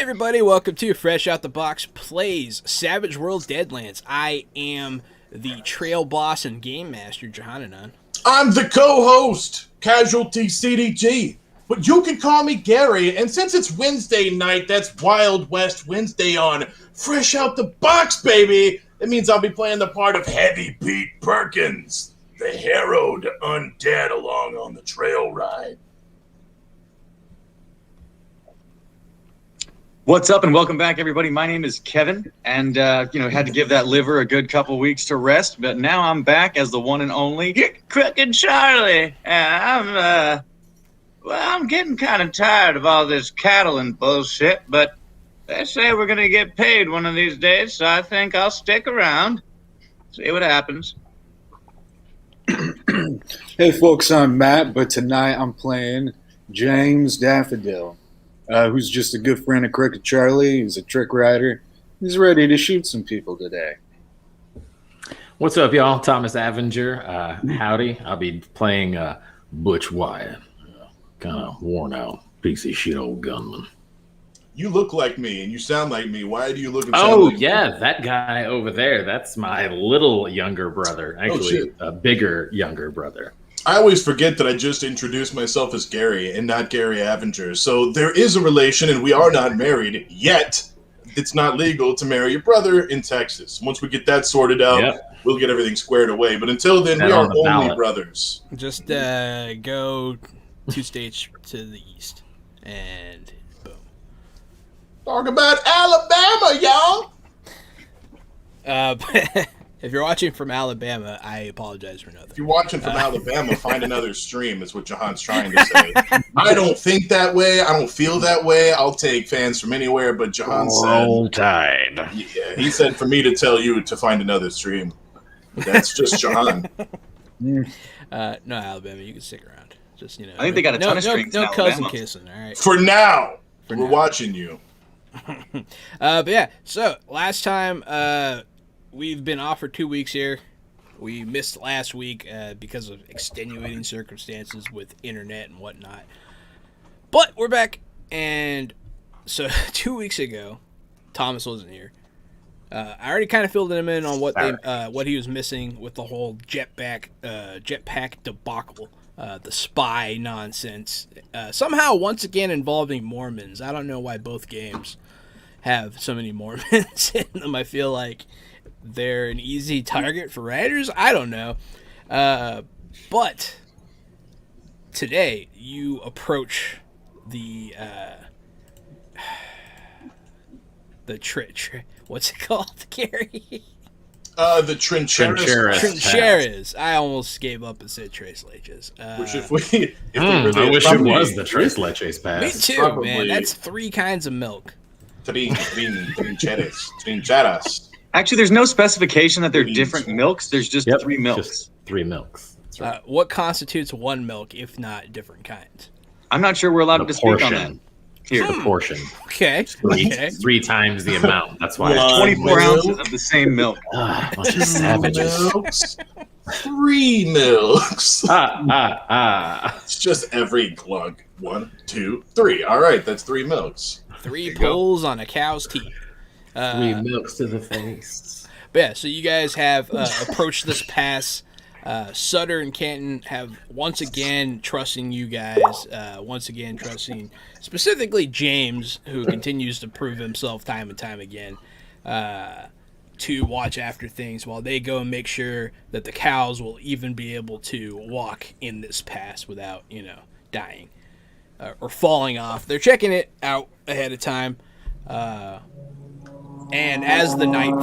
everybody, welcome to Fresh Out the Box Plays Savage World Deadlands. I am the trail boss and game master, Johannanon. I'm the co-host, Casualty CDG. But you can call me Gary, and since it's Wednesday night, that's Wild West Wednesday on Fresh Out the Box, baby. It means I'll be playing the part of Heavy Pete Perkins, the harrowed undead along on the trail ride. What's up and welcome back, everybody. My name is Kevin, and had to give that liver a good couple weeks to rest, but now I'm back as the one and only Crooked Charlie. I'm getting kind of tired of all this cattle and bullshit, but they say we're gonna get paid one of these days, so I think I'll stick around, see what happens. Hey folks, I'm Matt, but tonight I'm playing James Daffodil. Who's just a good friend of Crooked Charlie. He's a trick rider. He's ready to shoot some people today. What's up, y'all? Thomas Avenger. Howdy. I'll be playing Butch Wyatt. Kind of worn out, piece of shit old gunman. You look like me, and you sound like me. Why do you look and sound like me? That guy over there. That's my little younger brother. Actually, a bigger younger brother. I always forget that I just introduced myself as Gary and not Gary Avenger. So there is a relation, and we are not married yet. It's not legal to marry your brother in Texas. Once we get that sorted out, We'll get everything squared away. But until then, we are only brothers. Just go 2 states to the east, and boom. Talk about Alabama, y'all! If you're watching from Alabama, I apologize for nothing. If you're watching from Alabama, find another stream, is what Jahan's trying to say. I don't think that way. I don't feel that way. I'll take fans from anywhere, but Jahan Roll Tide. Yeah, he said for me to tell you to find another stream. That's just Jahan. No, Alabama, you can stick around. Just, I think they got a ton of strings no in cousin Alabama. kissing, all right? For now. We're watching you. But yeah, so last time... we've been off for 2 weeks here. We missed last week because of extenuating circumstances with internet and whatnot. But we're back, and so 2 weeks ago, Thomas wasn't here. I already kind of filled him in on what he was missing with the whole jetpack debacle, the spy nonsense. Somehow, once again, involving Mormons. I don't know why both games have so many Mormons in them. I feel like they're an easy target for writers. I don't know. But today you approach the what's it called, Gary? The Trincheras. Trincheras. I almost gave up and said Tres Leches. Which if we I wish it was the Tres Leches pass. Me too, Probably. man. That's 3 kinds of milk. Trincheras. Actually, there's no specification that they're different milks. There's just 3 milks. Just 3 milks. That's right. What constitutes one milk, if not different kinds? I'm not sure we're allowed to speak on that. Here. The portion. Okay. 3 times the amount. That's why. 24 ounces of the same milk. Bunch of savages. Milks. 3 milks. It's just every glug. 1, 2, 3. All right, that's 3 milks. 3 pulls on a cow's teeth. 3 milks to the face. But yeah, so you guys have approached this pass. Sutter and Canton have once again trusting you guys. Once again trusting specifically James, who continues to prove himself time and time again, to watch after things while they go and make sure that the cows will even be able to walk in this pass without, dying or falling off. They're checking it out ahead of time. And as the night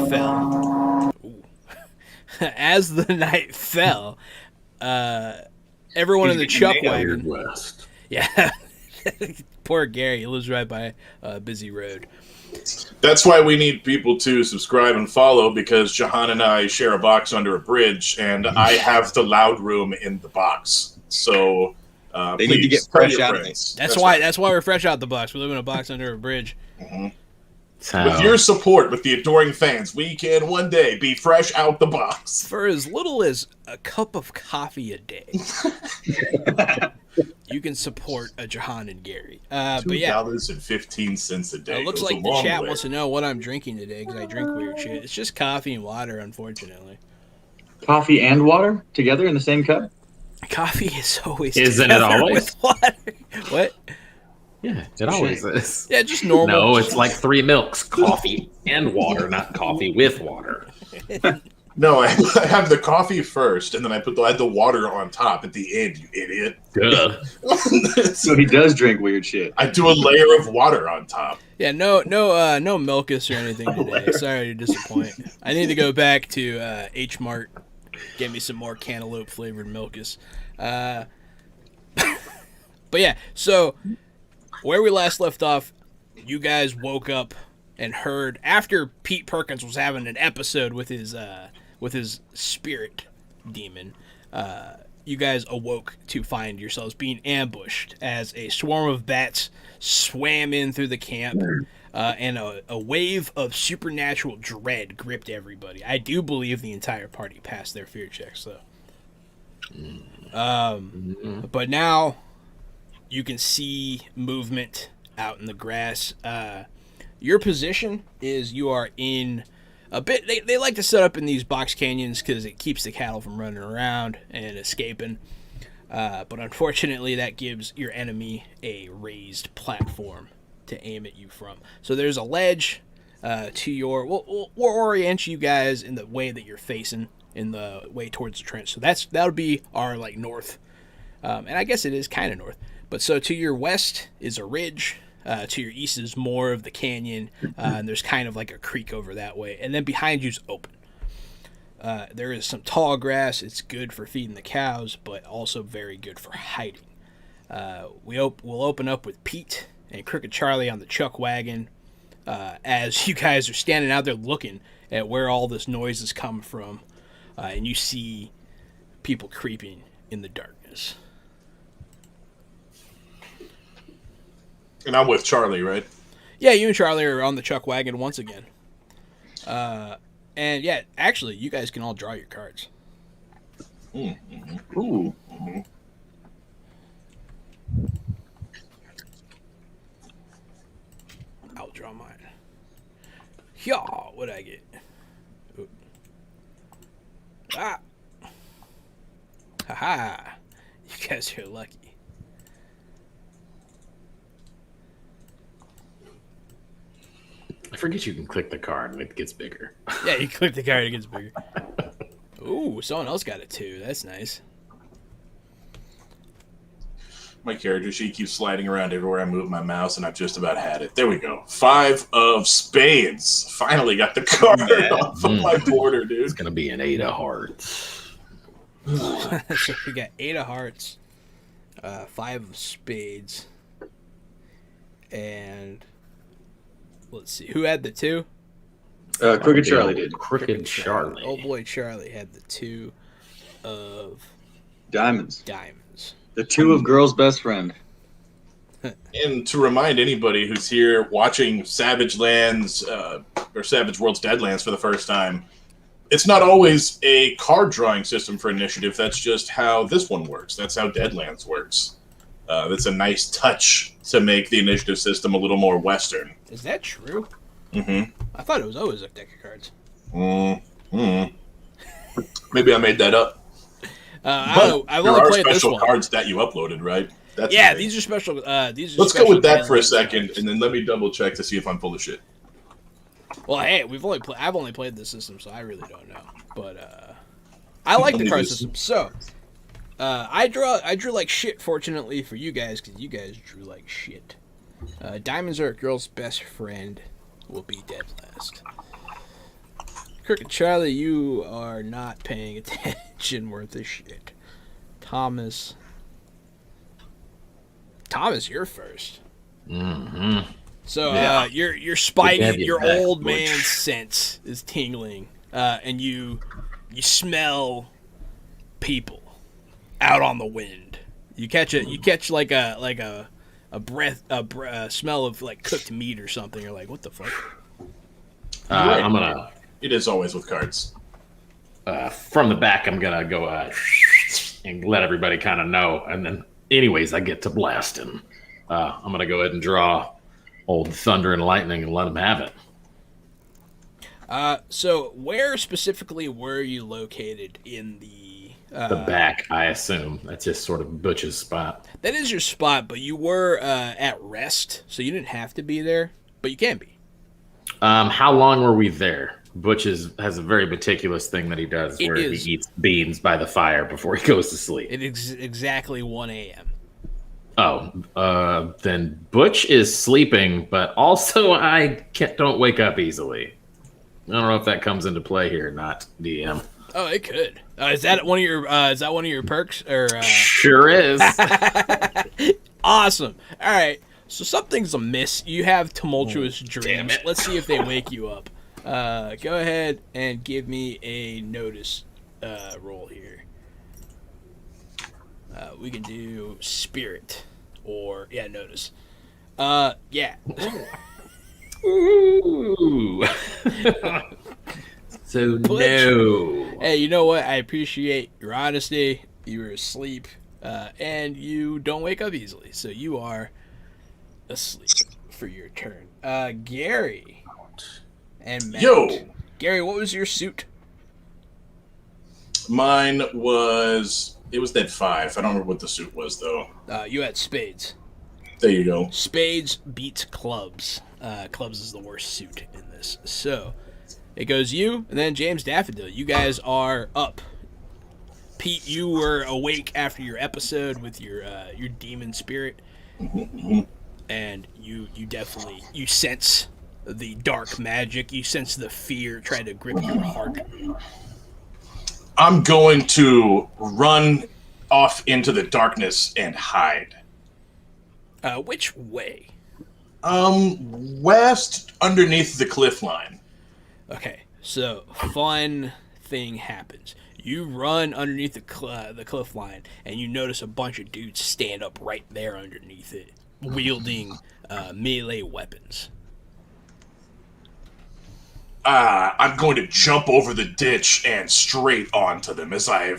fell, everyone in the chuck wagon. Yeah, poor Gary. He lives right by a busy road. That's why we need people to subscribe and follow, because Jahan and I share a box under a bridge, and I have the loud room in the box. So they need to get fresh out of it. That's why we're fresh out the box. We live in a box under a bridge. Mm-hmm. With your support, with the adoring fans, we can one day be fresh out the box. For as little as a cup of coffee a day. you can support a Jahan and Gary. But yeah, $2.15 a day. it looks goes like a the long chat way. wants to know what I'm drinking today because I drink weird shit. It's just coffee and water, unfortunately. Coffee and water together in the same cup? Coffee is always Isn't it together always? with water. What? Yeah, it always is. Yeah, just normal. No, it's like 3 milks, coffee and water, not coffee with water. No, I have the coffee first, and then I add the water on top at the end. You idiot! Good. So he does drink weird shit. I do a layer of water on top. Yeah, no Milkus or anything today. Sorry to disappoint. I need to go back to H Mart, get me some more cantaloupe flavored Milkus. But yeah, so where we last left off, you guys woke up and heard after Pete Perkins was having an episode with his spirit demon. You guys awoke to find yourselves being ambushed as a swarm of bats swam in through the camp, and a wave of supernatural dread gripped everybody. I do believe the entire party passed their fear checks, though. But now you can see movement out in the grass. Your position is you are in a bit. They like to set up in these box canyons because it keeps the cattle from running around and escaping. But unfortunately, that gives your enemy a raised platform to aim at you from. So there's a ledge to your. We'll orient you guys in the way that you're facing, in the way towards the trench. So that'll be our like north, and I guess it is kind of north. But so to your west is a ridge. To your east is more of the canyon, and there's kind of like a creek over that way. And then behind you's open. There is some tall grass. It's good for feeding the cows, but also very good for hiding. We'll open up with Pete and Crooked Charlie on the chuck wagon as you guys are standing out there looking at where all this noise is coming from, and you see people creeping in the darkness. And I'm with Charlie, right? Yeah, you and Charlie are on the chuck wagon once again. And yeah, actually, you guys can all draw your cards. Mm-hmm. Ooh. Mm-hmm. I'll draw mine. Yeah, what'd I get? Ooh. Ah! Haha! You guys are lucky. I forget you can click the card and it gets bigger. Yeah, you click the card, it gets bigger. Ooh, someone else got it too. That's nice. My character sheet keeps sliding around everywhere I move my mouse, and I've just about had it. There we go. 5 of spades. Finally got the card off of my border, dude. It's gonna be an 8 of hearts. So we got 8 of hearts, 5 of spades, and let's see, who had the 2? Crooked Charlie did. Crooked Charlie. Oh boy, Charlie had the 2 of Diamonds. diamonds. The 2 of girl's best friend. And to remind anybody who's here watching Savage Lands or Savage Worlds Deadlands for the first time, it's not always a card drawing system for initiative. That's just how this one works. That's how Deadlands works. That's a nice touch to make the initiative system a little more Western. Is that true? Mm-hmm. I thought it was always a deck of cards. Mm-hmm. Maybe I made that up. I've there only are played this special one. cards that you uploaded, right? That's Yeah, right. these are special. These are Let's go special with that for a Deadlands second, cards. and then let me double check to see if I'm full of shit. Well, hey, I've only played this system, so I really don't know. But I like the card system. So I drew like shit. Fortunately for you guys, because you guys drew like shit. Diamonds are a girl's best friend. Will be dead last. Crooked Charlie, you are not paying attention worth of shit. Thomas, you're first. Mm-hmm. So Yeah. your Good to have spidey, you your back, old Butch. man sense is tingling, and you smell people out on the wind. You catch like a smell of like cooked meat or something. You're like, what the fuck? Right. I'm gonna It is always with cards. from the back. I'm gonna go and let everybody kind of know, and then anyways, I get to blasting. I'm gonna go ahead and draw old thunder and lightning and let him have it. So where specifically were you located in The back, I assume. That's just sort of Butch's spot. That is your spot, but you were at rest, so you didn't have to be there, but you can be. How long were we there? Butch has a very meticulous thing that he does where he eats beans by the fire before he goes to sleep. It is exactly 1 a.m. Oh, then Butch is sleeping, but also I don't wake up easily. I don't know if that comes into play here or not, DM. Oh, it could. Is that one of your perks? Or Sure is. Awesome. All right. So something's amiss. You have tumultuous dreams. Let's see if they wake you up. Go ahead and give me a notice roll here. We can do spirit or notice. Yeah. Ooh. So no. Hey, you know what? I appreciate your honesty. You were asleep, and you don't wake up easily, so you are asleep for your turn. Gary and Matt. Yo! Gary, what was your suit? Mine was... It was that 5. I don't remember what the suit was, though. You had spades. There you go. Spades beats clubs. Clubs is the worst suit in this. So, it goes you, and then James Daffodil. You guys are up. Pete, you were awake after your episode with your demon spirit, and you definitely sense the dark magic. You sense the fear trying to grip your heart. I'm going to run off into the darkness and hide. Which way? West underneath the cliff line. Okay, so fun thing happens. You run underneath the cliff line, and you notice a bunch of dudes stand up right there underneath it, wielding melee weapons. I'm going to jump over the ditch and straight onto them as I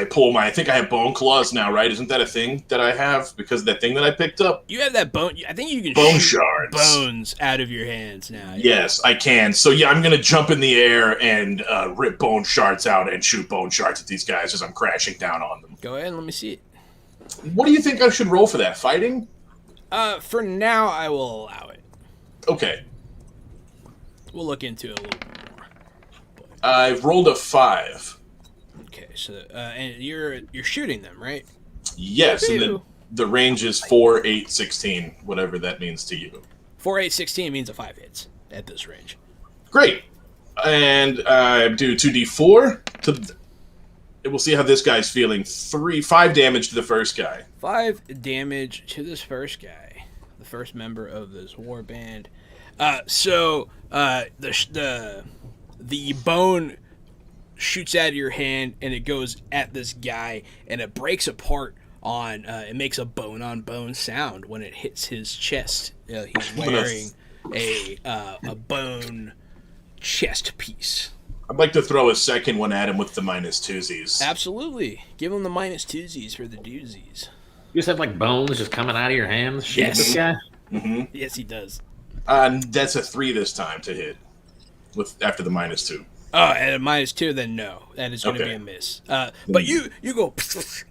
pull my... I think I have bone claws now, right? Isn't that a thing that I have because of that thing that I picked up? You have that bone... I think you can bone shoot shards. Bones out of your hands now. Yes, I can. So yeah, I'm going to jump in the air and rip bone shards out and shoot bone shards at these guys as I'm crashing down on them. Go ahead and let me see it. What do you think I should roll for that? Fighting? For now, I will allow it. Okay. We'll look into it a little bit more. I've rolled a 5. Okay, so and you're shooting them, right? Yes, and the range is 4, 8, 16, whatever that means to you. 4, 8, 16 means a 5 hits at this range. Great. And I do 2d4 we'll see how this guy's feeling. 5 damage to the first guy. 5 damage to this first guy, the first member of this war band. So the bone shoots out of your hand and it goes at this guy and it breaks apart on. It makes a bone on bone sound when it hits his chest. He's wearing a bone chest piece. I'd like to throw a second one at him with the -2s. Absolutely, give him the -2s for the doozies. You just have like bones just coming out of your hands. Shoot this guy. Mm-hmm. Yes, he does. That's a 3 this time to hit after the -2. Oh, and a -2, then no. That is going to be a miss. But you go,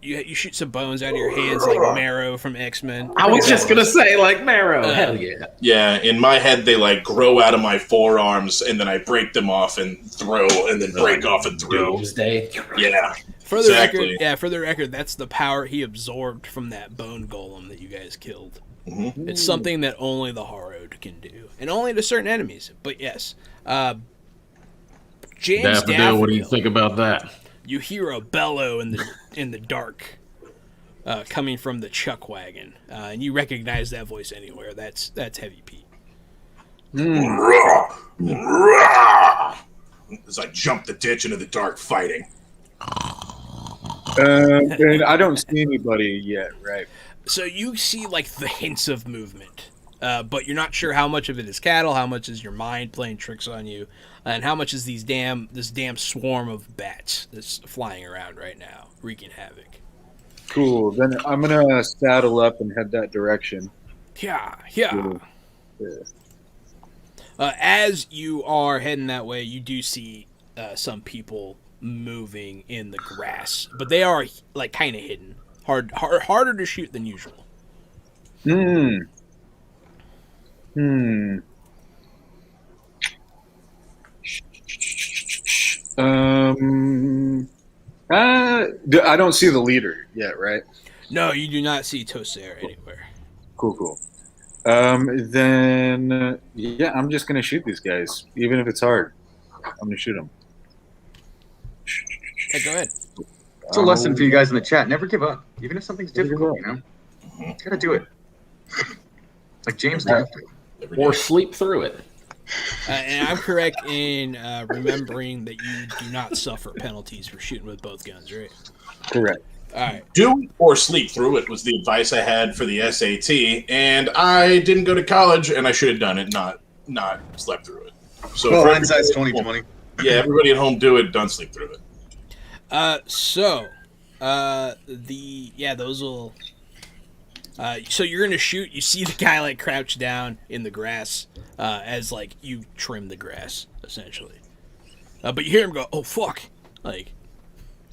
you shoot some bones out of your hands like Marrow from X-Men. I was just going to say like Marrow. Hell yeah. Yeah, in my head they like grow out of my forearms and then I break them off and throw and then break off and throw. Doomsday. Yeah. For the record, that's the power he absorbed from that bone golem that you guys killed. Mm-hmm. It's something that only the Harrowed can do, and only to certain enemies. But yes, James Daffodil, what do you think about that? You hear a bellow in the dark, coming from the chuck wagon, and you recognize that voice anywhere. That's Heavy Pete. As I jump the ditch into the dark, fighting. And I don't see anybody yet, right? So you see like the hints of movement, but you're not sure how much of it is cattle, how much is your mind playing tricks on you, and how much is this damn swarm of bats that's flying around right now, wreaking havoc. Cool. Then I'm gonna saddle up and head that direction. Yeah. Yeah. As you are heading that way, you do see some people moving in the grass, but they are like kind of hidden, harder to shoot than usual. Hmm. I don't see the leader yet, right? No, you do not see Tosair anywhere. Cool. Then yeah, I'm just gonna shoot these guys, even if it's hard. I'm gonna shoot them. Hey, go ahead. It's a lesson for you guys in the chat. Never give up, even if something's difficult. You know, you gotta do it. Like James did. Or sleep through it. And I'm correct in remembering that you do not suffer penalties for shooting with both guns, right? Correct. All right. Do or sleep through it was the advice I had for the SAT, and I didn't go to college, and I should have done it, not slept through it. So Well, for hindsight's everybody- 2020. Yeah, everybody at home, do it. Don't sleep through it. Those will. So you're gonna shoot. You see the guy like crouch down in the grass, as like you trim the grass essentially. But you hear him go, "Oh fuck!" Like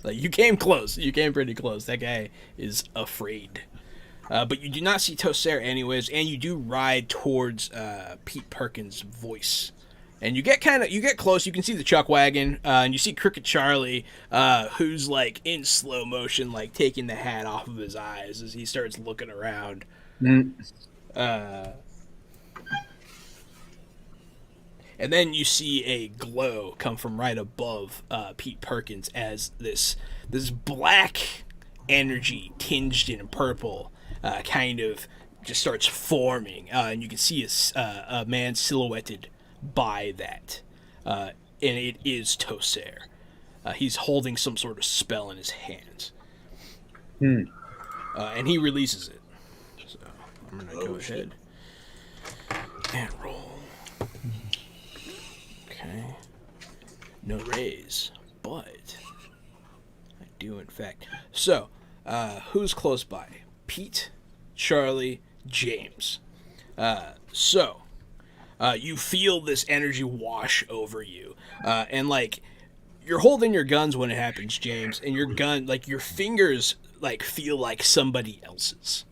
you came close. You came pretty close. That guy is afraid. But you do not see Tosair anyways, and you do ride towards Pete Perkins' voice. And you get close. You can see the chuck wagon, and you see Crooked Charlie, who's like in slow motion, like taking the hat off of his eyes as he starts looking around. And then you see a glow come from right above Pete Perkins as this black energy tinged in purple kind of just starts forming, and you can see a man silhouetted by that, and it is Tosair. He's holding some sort of spell in his hands, and he releases it. So I'm gonna go ahead and roll. Okay, no raise, but I do in fact. So, who's close by? Pete, Charlie, James. You feel this energy wash over you, and like you're holding your guns when it happens, James, and your gun, like your fingers, like feel like somebody else's,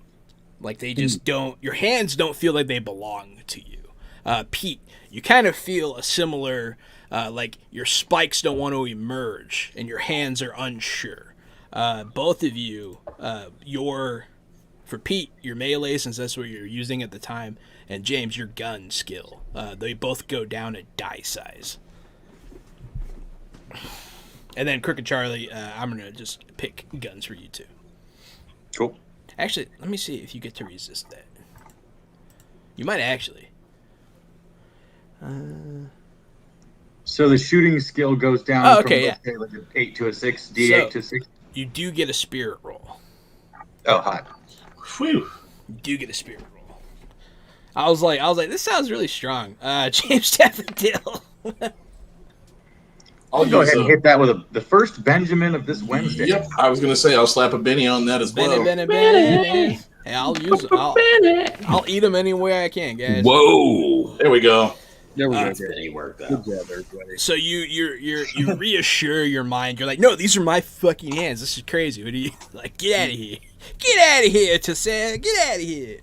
like they just don't. Your hands don't feel like they belong to you. Pete, you kind of feel a similar, like your spikes don't want to emerge, and your hands are unsure. Both of you, for Pete, your melee, since that's what you're using at the time, and James, your gun skill. They both go down a die size. And then Crooked Charlie, I'm going to just pick guns for you two. Cool. Actually, let me see if you get to resist that. You might actually. So the shooting skill goes down from, yeah. let's say, like an 8 to a 6, D8 to 6. You do get a spirit roll. Oh, hot. Whew. You do get a spirit roll. I was like, this sounds really strong. James Daffodil. I'll go ahead and hit that with the first Benjamin of this Wednesday. Yep, I was gonna say I'll slap a Benny on that as well. Benny. Hey, I'll use it. I'll eat them any way I can, guys. Whoa! There we go. There we go. Benny worked out. Good job, everybody. So you reassure your mind. You're like, no, these are my fucking hands. This is crazy. What are you like? Get out of here! Get out of here, Tosair! Get out of here!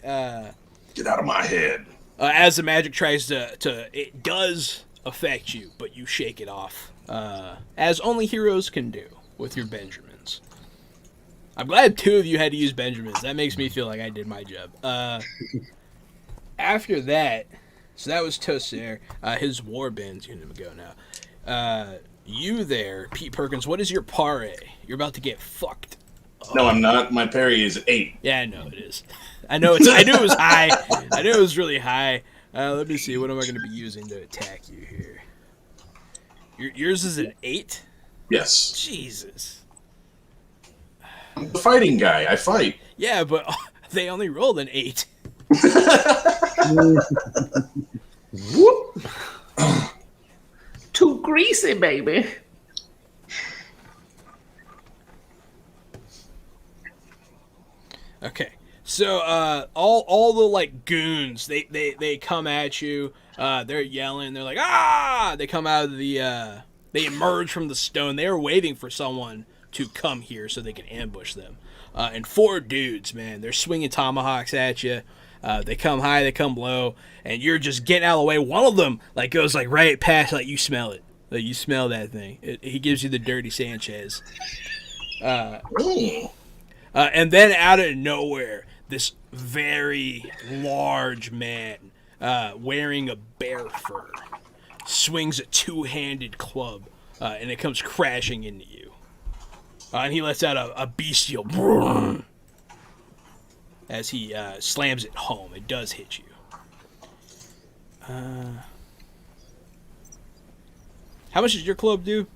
Get out of my head. As the magic tries to, it does affect you, but you shake it off, as only heroes can do with your Benjamins. I'm glad two of you had to use Benjamins. That makes me feel like I did my job. After that, so that was Tosair. His warband's gonna go now. You there, Pete Perkins, what is your parry? You're about to get fucked. No, I'm not. My parry is 8. Yeah, I know it is. I knew it was high. I knew it was really high. Let me see. What am I going to be using to attack you here? Yours is an 8? Yes. Jesus. I'm a fighting guy. I fight. Yeah, but they only rolled an 8. Whoop. Too greasy, baby. Okay. So all the like goons, they come at you. They're yelling. They're like, ah! They come out of the. They emerge from the stone. They are waiting for someone to come here so they can ambush them. And 4 dudes, man, they're swinging tomahawks at you. They come high, they come low, and you're just getting out of the way. One of them like goes like right past, like you smell it. Like you smell that thing. He gives you the dirty Sanchez. And then out of nowhere, this very large man wearing a bear fur swings a 2-handed club, and it comes crashing into you. And he lets out a bestial brrrr as he slams it home. It does hit you. How much does your club do?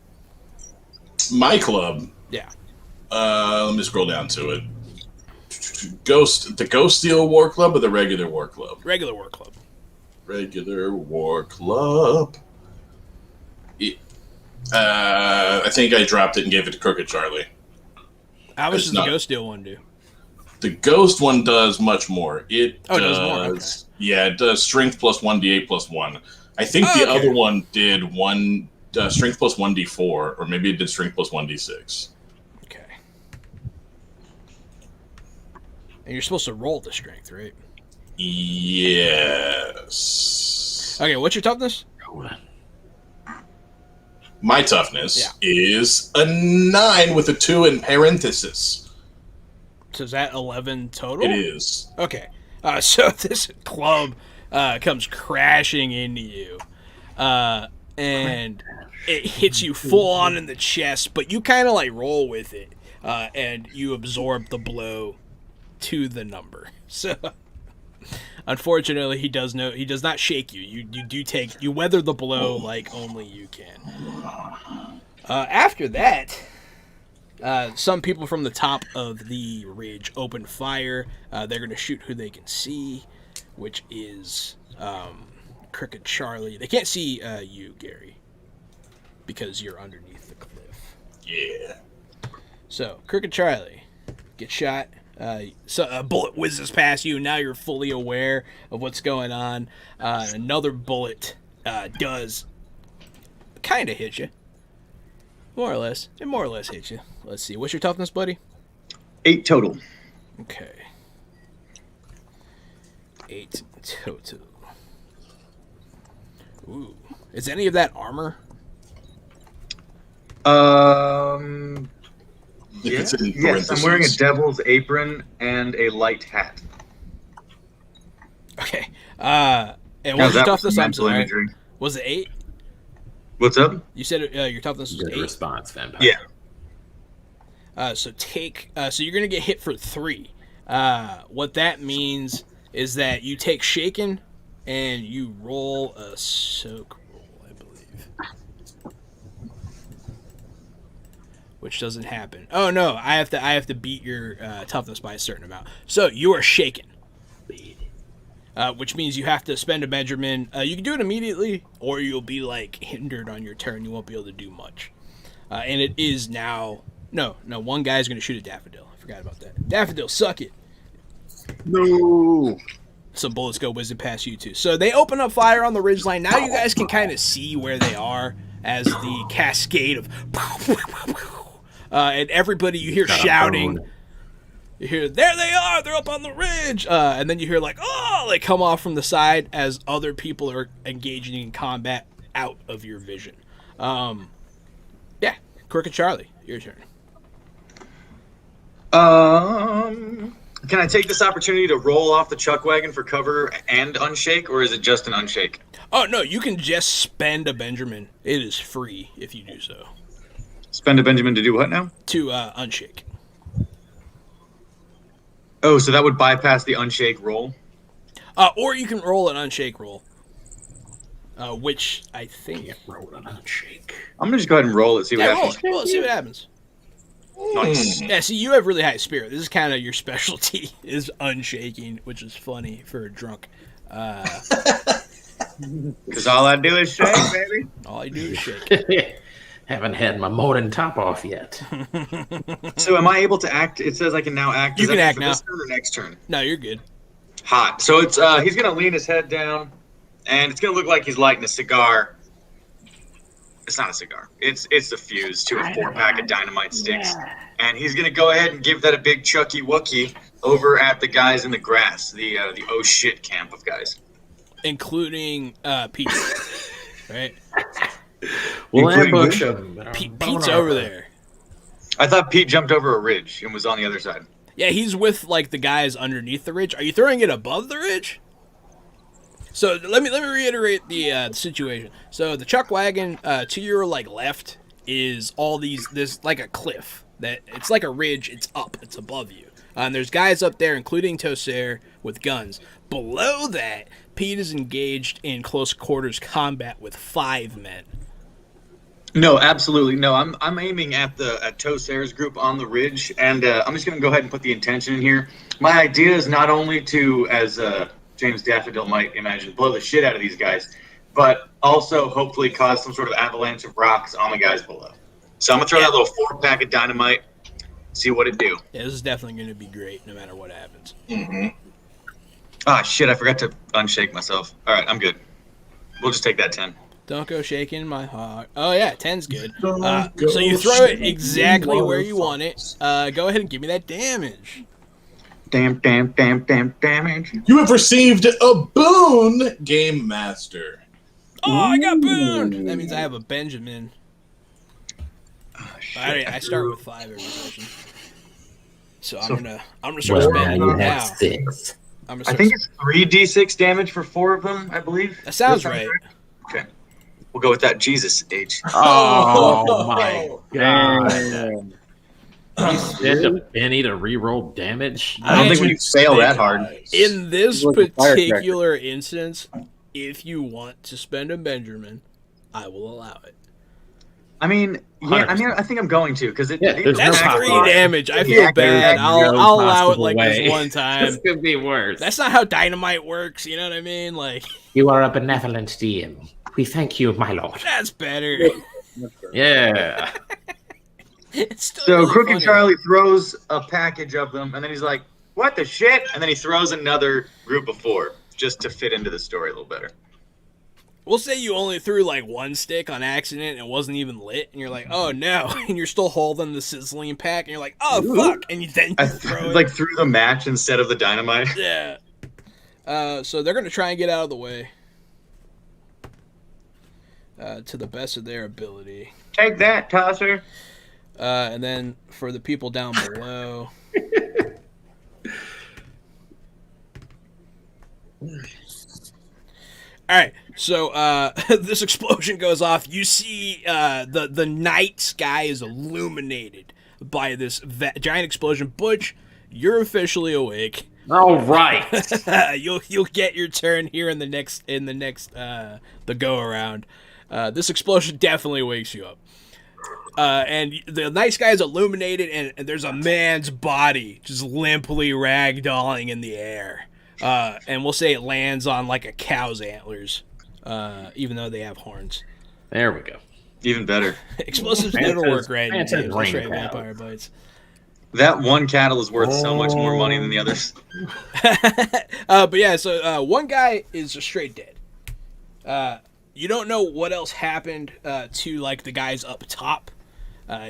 My club. Yeah. Let me scroll down to it. The Ghost Steel War Club or the regular War Club? Regular War Club. Regular War Club. I think I dropped it and gave it to Crooked Charlie. How much does the Ghost Steel one do? The Ghost one does much more. It does more. Okay. Yeah, it does strength plus 1d8 plus 1. I think the other one did strength plus 1d4, or maybe it did strength plus 1d6. Okay. And you're supposed to roll the strength, right? Yes. Okay, what's your toughness? My toughness is a 9 with a 2 in parenthesis. So is that 11 total? It is. Okay. So this club comes crashing into you. And it hits you full on in the chest, but you kind of like roll with it. And you absorb the blow to the number. So unfortunately, he does not shake you. You weather the blow like only you can. After that, some people from the top of the ridge open fire. They're going to shoot who they can see, which is Crooked Charlie. They can't see you, Gary, because you're underneath the cliff. Yeah. So, Crooked Charlie gets shot. So a bullet whizzes past you, and now you're fully aware of what's going on. Another bullet does kind of hit you. More or less. It more or less hits you. Let's see. What's your toughness, buddy? 8 total. Okay. 8 total. Ooh. Is any of that armor? Yes, I'm wearing a devil's apron and a light hat. Okay. And what's your toughness? I'm sorry. Imagery. Was it 8? What's up? You said your toughness was 8? Response, vampire. Yeah. So you're gonna get hit for 3. What that means is that you take shaken, and you roll a soak roll, I believe, which doesn't happen. Oh no, I have to beat your toughness by a certain amount. So you are shaken, which means you have to spend a Benjamin. You can do it immediately, or you'll be like hindered on your turn. You won't be able to do much. And it is now. No, one guy's going to shoot a Daffodil. I forgot about that. Daffodil, suck it. No. Some bullets go whizzing past you, too. So they open up fire on the ridgeline. Now you guys can kind of see where they are as the cascade of... and everybody, you hear shouting. You hear, there they are! They're up on the ridge! And then you hear, like, oh! They come off from the side as other people are engaging in combat out of your vision. Yeah, Crooked Charlie, your turn. Can I take this opportunity to roll off the chuck wagon for cover and unshake, or is it just an unshake? Oh, no, you can just spend a Benjamin. It is free if you do so. Spend a Benjamin to do what now? To unshake. Oh, so that would bypass the unshake roll? Or you can roll an unshake roll. Which I think... Roll an unshake. I'm going to just go ahead and roll it, see what happens. Roll it, see what happens. Nice. Yeah, see, you have really high spirit. This is kind of your specialty, is unshaking, which is funny for a drunk. Because all I do is shake, baby. All I do is shake. Haven't had my morning top off yet. So am I able to act? It says I can now act. You Does can that mean act for now. This turn or next turn? No, you're good. Hot. So it's he's gonna lean his head down, and it's gonna look like he's lighting a cigar. It's not a cigar. It's the fuse to a 4-pack of dynamite sticks, and he's gonna go ahead and give that a big Chucky Wookie over at the guys in the grass, the oh shit camp of guys, including Pete. Right? We'll Including ambush who? him. Pete's over there. I thought Pete jumped over a ridge and was on the other side. Yeah, he's with like the guys underneath the ridge. Are you throwing it above the ridge? So let me reiterate the situation. So the chuck wagon to your like left is all this like a cliff that it's like a ridge. It's up. It's above you. And there's guys up there, including Tosair, with guns. Below that, Pete is engaged in close quarters combat with 5 men. No, absolutely no. I'm aiming at Tosair's group on the ridge, and I'm just gonna go ahead and put the intention in here. My idea is not only to, as James Daffodil might imagine, blow the shit out of these guys, but also hopefully cause some sort of avalanche of rocks on the guys below. So I'm gonna throw that little 4-pack of dynamite, see what it do. Yeah, this is definitely going to be great no matter what happens. Ah, shit! I forgot to unshake myself. All right, I'm good. We'll just take that 10. Don't go shaking my heart. Oh yeah, 10's good. Don't go So you throw it shaking exactly my where you want it. Go ahead and give me that damage. Damn damage. You have received a boon, Game Master. Oh, I got booned. That means I have a Benjamin. I start with 5 every session. So I'm gonna start spending it now. 6. I'm gonna I start think it's 3d6 damage for 4 of them, I believe. That sounds Does that right. Okay. We'll go with that. Jesus age. Oh my god. Damn. You send a Benny to reroll damage? I don't think we fail that hard. In this It's like a firecracker. particular instance, if you want to spend a Benjamin, I will allow it. I mean, I think I'm going to because Yeah, there's That's no 3 possible- damage. I Yeah, feel there's bad. I'll no allow it possible like way. this one time. This could be worse. That's not how dynamite works. You know what I mean? Like You are a benevolent DM. We thank you, my lord. that's better. Yeah. It's still So really Crooked funny. Charlie throws a package of them, and then he's like, "What the shit?" And then he throws another group of 4 just to fit into the story a little better. We'll say you only threw like 1 stick on accident and it wasn't even lit, and you're like, oh no, and you're still holding the sizzling pack, and you're like, oh fuck, and you then I throw it. like threw the match instead of the dynamite. Yeah. So they're gonna try and get out of the way. To the best of their ability. Take that, Tosser. And then for the people down below. All right, so this explosion goes off. You see the night sky is illuminated by this giant explosion. Butch, you're officially awake. All right. You'll get your turn here in the next the go around. This explosion definitely wakes you up. And the night sky is illuminated, and there's a man's body just limply ragdolling in the air. And we'll say it lands on like a cow's antlers, even though they have horns. There we go. Even better. Explosives never work right in Fantasy games. That's brain right, power. vampire bites. That one cattle is worth so much more money than the others. But yeah, so one guy is just straight dead. You don't know what else happened to like the guys up top.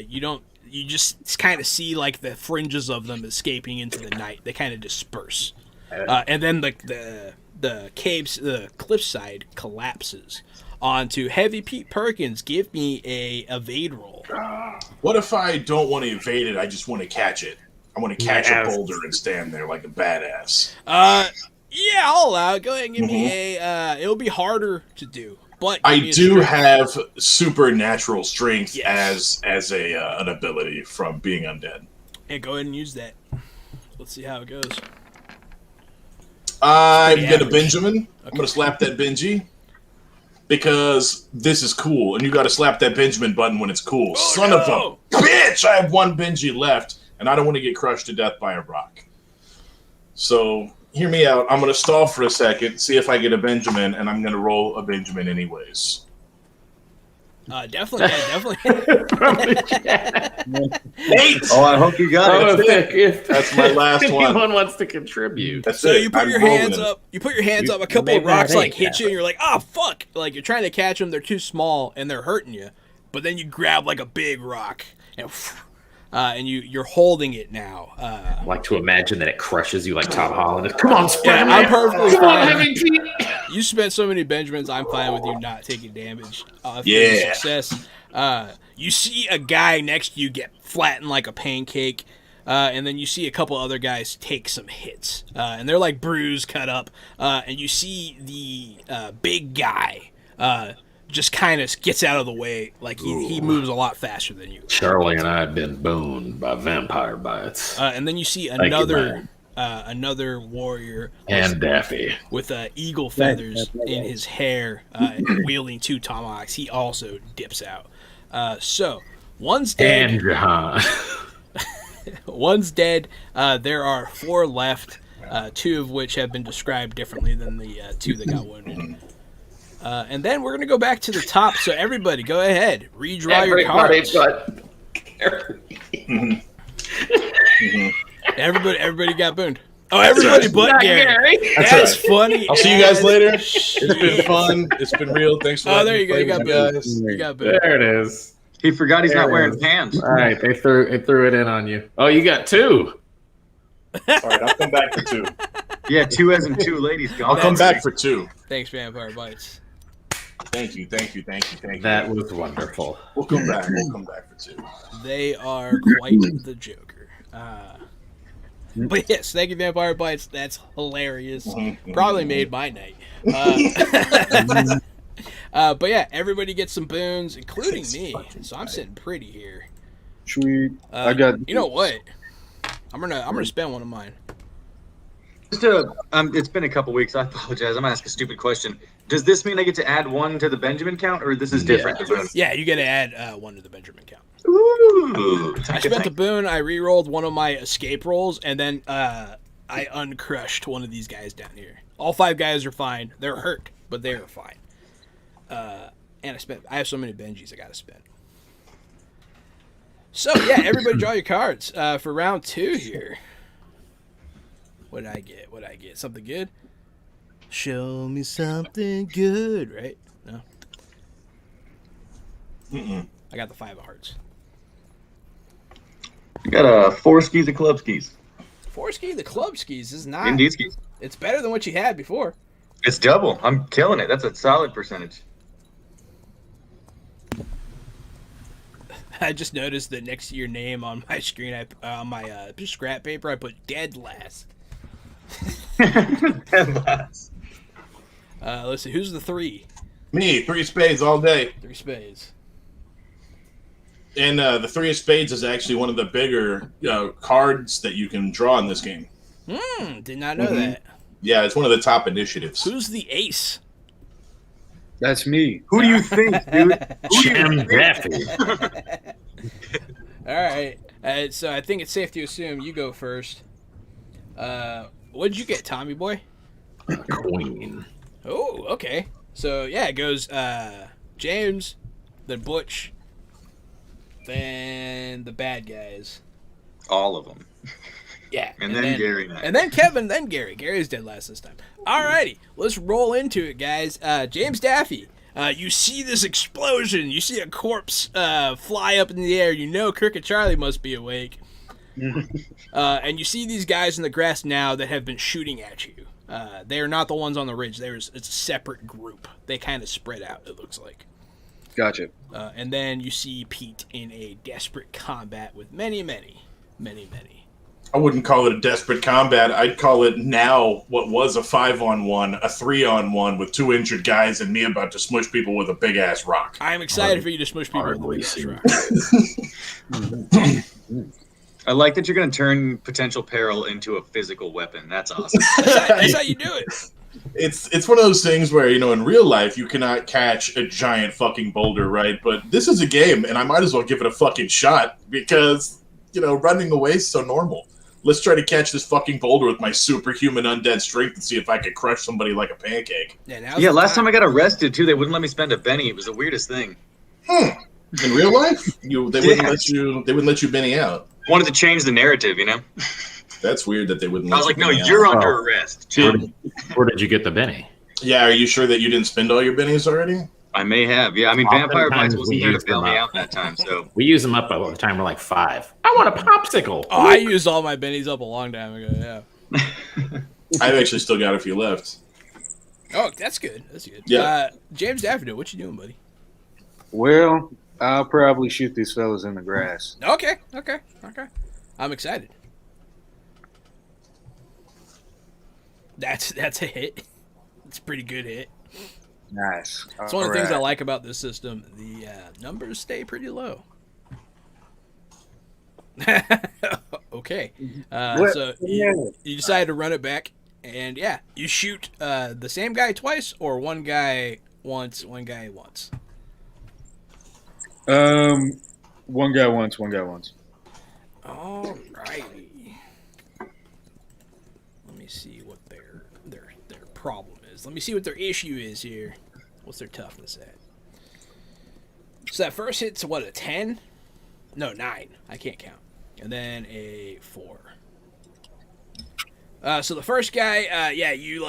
You just kind of see like the fringes of them escaping into the night. They kind of disperse. And then the cliffside collapses onto Heavy Pete Perkins. Give me a evade roll. What if I don't want to evade it? I just want to catch it. I want to catch a boulder and stand there like a badass. Yeah, I'll allow it. Go ahead and give me a. It'll be harder to do, but give I me a do strength. have supernatural strength Yes. as an ability from being undead. Hey, go ahead and use that. Let's see how it goes. I'm pretty gonna average. Benjamin. I'm gonna slap that Benji because this is cool, and you got to slap that Benjamin button when it's cool. Son of a bitch! I have 1 Benji left, and I don't want to get crushed to death by a rock. So hear me out. I'm gonna stall for a second, see if I get a Benjamin, and I'm gonna roll a Benjamin anyways. Definitely, definitely. From the chat. Nate! Oh, I hope you got Oh, it. if That's my last one. anyone wants to contribute. That's So it. you put I'm your rolling hands it. up. You put your hands up. A couple maybe of rocks that like ain't hit you, and you're like, "Oh fuck!" Like you're trying to catch them. They're too small and they're hurting you. But then you grab like a big rock and you're holding it now. I like to imagine that it crushes you like Tom Holland. Come on, Yeah, Spider-Man. I'm perfectly Come on, fine. Heavy Pete. You spent so many Benjamins. I'm fine with you not taking damage. For Yeah. success. You see a guy next to you get flattened like a pancake. And then you see a couple other guys take some hits. And they're like bruised, cut up. And you see the big guy just kind of gets out of the way. Like he moves a lot faster than you. Charlie and I have been boned by vampire bites. And then you see you, another another warrior And Daffy. with eagle feathers in his hair, wielding 2 tomahawks. He also dips out. So one's dead. And Jahan. One's dead. There are 4 left, 2 of which have been described differently than the 2 that got wounded. And then we're gonna go back to the top. So everybody, go ahead, redraw your cards. but Everybody got booned. Oh, everybody but Not Gary. Gary. That's funny. I'll see you guys as later. It's shit. been fun. It's been real. Thanks for Oh, letting there me you go. play You got with booned. guys. You got booned. There it is. He forgot he's not There it wearing is. pants. All right, they threw it in on you. Oh, you got 2. All right, I'll come back for 2. Yeah, 2 as in 2 ladies. I'll come back for 2. Thanks, Vampire Bites. Thank you. That was wonderful. We'll come back. We'll come back for 2. They are quite the Joker. But yes, thank you, Vampire Bites. That's hilarious. Probably made my night. But yeah, everybody gets some boons, including me. So I'm sitting pretty here. Sweet. I got. You know what? I'm gonna spend one of mine. It's been a couple weeks. I apologize. I'm gonna ask a stupid question. Does this mean I get to add 1 to the Benjamin count, or this is different? Yeah, you get to add 1 to the Benjamin count. Ooh, I spent the boon. I re-rolled one of my escape rolls, and then I uncrushed one of these guys down here. All 5 guys are fine. They're hurt, but they are fine. And I have so many Benjis I gotta spend. So yeah, everybody draw your cards for round 2 here. What did I get? Something good? Show me something good, right? No. I got the 5 of hearts. I got 4 skis of club skis. 4 ski, the club skis is not. Indeed skis. It's better than what you had before. It's double. I'm killing it. That's a solid percentage. I just noticed that next to your name on my screen, on my scrap paper, I put Deadlands. Let's see, who's the 3? Me, 3 spades all day. 3 spades. And the 3 of spades is actually one of the bigger cards that you can draw in this game. Did not know that. Yeah, it's one of the top initiatives. Who's the ace? That's me. Who do you think, dude? Jim Daffy. All right. So I think it's safe to assume you go first. What did you get, Tommy boy? Queen. Oh, okay. So yeah, it goes James, then Butch, then the bad guys. All of them. Yeah. And then Gary next. And then Kevin, then Gary. Gary's dead last this time. Alrighty, let's roll into it, guys. James Daffy, you see this explosion. You see a corpse fly up in the air. You know Cricket Charlie must be awake. And you see these guys in the grass now that have been shooting at you. They are not the ones on the ridge. It's a separate group. They kind of spread out, it looks like. Gotcha. And then you see Pete in a desperate combat with many. I wouldn't call it a desperate combat. I'd call it now what was a 5-on-1, a 3-on-1 with 2 injured guys and me about to smush people with a big-ass rock. I'm excited for you to smush people with the big ass rock. I like that you're going to turn potential peril into a physical weapon. That's awesome. That's how you do it. It's one of those things where, in real life, you cannot catch a giant fucking boulder, right? But this is a game, and I might as well give it a fucking shot because, running away is so normal. Let's try to catch this fucking boulder with my superhuman undead strength and see if I can crush somebody like a pancake. Yeah, last time I got arrested, too, they wouldn't let me spend a penny. It was the weirdest thing. In real life, they wouldn't let you Benny out. Wanted to change the narrative, That's weird that they wouldn't. I let was like, you no, Benny you're out. under arrest. Where did you get the Benny? Yeah, are you sure that you didn't spend all your bennies already? I may have. Yeah, I mean, Vampire Oftentimes Bites wasn't we there to use bail them me up. out that time, so. We use them up all the time. We're like 5. I want a popsicle. Oh, I used all my bennies up a long time ago. Yeah. I've actually still got a few left. Oh, that's good. That's good. Yeah. James Daffodil, what you doing, buddy? Well, I'll probably shoot these fellas in the grass. Okay. I'm excited. That's a hit. It's a pretty good hit. Nice. It's one of the things I like about this system. The numbers stay pretty low. Okay. So you decided to run it back, and yeah, you shoot the same guy twice, or one guy once, one guy once. One guy once, one guy once. All righty. Let me see what their problem is. Let me see what their issue is here. What's their toughness at? So that first hit's what, a 10? No, 9. I can't count. And then a 4. So the first guy, you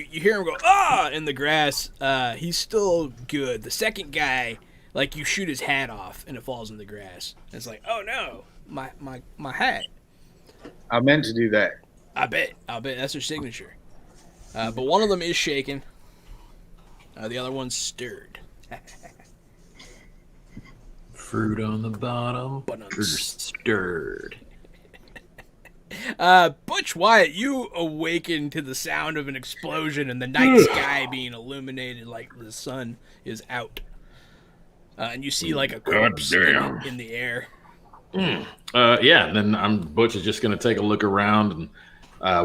hear him go, ah, in the grass. He's still good. The second guy, like, you shoot his hat off and it falls in the grass. And it's like, oh no, my hat. I meant to do that. I'll bet that's their signature. But one of them is shaken. The other one's stirred. Fruit on the bottom, Bananas. stirred. Butch Wyatt, you awaken to the sound of an explosion and the night sky being illuminated like the sun is out. And you see like a corpse in the air. Yeah, and then Butch is just going to take a look around and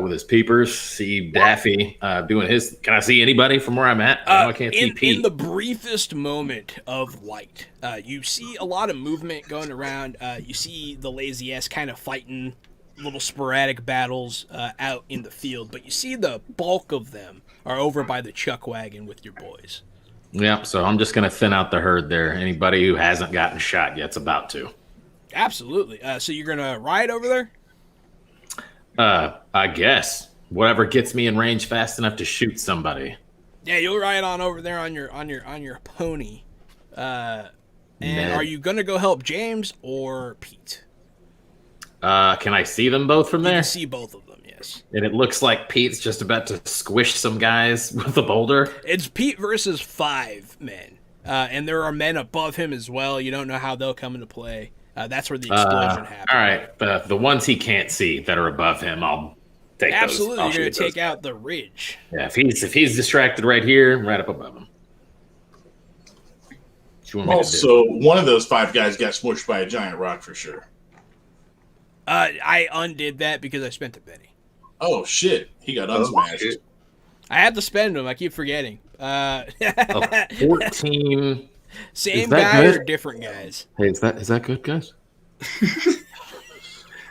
with his peepers, see Daffy doing his. Can I see anybody from where I'm at? I can't see Pete. In the briefest moment of light, you see a lot of movement going around. You see the Lazy S kind of fighting little sporadic battles out in the field, but you see the bulk of them are over by the chuck wagon with your boys. Yeah, so I'm just going to thin out the herd there. Anybody who hasn't gotten shot yet's about to. Absolutely. So you're going to ride over there? I guess whatever gets me in range fast enough to shoot somebody. Yeah, you'll ride on over there on your pony. And are you gonna go help James or Pete? Can I see them both from You there? can see both of them, yes. And it looks like Pete's just about to squish some guys with a boulder. It's Pete versus 5 men, and there are men above him as well. You don't know how they'll come into play. That's where the explosion happened. All right, the ones he can't see that are above him, I'll take Absolutely, those. I'll you're going shoot to take those. out the ridge. Yeah, if he's distracted right here, right up above him. What you want me to do? Also, one of those 5 guys got smushed by a giant rock for sure. I undid that because I spent a penny. Oh shit, he got unsmashed. shit. I had to spend them. I keep forgetting. 14. Same Is that guys good? or different guys? Hey, is that good, guys?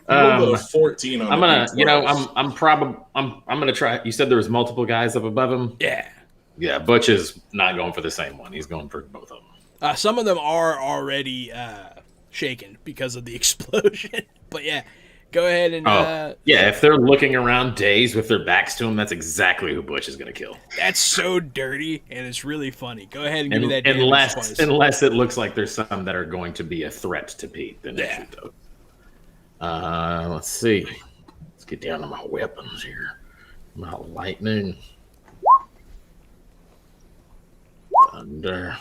Rolled a 14 on I'm the gonna, D12. I'm gonna try. You said there was multiple guys up above him. Yeah. Yeah, Butch is not going for the same one. He's going for both of them. Some of them are already shaken because of the explosion. But yeah, go ahead and... yeah, if they're looking around dazed with their backs to him, that's exactly who Butch is going to kill. That's so dirty, and it's really funny. Go ahead and give me that damage twice. Unless it looks like there's some that are going to be a threat to Pete, then Yeah. shoot those. Let's see. Let's get down to my weapons here. My lightning. Thunder.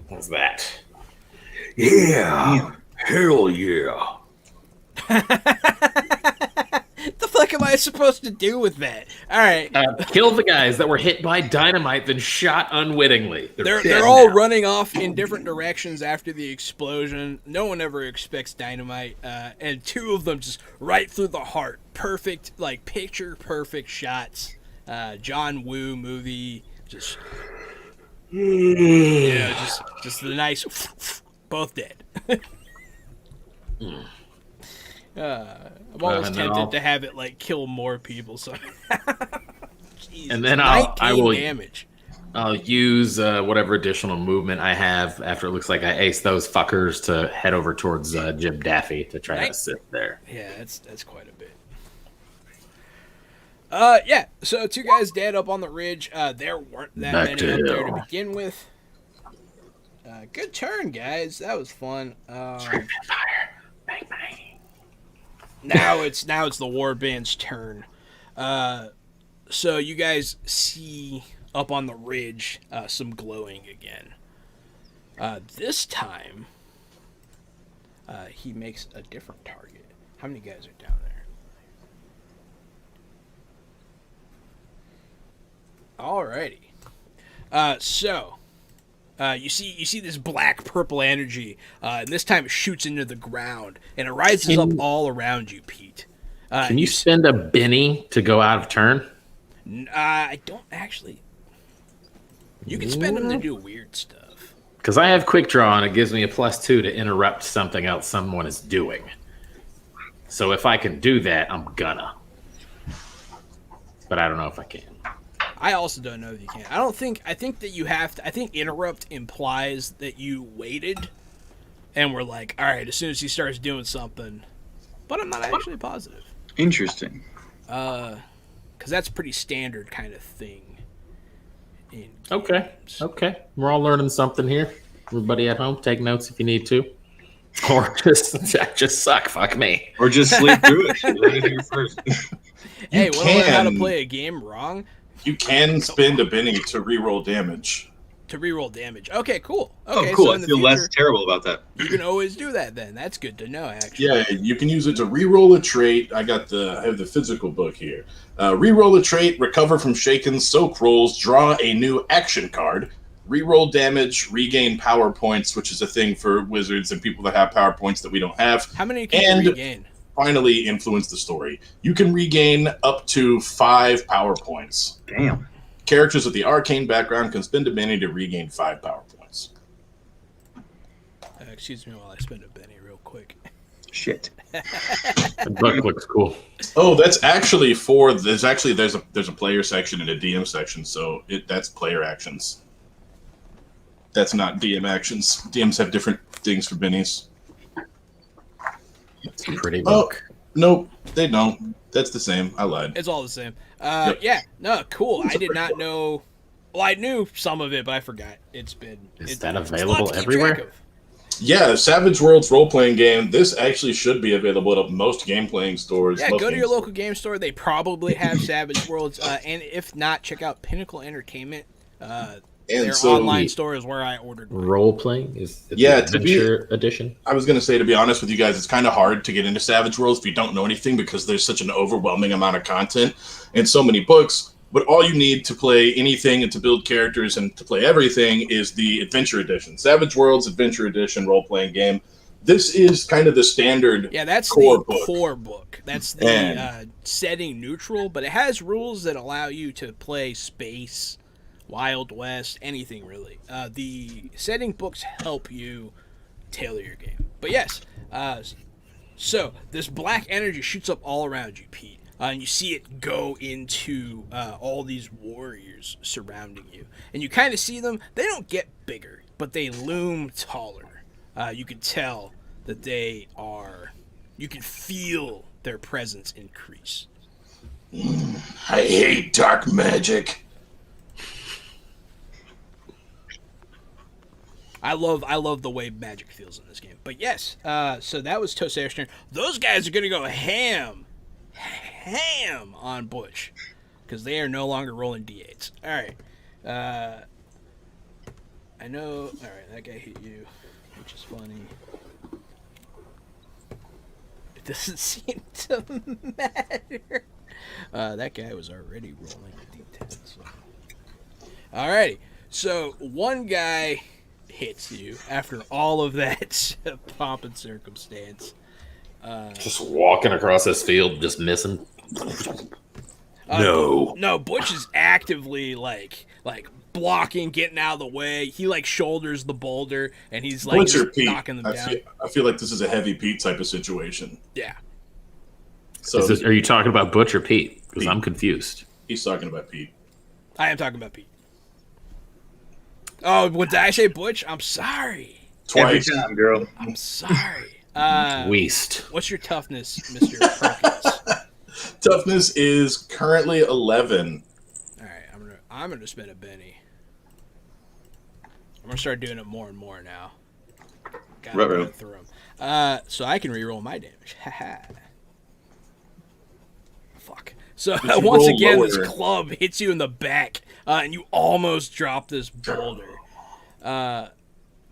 What's that? Yeah. Hell yeah. The fuck am I supposed to do with that? All right. Kill the guys that were hit by dynamite, then shot unwittingly. They're dead all now. running off in different directions after the explosion. No one ever expects dynamite, and 2 of them just right through the heart. Perfect, like picture perfect shots. John Woo movie, just just the nice, both dead. I'm almost and then tempted to have it like kill more people. So, Jesus, And then I will 19 damage. I'll use whatever additional movement I have after it looks like I ace those fuckers to head over towards Jim Daffy to try to sit there. Yeah, that's quite a bit. Yeah. So 2 guys dead up on the ridge. There weren't that Back many to up there hill. to begin with. Good turn, guys. That was fun. Fire. Bang bang. Now it's the warband's turn. So you guys see up on the ridge some glowing again. This time, he makes a different target. How many guys are down there? Alrighty. So you see this black purple energy, and this time it shoots into the ground, and it rises up all around you, Pete. Can you spend a Benny to go out of turn? I don't actually. You can spend them to do weird stuff. Because I have quick draw and it gives me a +2 to interrupt something else someone is doing. So if I can do that, I'm gonna. But I don't know if I can. I also don't know if you can. I think that you have to. I think interrupt implies that you waited and were like, all right, as soon as he starts doing something. But I'm not actually positive. Interesting. Because that's pretty standard kind of thing. Okay. We're all learning something here. Everybody at home, take notes if you need to. Or just suck. Fuck me. Or just sleep through it. You learn it here first. Hey, want to learn how to play a game wrong? You can spend a Benny to reroll damage. To reroll damage. Okay, cool. Oh, Okay, cool. so I in the feel future, less terrible about that. you can always do that then. That's good to know, actually. Yeah, you can use it to reroll a trait. I have the physical book here. Reroll a trait, recover from shaken soak rolls, draw a new action card, reroll damage, regain power points, which is a thing for wizards and people that have power points that we don't have. How many can you regain? Finally, influence the story. You can regain up to 5 power points. Damn. Characters with the arcane background can spend a Benny to regain 5 power points. Excuse me while I spend a Benny real quick. Shit. The book looks cool. Oh, that's actually there's a player section and a DM section, so that's player actions. That's not DM actions. DMs have different things for bennies. It's a pretty book. Nope, they don't. That's the same. I lied. It's all the same. Yep. Yeah, no, cool. It's I a did pretty not book. know. Well, I knew some of it, but I forgot. Is that it's a lot available to keep everywhere? track of. Yeah, Savage Worlds role-playing game. This actually should be available at most game-playing stores. Yeah, most go to game your stores. local game store. They probably have Savage Worlds, and if not, check out Pinnacle Entertainment. Their so- online store is where I ordered mine. Role playing is Yeah, the to be- adventure edition. I was going to say, to be honest with you guys, it's kind of hard to get into Savage Worlds if you don't know anything because there's such an overwhelming amount of content and so many books. But all you need to play anything and to build characters and to play everything is the Adventure Edition. Savage Worlds Adventure Edition role-playing game. This is kind of the standard Yeah, that's core the book. core book. That's the setting neutral, but it has rules that allow you to play space, Wild West, anything really. The setting books help you tailor your game. But yes, so this black energy shoots up all around you, Pete. And you see it go into all these warriors surrounding you. And you kind of see them. They don't get bigger, but they loom taller. You can tell that they are... You can feel their presence increase. I hate dark magic. I love the way magic feels in this game. But yes, so that was Tosair's turn. Those guys are going to go ham on Butch. Because they are no longer rolling d8s. Alright. I know... Alright, that guy hit you. Which is funny. It doesn't seem to matter. That guy was already rolling a d10. So. Alrighty. So, one guy hits you after all of that pomp and circumstance. Just walking across this field, just missing. No, Butch is actively like blocking, getting out of the way. He like shoulders the boulder and he's like Butcher just Pete. knocking them down. I feel like this is a heavy Pete type of situation. Yeah. So Are you talking about Butch or Pete? Because Pete. I'm confused. he's talking about Pete. I am talking about Pete. Oh, what did I say, Butch? I'm sorry. Twice. Every time, girl. I'm sorry. Waste. What's your toughness, Mr. Perkins? Toughness is currently 11. All right, I'm gonna spend a Benny. I'm gonna start doing it more and more now. Gotta Ruh-roh. run through them. So I can reroll my damage. Fuck. So But you once roll again, lower. this club hits you in the back, and you almost drop this boulder. But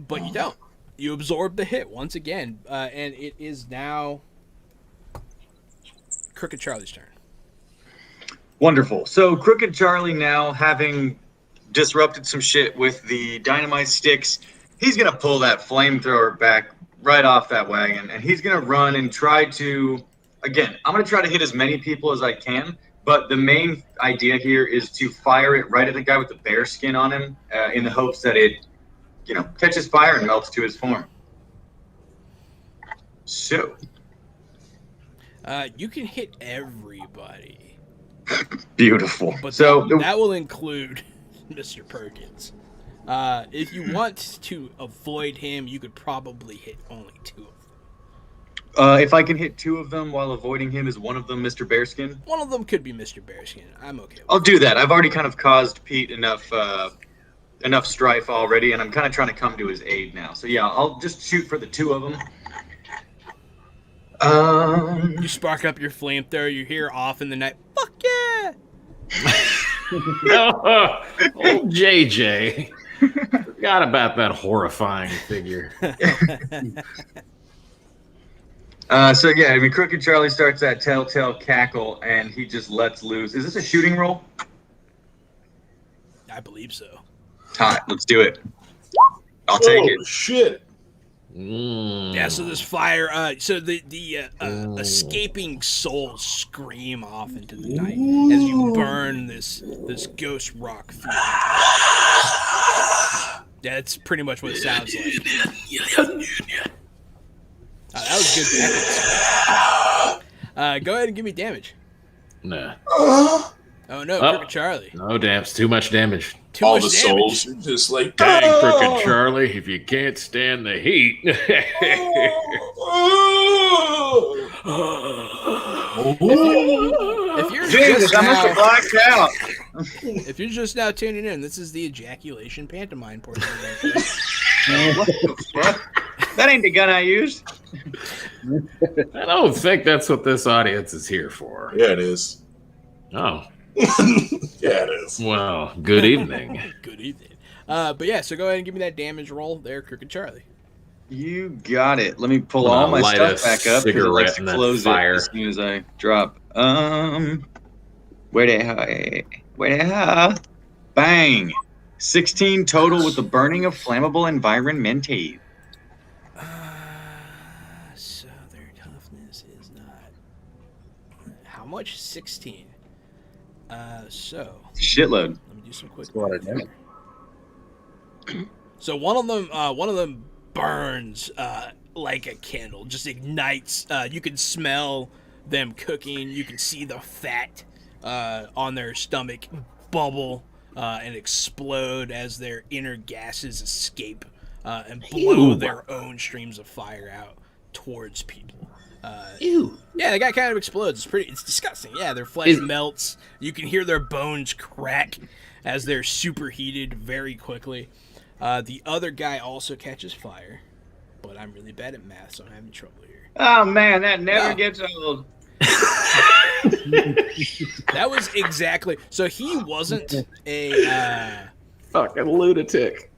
you don't. You absorb the hit once again, and it is now Crooked Charlie's turn. Wonderful. So Crooked Charlie, now having disrupted some shit with the dynamite sticks, he's going to pull that flamethrower back right off that wagon, and he's going to run and try to, again, I'm going to try to hit as many people as I can, but the main idea here is to fire it right at the guy with the bear skin on him in the hopes that it, catches fire and melts to his form. So, You can hit everybody, beautiful. but So, that will include Mr. Perkins. If you want to avoid him, you could probably hit only 2 of them. if I can hit 2 of them while avoiding him, is one of them Mr. Bearskin? One of them could be Mr. Bearskin. I'm okay with I'll do that. I've already kind of caused Pete enough strife already, and I'm kind of trying to come to his aid now. So yeah, I'll just shoot for the 2 of them. You spark up your flamethrower, you hear off in the night, fuck yeah! Old JJ. Forgot about that horrifying figure. So yeah, I mean, Crooked Charlie starts that telltale cackle, and he just lets loose. Is this a shooting roll? I believe so. All right, let's do it. I'll take Oh, it. shit. Yeah, so this fire, so the escaping souls scream off into the night as you burn this ghost rock field. That's pretty much what it sounds like. That was good. Go ahead and give me damage. Nah. Oh no, Oh. Crooked Charlie. No, damn, it's too much damage. Too All much the damage. souls are just like, Dang, "Ah!" Crooked Charlie, if you can't stand the heat. If you're Jesus, just I must have now, blacked out. if you're just now tuning in, this is the ejaculation pantomime portion of the show. What the fuck? That ain't the gun I used. I don't think that's what this audience is here for. Yeah, it is. Oh, Yeah, it is. well, good evening. Good evening. But yeah, so go ahead and give me that damage roll there, Crooked Charlie. You got it. Let me pull I'm all gonna my light stuff a back up because it likes cigarette to in that close fire. it as soon as I drop. Where the hell? Bang! 16 total with the burning of flammable environmentate. So their toughness is not how much? 16. So Shitload. let me do some quick. That's a lot of damage. So one of them burns like a candle, just ignites. You can smell them cooking. You can see the fat on their stomach bubble and explode as their inner gases escape and blow Ew. their own streams of fire out towards people. Ew. Yeah, the guy kind of explodes. It's disgusting. Yeah, their flesh melts. You can hear their bones crack as they're superheated very quickly. The other guy also catches fire, but I'm really bad at math, so I'm having trouble here. Oh man, that never Oh. gets old. That was exactly. So he wasn't a. Fucking lunatic.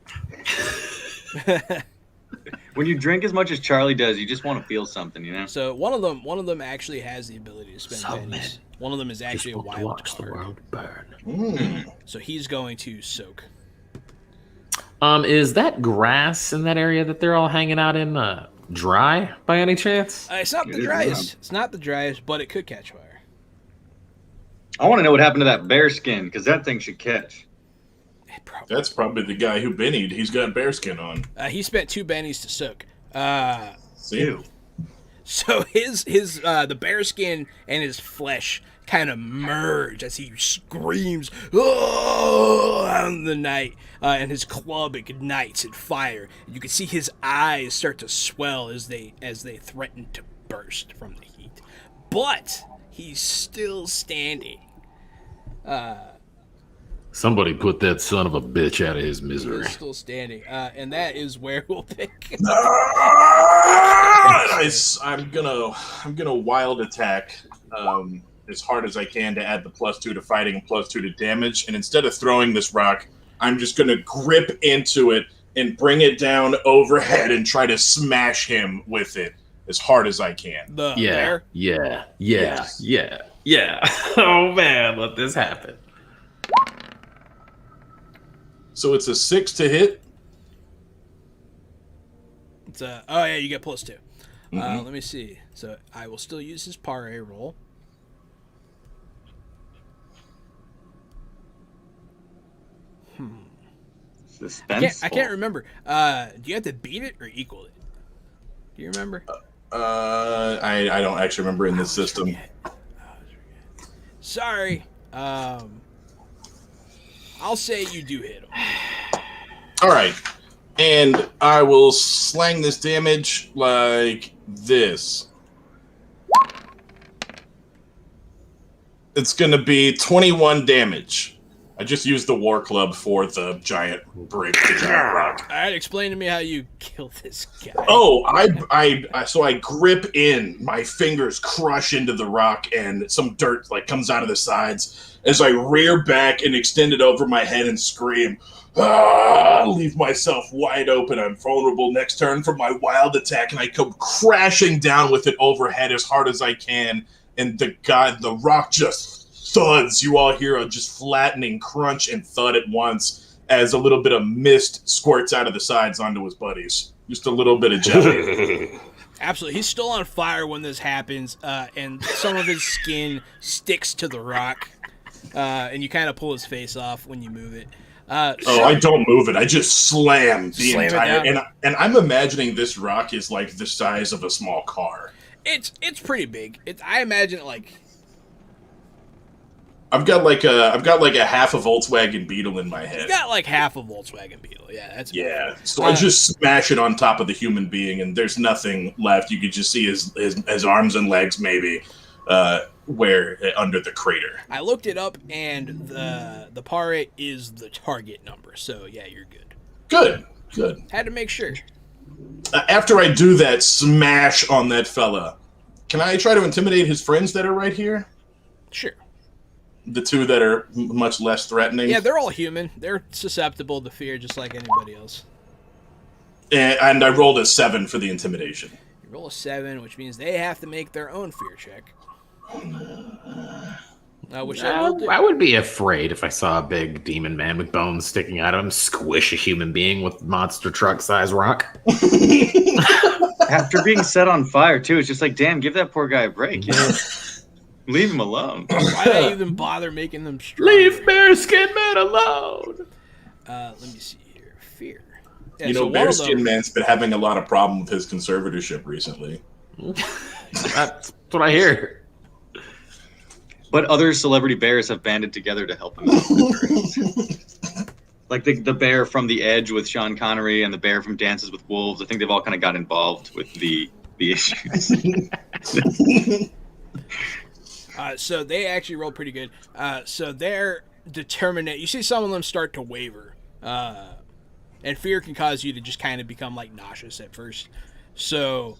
When you drink as much as Charlie does, you just want to feel something, you know? So one of them actually has the ability to spend Some pennies. One of them is actually a Just want to wild watch the card. world burn. So he's going to soak. Is that grass in that area that they're all hanging out in dry by any chance? It's not the It is driest. It's not the driest, but it could catch fire. I want to know what happened to that bear skin, because that thing should catch. It probably. That's probably the guy who bennied. He's got bearskin on. He spent 2 bennies to soak. See? So his the bear skin and his flesh kind of merge as he screams out in the night, and his club ignites in fire. And you can see his eyes start to swell as they threaten to burst from the heat. But he's still standing. Somebody put that son of a bitch out of his misery. He's still standing, and that is where we'll pick. I'm gonna wild attack as hard as I can to add the +2 to fighting and +2 to damage. And instead of throwing this rock, I'm just gonna grip into it and bring it down overhead and try to smash him with it as hard as I can. The Yeah, bear? yeah, Yes. Oh man, let this happen. So it's a 6 to hit. It's oh yeah, you get +2. Mhm. Let me see. So I will still use his pare roll. Suspenseful. I can't remember. Do you have to beat it or equal it? Do you remember? I don't actually remember in this system. Sorry. I'll say you do hit him. All right, and I will slang this damage like this. It's going to be 21 damage. I just used the war club for the giant brick, the giant rock. All right, explain to me how you kill this guy. Oh, so I grip in, my fingers crush into the rock, and some dirt like comes out of the sides as I rear back and extend it over my head and scream. Leave myself wide open. I'm vulnerable next turn for my wild attack, and I come crashing down with it overhead as hard as I can. And the rock just thuds. You all hear a just flattening crunch and thud at once as a little bit of mist squirts out of the sides onto his buddies. Just a little bit of jelly. Absolutely. He's still on fire when this happens, and some of his skin sticks to the rock, and you kind of pull his face off when you move it. I don't move it. I just slam the Slam it entire. down. And I'm imagining this rock is like the size of a small car. It's pretty big. I imagine it like. I've got like a half a Volkswagen Beetle in my You head. got like half a Volkswagen Beetle. Yeah, that's Yeah. So I just smash it on top of the human being, and there's nothing left. You could just see his arms and legs maybe where under the crater. I looked it up, and the pare is the target number. So yeah, you're good. Good. Had to make sure. After I do that smash on that fella, can I try to intimidate his friends that are right here? Sure. The two that are much less threatening? Yeah, they're all human. They're susceptible to fear just like anybody else. And I rolled a 7 for the intimidation. You roll a 7, which means they have to make their own fear check. Which they will do. I would be afraid if I saw a big demon man with bones sticking out of him squish a human being with monster truck size rock. After being set on fire, too, it's just like, damn, give that poor guy a break. You know? Leave him alone. Why they even bother making them stronger? Leave Bearskin Man alone. Let me see here. Fear. Yeah, You so know, one of Bearskin them- Man's been having a lot of problem with his conservatorship recently. That's what I hear. But other celebrity bears have banded together to help him out. Like the bear from The Edge with Sean Connery and the bear from Dances with Wolves. I think they've all kind of got involved with the issues. So they actually rolled pretty good. So they're determined. You see some of them start to waver. And fear can cause you to just kind of become like nauseous at first. So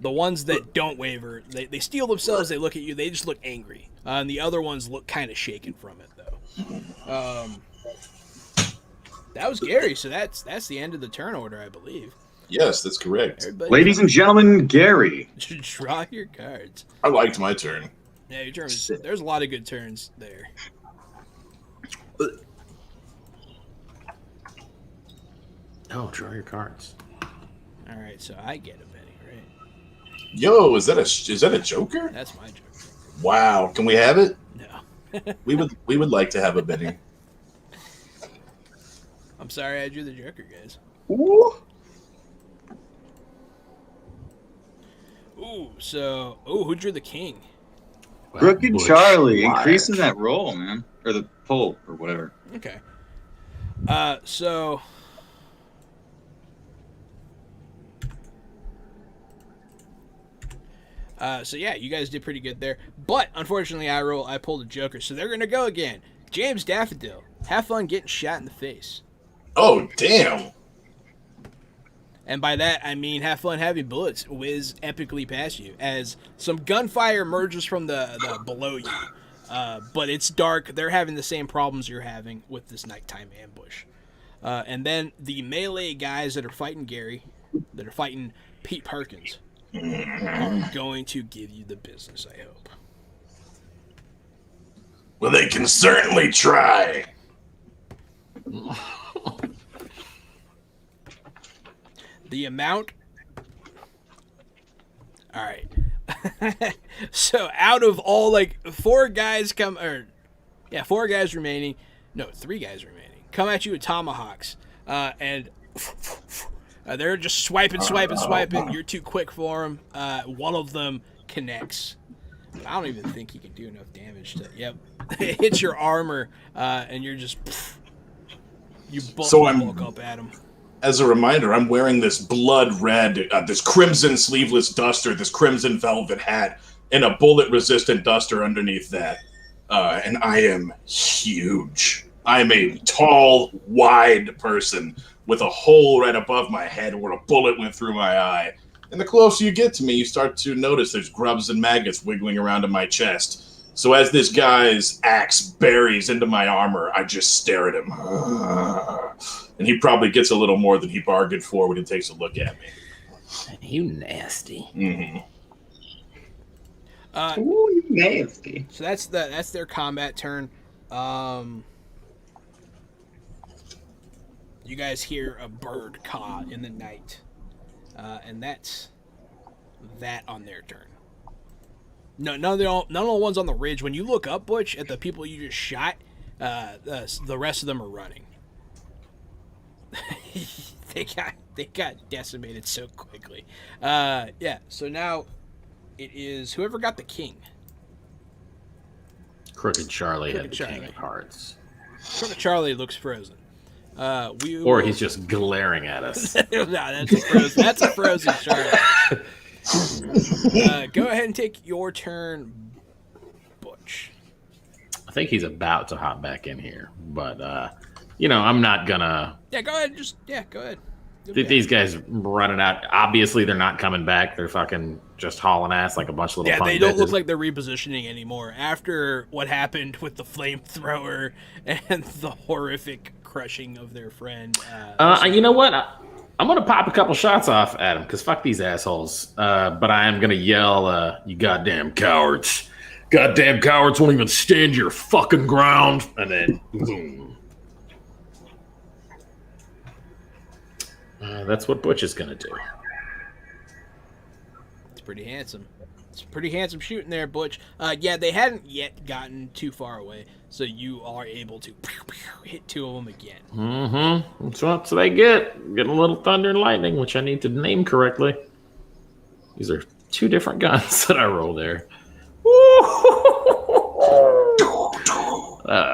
the ones that don't waver, they steel themselves, they look at you, they just look angry. And the other ones look kind of shaken from it, though. That was Gary, so that's the end of the turn order, I believe. Yes, that's correct. Everybody Ladies and gentlemen, Gary. should draw your cards. I liked my turn. Yeah, your turn was, there's a lot of good turns there. Oh, draw your cards. All right, so I get a Benny, right? Yo, is that a Joker? That's my joke. Wow, can we have it? No. We would like to have a Benny. I'm sorry I drew the Joker, guys. Ooh. Ooh, so who drew the king? Crooked Butch, Charlie, liar. increasing that roll, man. Or the pull, or whatever. Okay. So yeah, you guys did pretty good there. But unfortunately, I pulled a joker, so they're gonna go again. James Daffodil, have fun getting shot in the face. Oh, damn. And by that, I mean have fun having bullets whiz epically past you as some gunfire emerges from the below you. But it's dark. They're having the same problems you're having with this nighttime ambush. And then the melee guys that are fighting Gary, that are fighting Pete Perkins, are going to give you the business, I hope. Well, they can certainly try. The amount... Alright. So out of all, like, 4 guys remaining. No, 3 guys remaining. Come at you with tomahawks. And they're just swiping. You're too quick for them. One of them connects. But I don't even think he can do enough damage to... Yep. It hits your armor, and you're just... You bulk up at him. As a reminder, I'm wearing this blood red, this crimson sleeveless duster, this crimson velvet hat, and a bullet-resistant duster underneath that. And I am huge. I'm a tall, wide person with a hole right above my head where a bullet went through my eye. And the closer you get to me, you start to notice there's grubs and maggots wiggling around in my chest. So as this guy's axe buries into my armor, I just stare at him. And he probably gets a little more than he bargained for when he takes a look at me. You nasty. Mm-hmm. Ooh, you nasty. So that's their combat turn. You guys hear a bird caw in the night, and that's that on their turn. No, none of the ones on the ridge. When you look up, Butch, at the people you just shot, the rest of them are running. they got decimated so quickly. Yeah. So now it is whoever got the king. Crooked Charlie Crooked had the Charlie. king of hearts. Crooked Charlie looks frozen. Or he's just glaring at us. No, that's a frozen. That's a frozen Charlie. Go ahead and take your turn, Butch. I think he's about to hop back in here, but I'm not gonna. Yeah, go ahead. Go ahead. These guys running out. Obviously, they're not coming back. They're fucking just hauling ass like a bunch of little. Yeah, punk they don't bitches. look like they're repositioning anymore after what happened with the flamethrower and the horrific crushing of their friend. You know what? I'm gonna pop a couple shots off at them because fuck these assholes. But I am gonna yell, "You goddamn cowards! Goddamn cowards won't even stand your fucking ground!" And then boom. That's what Butch is gonna do. It's pretty handsome. It's pretty handsome shooting there, Butch. Yeah, they hadn't yet gotten too far away, so you are able to hit 2 of them again. Mm-hmm. That's what they get. Getting a little thunder and lightning, which I need to name correctly. These are 2 different guns that I roll there.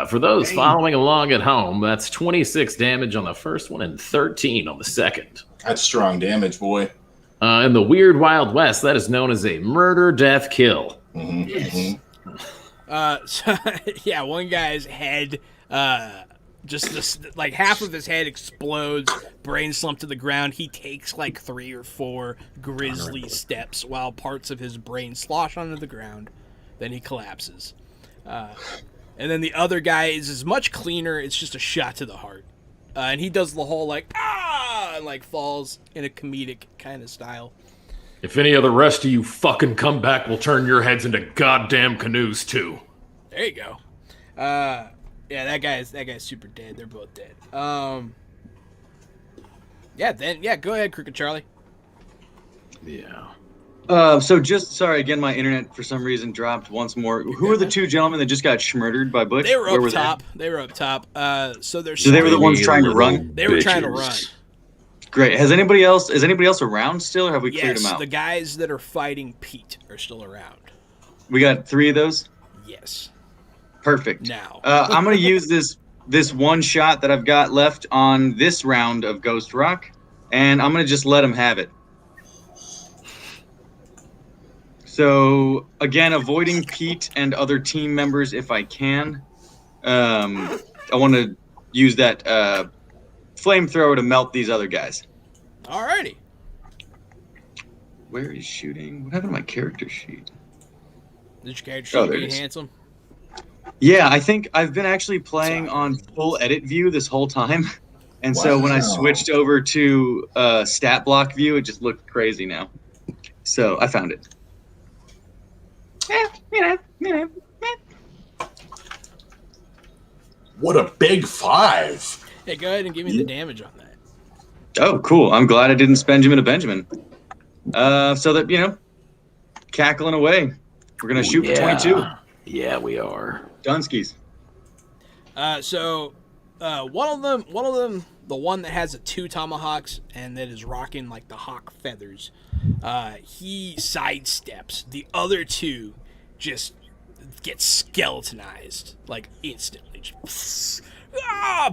For those following along at home, that's 26 damage on the first one and 13 on the second. That's strong damage, boy. In the Weird Wild West, that is known as a murder, death, kill. Mm-hmm. Yes. So, yeah, one guy's head, like half of his head explodes, brain slumped to the ground. He takes like 3 or 4 grisly steps while parts of his brain slosh onto the ground. Then he collapses. And then the other guy is much cleaner. It's just a shot to the heart. And he does the whole like, ah, and like falls in a comedic kind of style. If any of the rest of you fucking come back, we'll turn your heads into goddamn canoes too. There you go. Yeah, that guy's super dead. They're both dead. Yeah, go ahead, Crooked Charlie. Yeah. So just sorry again, my internet for some reason dropped once more. Who are the 2 gentlemen that just got schmurdered by Butch? They were Where up top. They were up top. So they're. So they were the ones trying to run. They were trying to run. Great. Is anybody else around still, or have we cleared them out? The guys that are fighting Pete are still around. We got 3 of those. Yes. Perfect. Now. I'm going to use this one shot that I've got left on this round of Ghost Rock, and I'm going to just let him have it. So, again, avoiding Pete and other team members if I can. I want to use that flamethrower to melt these other guys. Alrighty. Where is shooting? What happened to my character sheet? Did your character sheet there it being is. handsome? Yeah, I think I've been actually playing Sorry. on full edit view this whole time. And so when I switched over to stat block view, it just looked crazy now. So I found it. What a big 5. Hey, go ahead and give me the damage on that. Oh, cool. I'm glad I didn't spend him in a Benjamin. So that, cackling away. We're going to shoot for 22. Yeah, we are. Dunskies. So one of them, the one that has the 2 tomahawks and that is rocking like the hawk feathers, he sidesteps. The other 2 just get skeletonized like instantly. Just,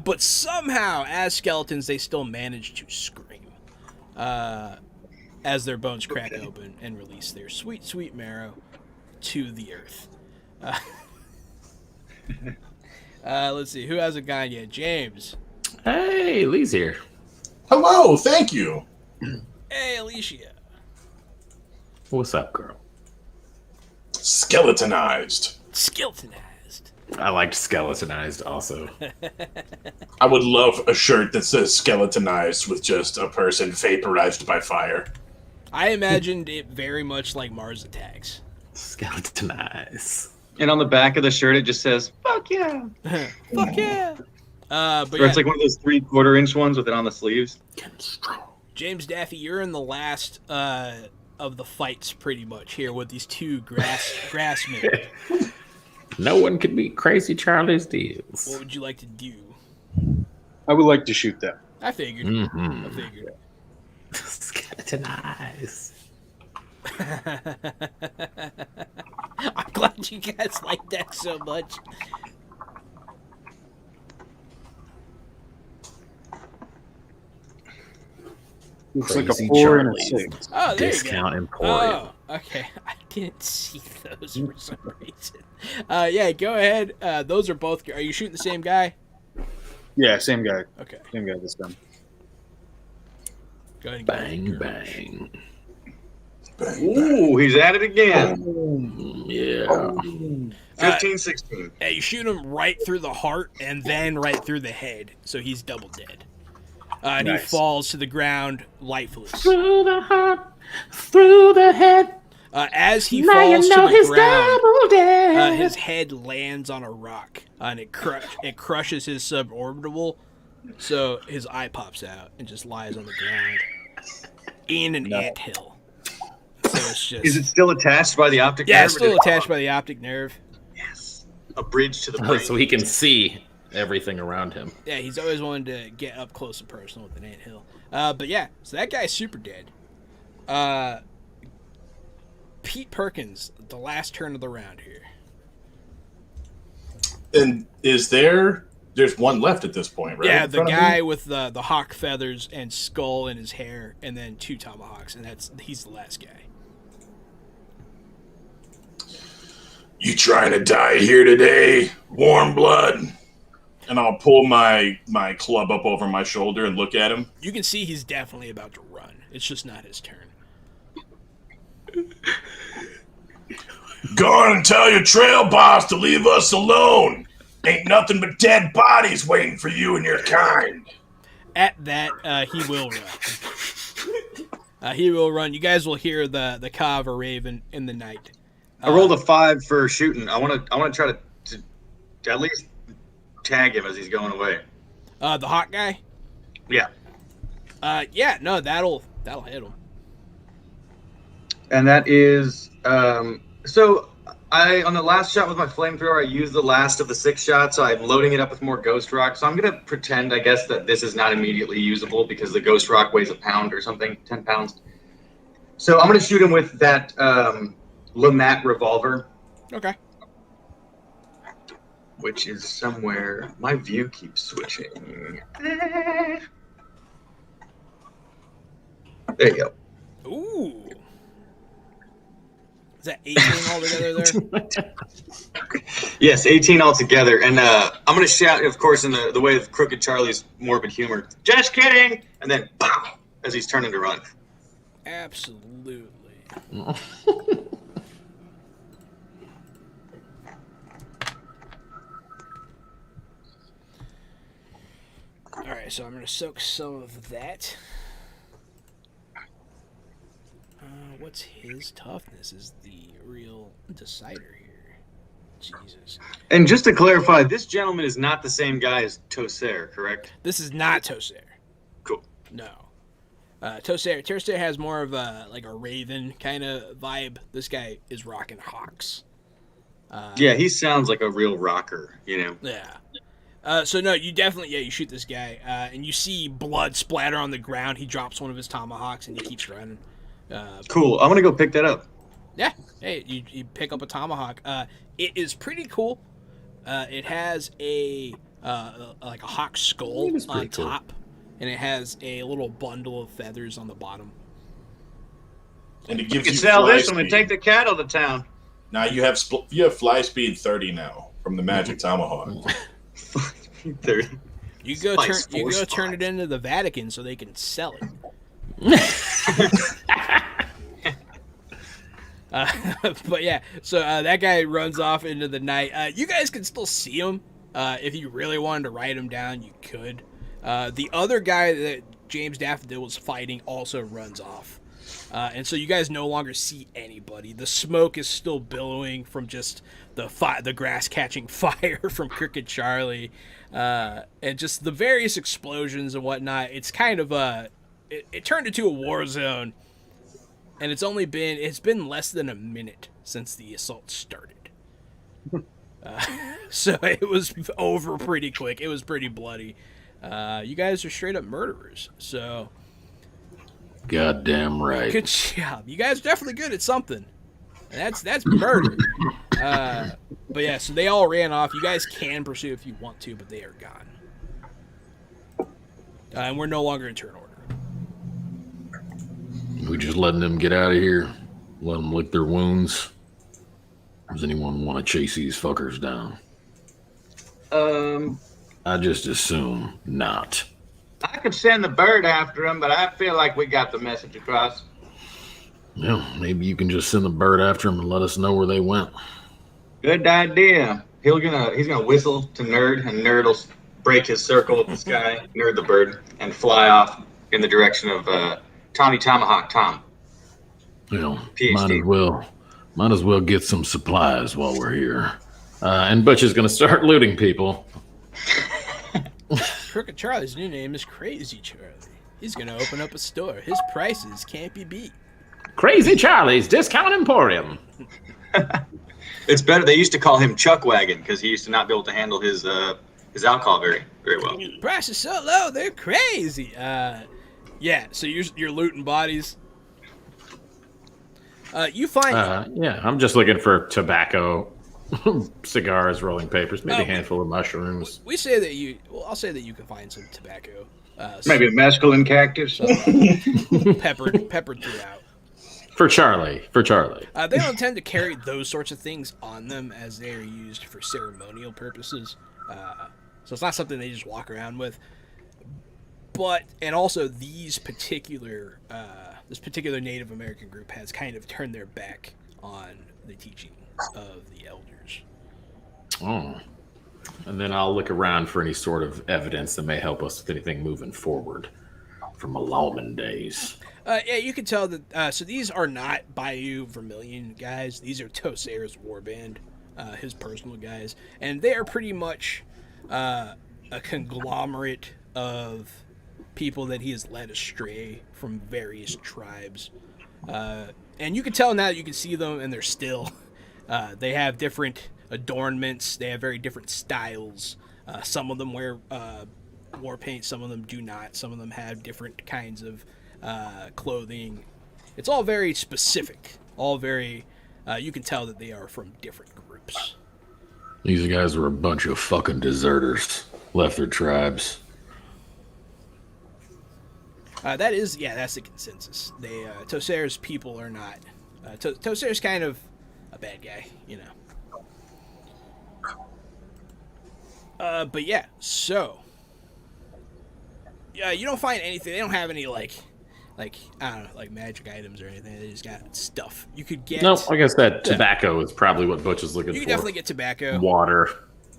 but somehow, as skeletons, they still manage to scream as their bones crack open and release their sweet, sweet marrow to the earth. Let's see. Who hasn't gone yet? James. Hey, Lee's here. Hello, thank you. Hey, Alicia. What's up, girl? Skeletonized. Skeletonized. I liked skeletonized also. I would love a shirt that says skeletonized with just a person vaporized by fire. I imagined it very much like Mars Attacks. Skeletonized. And on the back of the shirt, it just says, fuck yeah. Fuck yeah. But Or it's like one of those 3/4 inch ones with it on the sleeves. Getting strong. James Daffy, you're in the last of the fights pretty much here with these 2 grassmen. No one can beat Crazy Charlie's deals. What would you like to do? I would like to shoot them. I figured. Mm-hmm. I figured. Skeletonized. I'm glad you guys like that so much. Looks like a Crazy 4 and a Charlie's. 6. Oh, there Discount you go. Emporium. Oh, okay. I didn't see those for some reason. Yeah, go ahead. Those are both. Are you shooting the same guy? Yeah, same guy. Okay. Same guy this time. Go ahead and Bang, bang. Ooh, he's at it again. Yeah. 15, 16. Yeah, you shoot him right through the heart and then right through the head, so he's double dead. And Nice. he falls to the ground lifeless. Through the heart, through the head. As he Now falls you know to the he's ground, double dead. his head lands on a rock, and it crushes his suborbital, so his eye pops out and just lies on the ground in an anthill. So it's just... Is it still attached by the optic nerve? Yeah, it's or still did it attached pop? by the optic nerve. Yes. A bridge to the brain. So he can see everything around him. Yeah, he's always wanted to get up close and personal with an anthill. But yeah, so that guy's super dead. Pete Perkins, the last turn of the round here. And there's one left at this point, right? Yeah, in the front of guy me? with the hawk feathers and skull in his hair, and then 2 tomahawks, and he's the last guy. You trying to die here today, warm blood? And I'll pull my club up over my shoulder and look at him. You can see he's definitely about to run. It's just not his turn. Go on and tell your trail boss to leave us alone. Ain't nothing but dead bodies waiting for you and your kind. At that, he will run. He will run. You guys will hear the caw of a raven in the night. I rolled a 5 for shooting. I want to try to at least tag him as he's going away. The hawk guy? Yeah. Yeah, no, that'll hit him. And that is so on the last shot with my flamethrower, I used the last of the 6 shots, so I'm loading it up with more ghost rock. So I'm gonna pretend, I guess, that this is not immediately usable because the ghost rock weighs a pound or something, 10 pounds. So I'm gonna shoot him with that Lamat revolver. Okay. which is somewhere. My view keeps switching. There you go. Ooh. Is that 18 altogether there? Yes, 18 altogether. And I'm going to shout, of course, in the way of Crooked Charlie's morbid humor, just kidding! And then, pow, as he's turning to run. Absolutely. Alright, so I'm going to soak some of that. What's his toughness is the real decider here. Jesus. And just to clarify, this gentleman is not the same guy as Tosair, correct? This is not Tosair. Cool. No. Tosair has more of a like a raven kind of vibe. This guy is rocking hawks. Yeah, he sounds like a real rocker, you know? Yeah. So no, you definitely you shoot this guy, and you see blood splatter on the ground. He drops one of his tomahawks and he keeps running. Cool. I'm going to go pick that up. Yeah. Hey, you pick up a tomahawk. It is pretty cool. It has a like a hawk skull on top, and it has a little bundle of feathers on the bottom. And it You gives can you sell fly this one and speed. take the cattle to town. Now you have fly speed 30 now from the magic tomahawk. 30. You go Spice turn Force turn it Five. into the Vatican so they can sell it. But yeah, so that guy runs off into the night. You guys can still see him. If you really wanted to write him down, you could. The other guy that James Daffodil was fighting also runs off. And so you guys no longer see anybody. The smoke is still billowing from just the grass catching fire from Crooked Charlie. And just the various explosions and whatnot. It's kind of it turned into a war zone. And it's been less than a minute since the assault started. So it was over pretty quick. It was pretty bloody. You guys are straight up murderers. So Goddamn right. good job. You guys are definitely good at something. And that's murder. But yeah, so they all ran off. You guys can pursue if you want to, but they are gone. And we're no longer in turn order. We just letting them get out of here. Let them lick their wounds. Does anyone want to chase these fuckers down? I just assume not. I could send the bird after him, but I feel like we got the message across. Yeah, maybe you can just send the bird after them and let us know where they went. Good idea. He's gonna whistle to Nerd, and Nerd will break his circle with the sky, Nerd the bird, and fly off in the direction of Tommy Tomahawk Tom. You know, PhD. might as well get some supplies while we're here. And Butch is going to start looting people. Crooked Charlie's new name is Crazy Charlie. He's going to open up a store. His prices can't be beat. Crazy Charlie's Discount Emporium. It's better. They used to call him Chuck Wagon because he used to not be able to handle his alcohol very well. Price is so low, they're crazy. Yeah, so you're looting bodies. You find Yeah, I'm just looking for tobacco, cigars, rolling papers, maybe a handful of mushrooms. we say that you. Well, I'll say that you can find some tobacco. Maybe a mescaline cactus. peppered throughout. For Charlie. They don't tend to carry those sorts of things on them as they are used for ceremonial purposes. So it's not something they just walk around with. And also this particular Native American group has kind of turned their back on the teaching of the elders. Oh. And then I'll look around for any sort of evidence that may help us with anything moving forward from Malawman days. Yeah, you can tell that. So these are not Bayou Vermilion guys. These are Tosair's warband, his personal guys, and they are pretty much a conglomerate of people that he has led astray from various tribes. And you can tell now that you can see them, and they're still. They have different adornments. They have very different styles. Some of them wear war paint. Some of them do not. Some of them have different kinds of clothing. It's all very specific. All very. You can tell that they are from different groups. These guys were a bunch of fucking deserters. Left their tribes. That's the consensus. Tocera's people are not. Tocera's kind of a bad guy, you know. But yeah, so yeah, you don't find anything. They don't have any like I don't know, like magic items or anything. They just got stuff you could get. No, like I said, tobacco is probably what Butch is looking for. You can definitely get tobacco, water.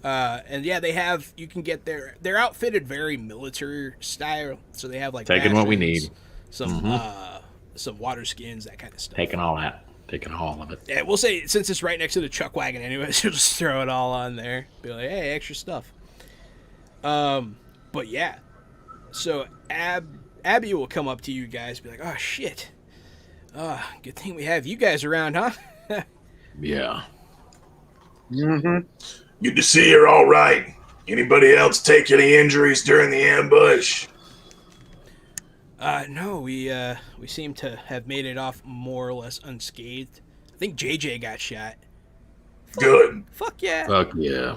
And yeah, they have. You can get they're outfitted very military style, so they have like taking what we need. Some water skins, that kind of stuff. Taking all that. Taking all of it. Yeah, we'll say since it's right next to the chuck wagon anyway, so just throw it all on there. Be like, hey, extra stuff. But yeah, so Abby will come up to you guys, be like, oh shit, good thing we have you guys around, huh? Yeah. Mm-hmm. Good to see you're all right. Anybody else take any injuries during the ambush? No, we seem to have made it off more or less unscathed. I think JJ got shot. Good. Fuck yeah. Fuck yeah.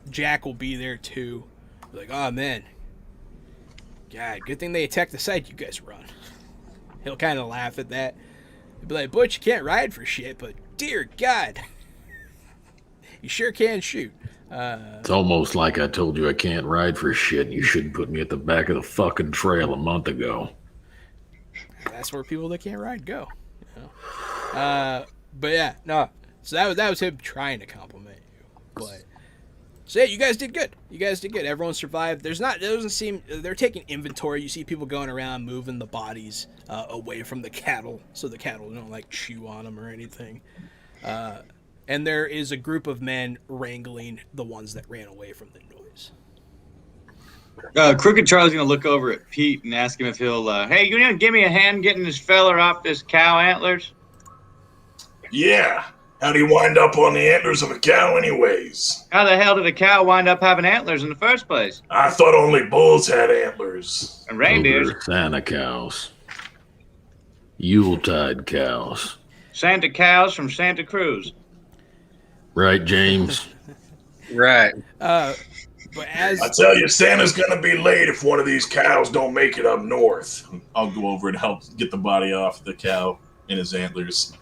Jack will be there too. Be like, oh man, God, good thing they attacked the site. You guys run. He'll kind of laugh at that. He'll be like, Butch, you can't ride for shit, but dear God, you sure can shoot. It's almost like I told you I can't ride for shit. You shouldn't put me at the back of the fucking trail a month ago. That's where people that can't ride go. You know? But yeah, no. So that was him trying to compliment you. But so yeah, you guys did good. Everyone survived. There doesn't seem they're taking inventory. You see people going around moving the bodies away from the cattle, so the cattle don't like chew on them or anything. And there is a group of men wrangling the ones that ran away from the noise. Crooked Charlie's gonna look over at Pete and ask him if he'll. Hey, you gonna give me a hand getting this fella off this cow antlers? Yeah. How'd he wind up on the antlers of a cow anyways? How the hell did a cow wind up having antlers in the first place? I thought only bulls had antlers. And reindeers. Ogre Santa cows. Yuletide cows. Santa cows from Santa Cruz. Right, James? Right. But as I tell you, Santa's gonna be late if one of these cows don't make it up north. I'll go over and help get the body off the cow in his antlers.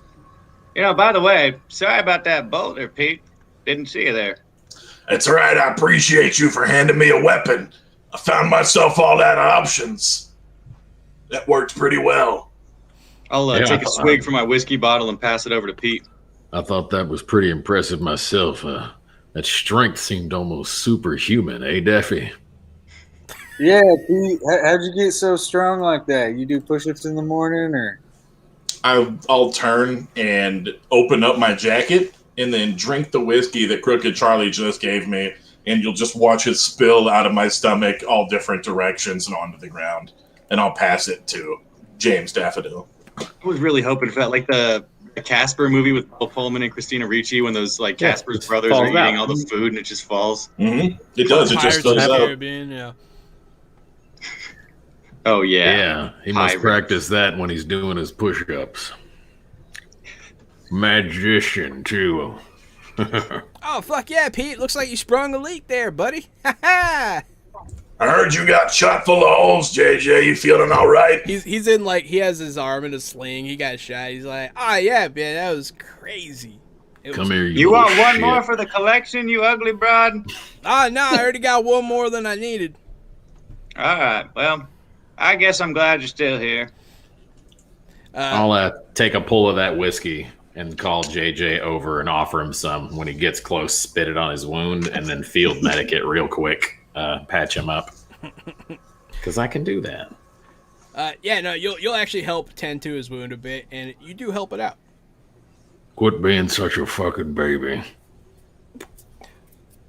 You know, by the way, sorry about that boulder, Pete. Didn't see you there. That's all right. I appreciate you for handing me a weapon. I found myself all out of options. That worked pretty well. I'll take a swig from my whiskey bottle and pass it over to Pete. I thought that was pretty impressive myself. That strength seemed almost superhuman, eh, Daffy? Yeah, Pete, how'd you get so strong like that? You do push-ups in the morning, or? I'll turn and open up my jacket and then drink the whiskey that Crooked Charlie just gave me, and you'll just watch it spill out of my stomach all different directions and onto the ground. And I'll pass it to James Daffodil. I was really hoping for that, like the Casper movie with Bill Pullman and Christina Ricci, when those like Casper's brothers are eating all the food and it just falls. Mm-hmm. It does. It just goes out. Yeah. Oh yeah. Yeah, he must practice that when he's doing his push-ups. Magician too. Oh fuck yeah, Pete! Looks like you sprung a leak there, buddy. Ha ha! I heard you got shot full of holes, JJ. You feeling all right? He's in like he has his arm in a sling. He got shot. He's like, oh yeah, man, that was crazy. Come here, you want one more for the collection, you ugly broad? Oh no, I already got one more than I needed. All right, well, I guess I'm glad you're still here. I'll take a pull of that whiskey and call JJ over and offer him some. When he gets close, spit it on his wound, and then field medic it real quick. Patch him up. Because I can do that. Yeah, no, you'll actually help tend to his wound a bit, and you do help it out. Quit being such a fucking baby.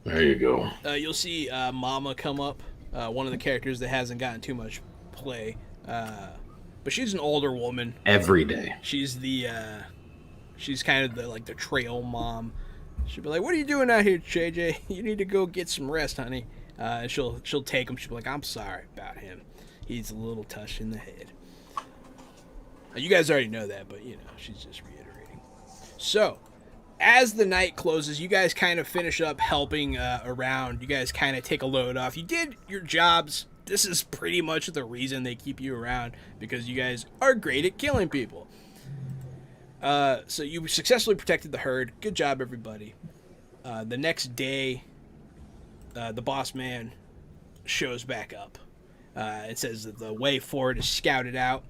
There you go. You'll see Mama come up, one of the characters that hasn't gotten too much play. But she's an older woman. Every day. She's she's kind of the trail mom. She'll be like, "What are you doing out here, JJ? You need to go get some rest, honey." She'll take him. She'll be like, "I'm sorry about him. He's a little touched in the head." You guys already know that, but she's just reiterating. So, as the night closes, you guys kind of finish up helping around. You guys kind of take a load off. You did your jobs. This is pretty much the reason they keep you around, because you guys are great at killing people. So you successfully protected the herd. Good job, everybody. The next day, the boss man shows back up. It says that the way forward is scouted out,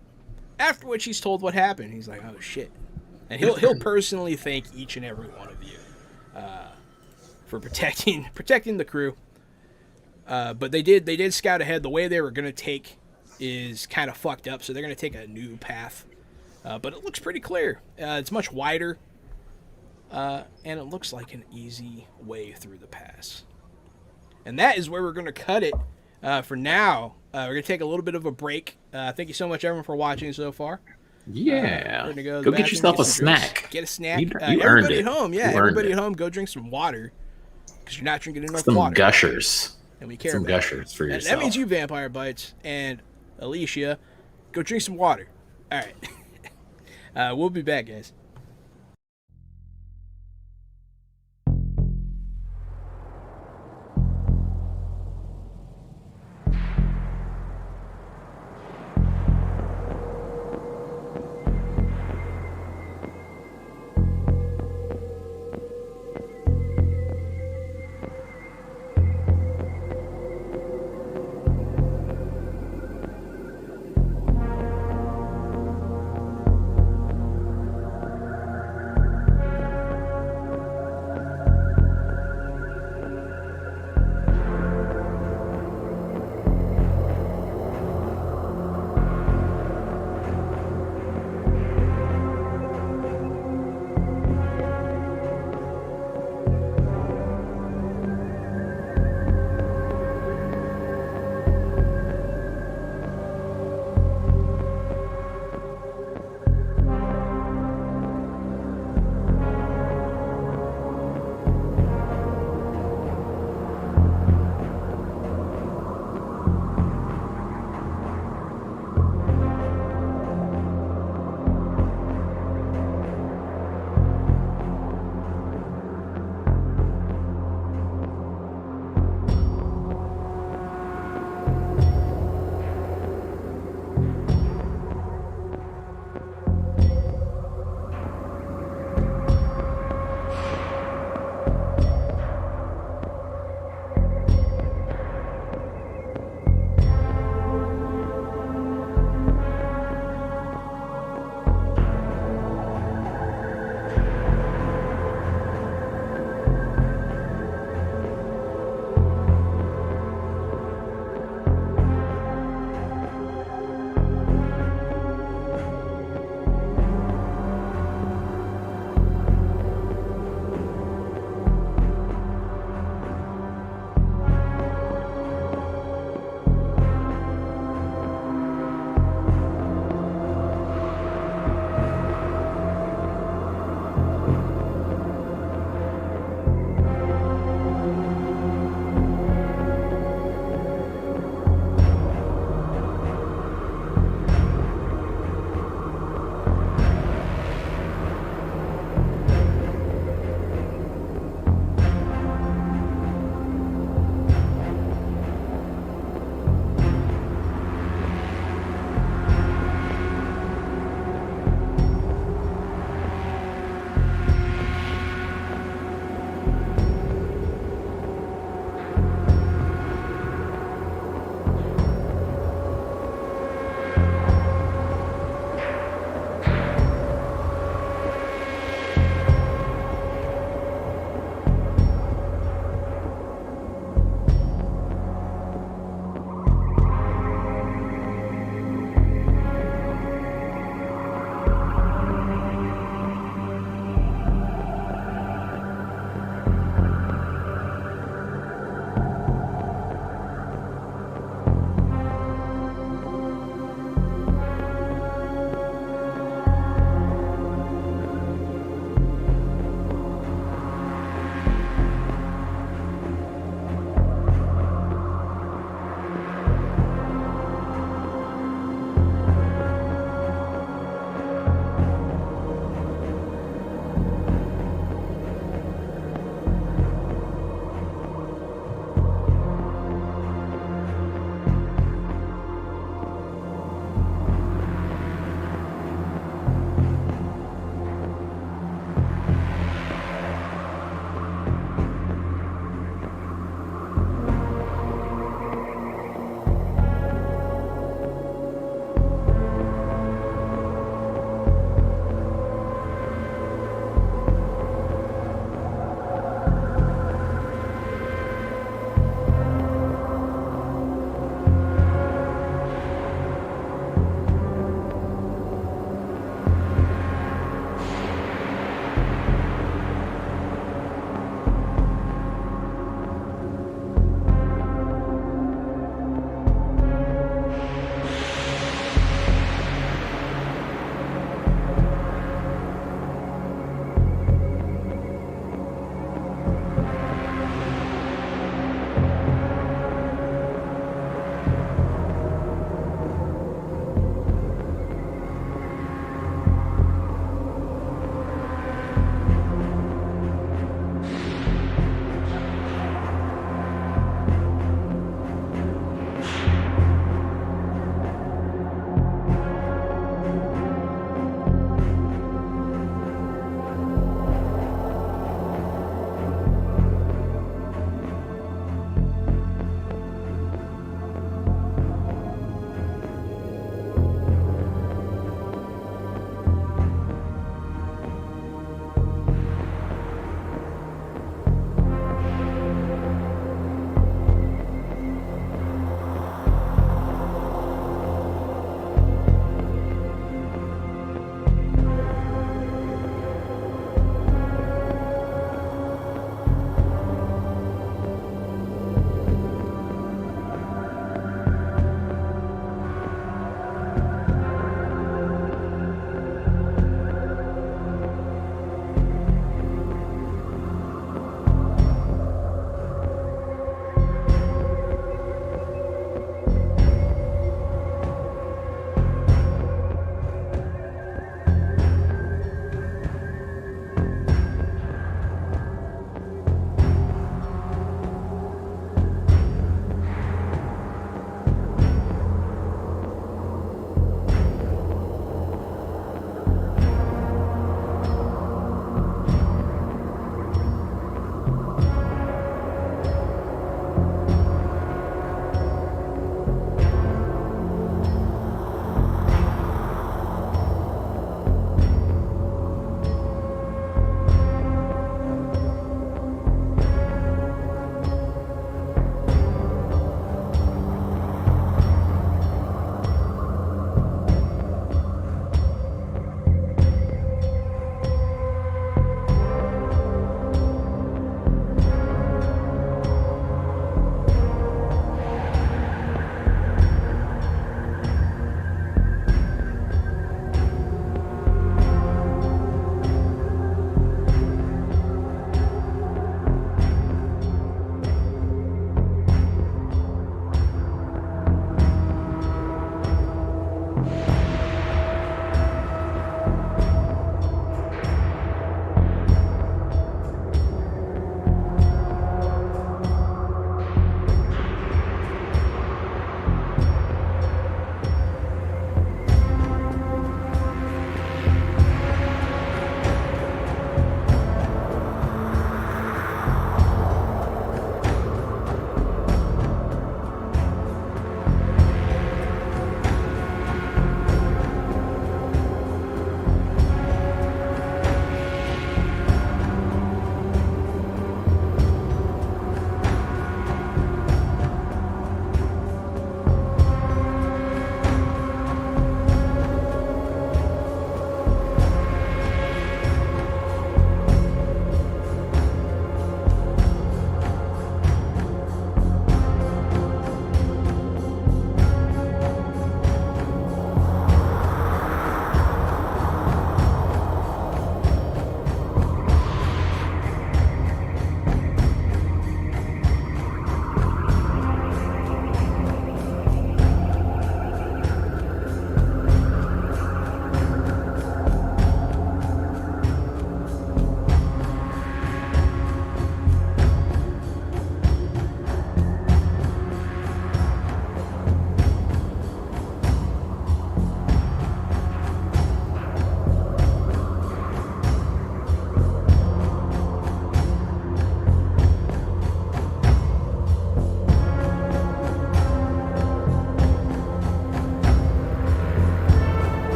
after which he's told what happened. He's like, oh shit. And he'll personally thank each and every one of you for protecting the crew. But they did scout ahead. The way they were going to take is kind of fucked up, so they're going to take a new path. But it looks pretty clear. It's much wider, and it looks like an easy way through the pass. And that is where we're going to cut it for now. We're going to take a little bit of a break. Thank you so much, everyone, for watching so far. Yeah. We're gonna go Go to the get bathroom, yourself a some drinks. snack. Get a snack. You earned Everybody it. at home, yeah. You earned Everybody it. at home, go drink some water, because you're not drinking enough Some water. gushers. And we care Some about gushers for it. yourself. And that means you, Vampire Bites, and Alicia, go drink some water. All right. We'll be back, guys.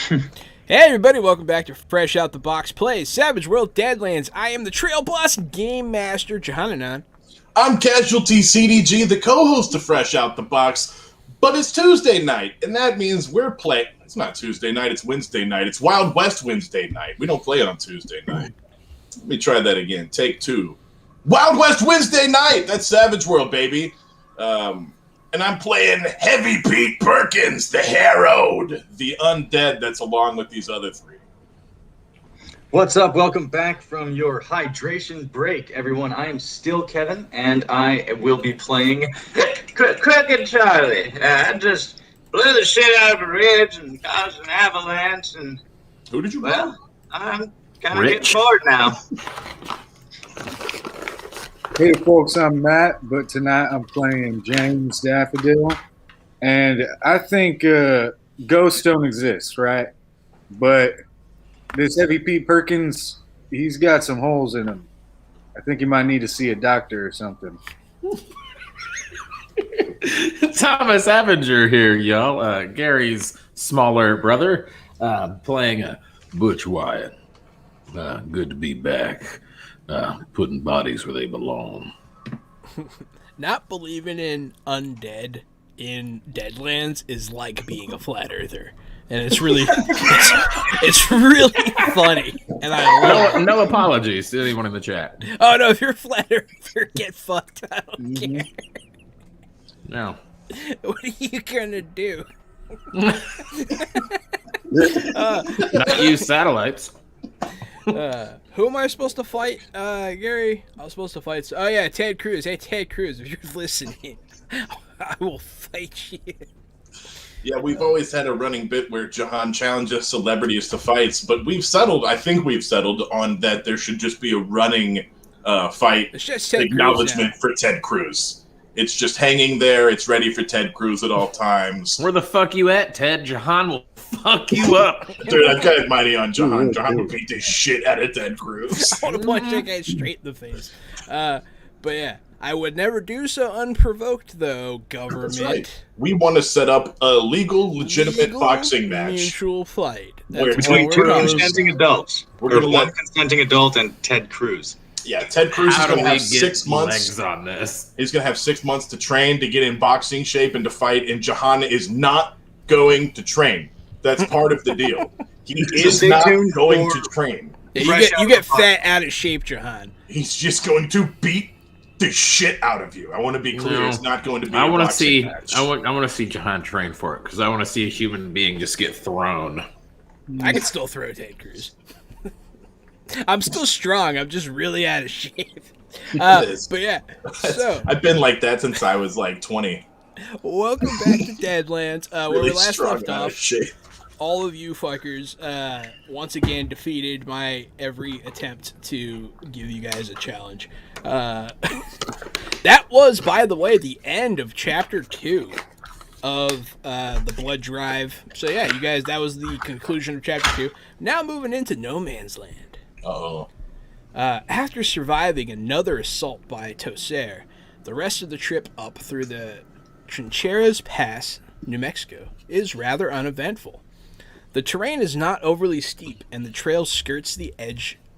Hey everybody, welcome back to Fresh Out the Box Plays Savage World Deadlands. I am the Trail Boss Game Master, Johannanan. I'm Casualty CDG, the co-host of Fresh Out the Box, but it's Tuesday night, and that means we're playing. It's not Tuesday night, it's Wednesday night. It's Wild West Wednesday night. We don't play it on Tuesday night. Let me try that again. Take two. Wild West Wednesday night! That's Savage World, baby. And I'm playing Heavy Pete Perkins, the Harrowed, the undead that's along with these other three. What's up? Welcome back from your hydration break, everyone. I am still Kevin, and I will be playing Crooked Charlie. I just blew the shit out of a ridge and caused an avalanche, and Who did you well, I'm kind of getting bored now. Hey folks, I'm Matt, but tonight I'm playing James Daffodil. And I think ghosts don't exist, right? But this Heavy Pete Perkins, he's got some holes in him. I think you might need to see a doctor or something. Thomas Avenger here, y'all. Gary's smaller brother, playing Butch Wyatt. Good to be back. Putting bodies where they belong. Not believing in undead in Deadlands is like being a flat earther. And it's really it's really funny. And I love it. No apologies to anyone in the chat. Oh no, if you're a flat earther, get fucked. I don't care. No. What are you gonna do? Not use satellites. Who am I supposed to fight? Gary, I was supposed to fight. Oh yeah, Ted Cruz. Hey Ted Cruz, if you're listening, I will fight you. Yeah, we've always had a running bit where Jahan challenges celebrities to fights, but I think we've settled on that there should just be a running fight It's just Ted acknowledgement Cruz for Ted Cruz. It's just hanging there. It's ready for Ted Cruz at all times. Where the fuck you at, Ted? Jahan will fuck you up. Dude, I've got mighty on Jahan. Jahan would beat the shit out of Ted Cruz. I want to punch that guy straight in the face. But yeah, I would never do so unprovoked, though, government. That's right. We want to set up a legitimate boxing match. Mutual fight. Where Between two consenting adults. We're gonna one let- consenting adult and Ted Cruz. Yeah, Ted Cruz is How going do to we have get 6 months. legs on this? He's going to have 6 months to train, to get in boxing shape, and to fight. And Jahan is not going to train. That's part of the deal. He is stay not tuned going for- to train. Yeah, you get fat out of shape, Jahan. He's just going to beat the shit out of you. I want to be clear. No. It's not going to be. I want to see. Match. I want to see Jahan train for it because I want to see a human being just get thrown. I can still throw Ted Cruz. I'm still strong. I'm just really out of shape. But yeah, so I've been like that since I was like 20. welcome back to Deadlands. Where Really we last strong left out of off, shape. all of you fuckers once again defeated my every attempt to give you guys a challenge. That was, by the way, the end of Chapter 2 of the Blood Drive. So yeah, you guys, that was the conclusion of Chapter 2. Now moving into No Man's Land. Oh. After surviving another assault by Toser, the rest of the trip up through the Trincheras Pass, New Mexico, is rather uneventful. The terrain is not overly steep, and the trail skirts the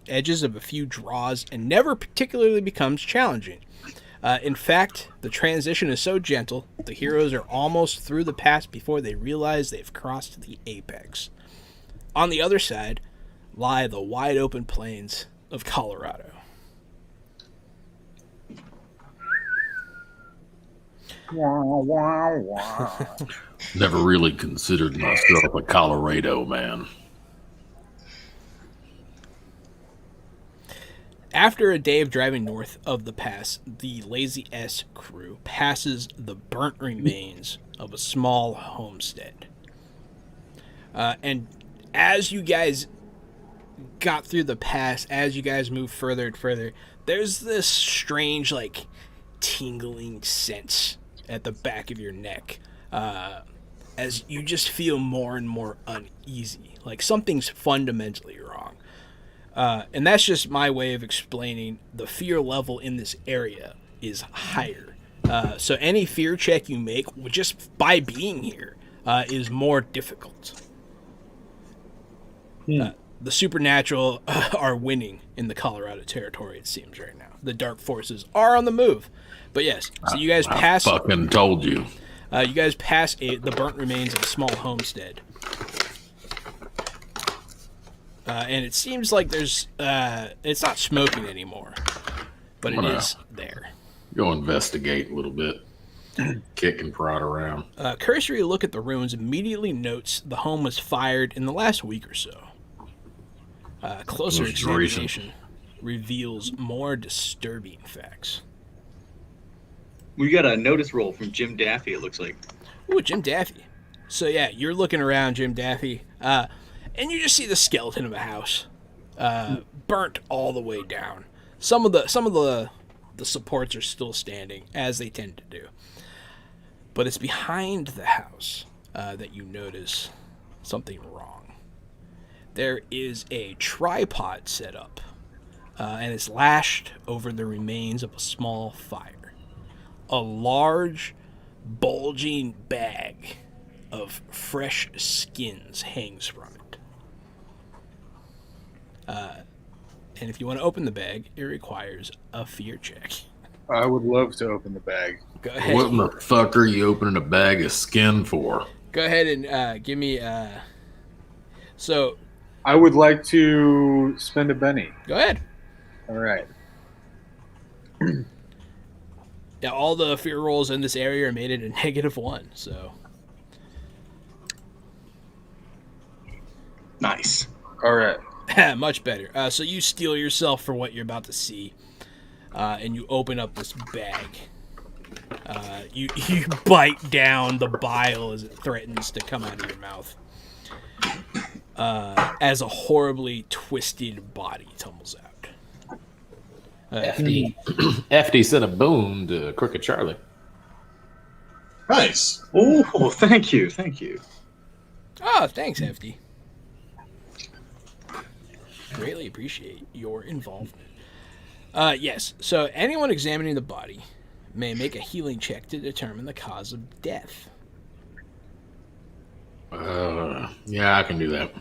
edges of a few draws and never particularly becomes challenging. In fact, the transition is so gentle, the heroes are almost through the pass before they realize they've crossed the apex. On the other side lie the wide open plains of Colorado. Never really considered myself a Colorado man. After a day of driving north of the pass, the Lazy S crew passes the burnt remains of a small homestead. And as you guys got through the pass, as you guys move further and further, there's this strange, like, tingling sense at the back of your neck. As you just feel more and more uneasy. Like something's fundamentally wrong. And that's just my way of explaining the fear level in this area is higher. So any fear check you make, just by being here, is more difficult. The supernatural are winning in the Colorado territory, it seems, right now. The dark forces are on the move. But yes, so you guys pass. I fucking told you. You guys pass the burnt remains of a small homestead. And it seems like there's. It's not smoking anymore, but it is there. Go investigate a little bit. Kick and prod around. Cursory look at the ruins immediately notes the home was fired in the last week or so. Closer examination reveals more disturbing facts. We got a notice roll from Jim Daffy, it looks like. Ooh, Jim Daffy. So yeah, you're looking around, Jim Daffy, and you just see the skeleton of a house, burnt all the way down. Some of the supports are still standing, as they tend to do. But it's behind the house that you notice something wrong. There is a tripod set up, and it's lashed over the remains of a small fire. A large, bulging bag of fresh skins hangs from it. And if you want to open the bag, it requires a fear check. I would love to open the bag. Go ahead. What in the fuck are you opening a bag of skin for? Go ahead and give me. So. I would like to spend a Benny. Go ahead. All right. Yeah, all the fear rolls in this area are made at a -1. So. Nice. All right. Much better. So you steel yourself for what you're about to see, and you open up this bag. You bite down the bile as it threatens to come out of your mouth. As a horribly twisted body tumbles out. FD sent a boon to Crooked Charlie. Nice. Oh, thank you. Oh, thanks, FD. Greatly appreciate your involvement. Yes, so anyone examining the body may make a healing check to determine the cause of death. Yeah, I can do that.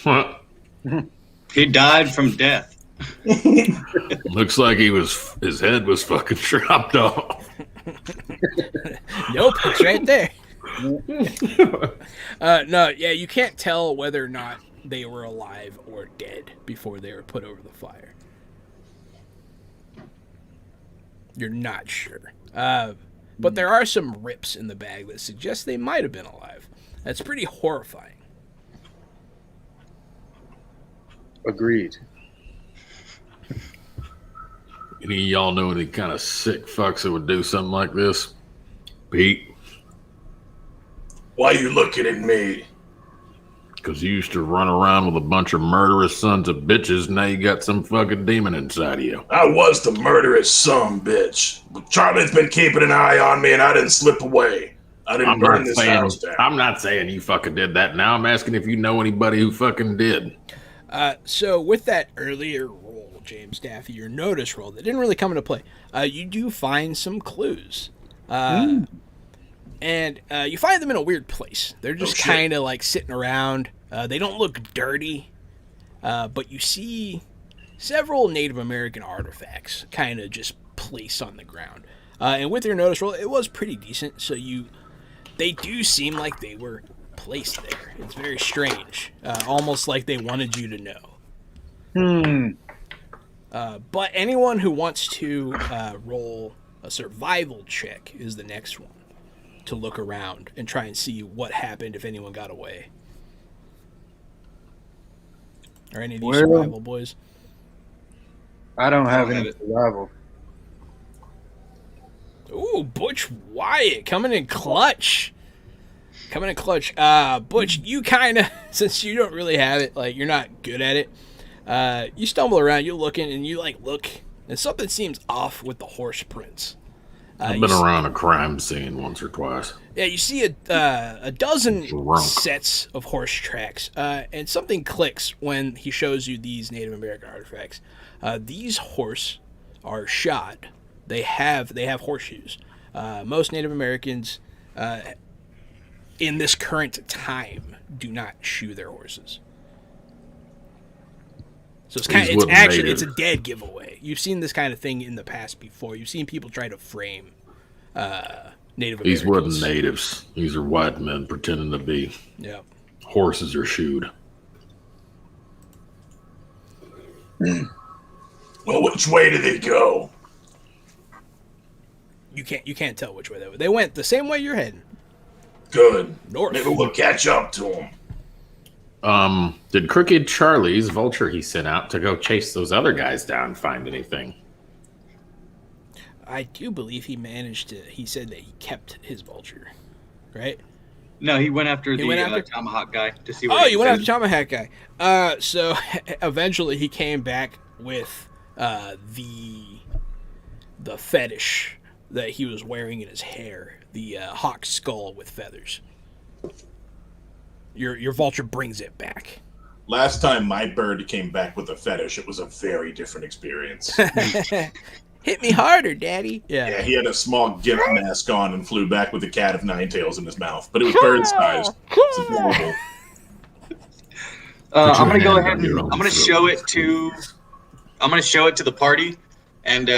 Huh. He died from death. Looks like his head was fucking chopped off. Nope, it's right there. No, yeah, you can't tell whether or not they were alive or dead before they were put over the fire. You're not sure. But there are some rips in the bag that suggest they might have been alive. That's pretty horrifying. Agreed. Any of y'all know any kind of sick fucks that would do something like this? Pete? Why you looking at me? Because you used to run around with a bunch of murderous sons of bitches, now you got some fucking demon inside of you. I was the murderous son bitch. But Charlie's been keeping an eye on me and I didn't slip away. I didn't burn this house down. I'm not saying you fucking did that now. I'm asking if you know anybody who fucking did. So with that earlier roll, James Daffy, your notice roll, that didn't really come into play. You do find some clues. And you find them in a weird place. They're just kind of like sitting around. They don't look dirty, but you see several Native American artifacts kind of just placed on the ground. And with your notice roll, it was pretty decent. So they do seem like they were placed there. It's very strange, almost like they wanted you to know. But anyone who wants to roll a survival check is the next one to look around and try and see what happened if anyone got away. Are any of these survival boys? I don't have any survival. Ooh, Butch Wyatt coming in clutch. Butch, you kind of, since you don't really have it, like you're not good at it, you stumble around, you're looking, and you like look, and something seems off with the horse prints. I've been around a crime scene once or twice. Yeah, you see a dozen sets of horse tracks, and something clicks when he shows you these Native American artifacts. These horse are shod. They have horseshoes. Most Native Americans in this current time, do not shoe their horses. So it's a dead giveaway. You've seen this kind of thing in the past before. You've seen people try to frame Native Americans. These weren't natives. These are white men pretending to be. Yeah. Horses are shoed. Well, which way do they go? You can't tell which way they went. They went the same way you're heading. Good. North. Maybe we'll catch up to them. Did Crooked Charlie's vulture he sent out to go chase those other guys down find anything? I do believe he managed to. He said that he kept his vulture, right? No, he went after the Tomahawk guy to see what Oh, you went after the Tomahawk guy. So eventually he came back with the fetish that he was wearing in his hair, the hawk skull with feathers. Your vulture brings it back. Last time my bird came back with a fetish, it was a very different experience. Hit me harder, Daddy. Yeah, he had a small gimp mask on and flew back with a cat of nine tails in his mouth, but it was bird-sized. It's adorable. I'm gonna go ahead and I'm gonna show it to the party, and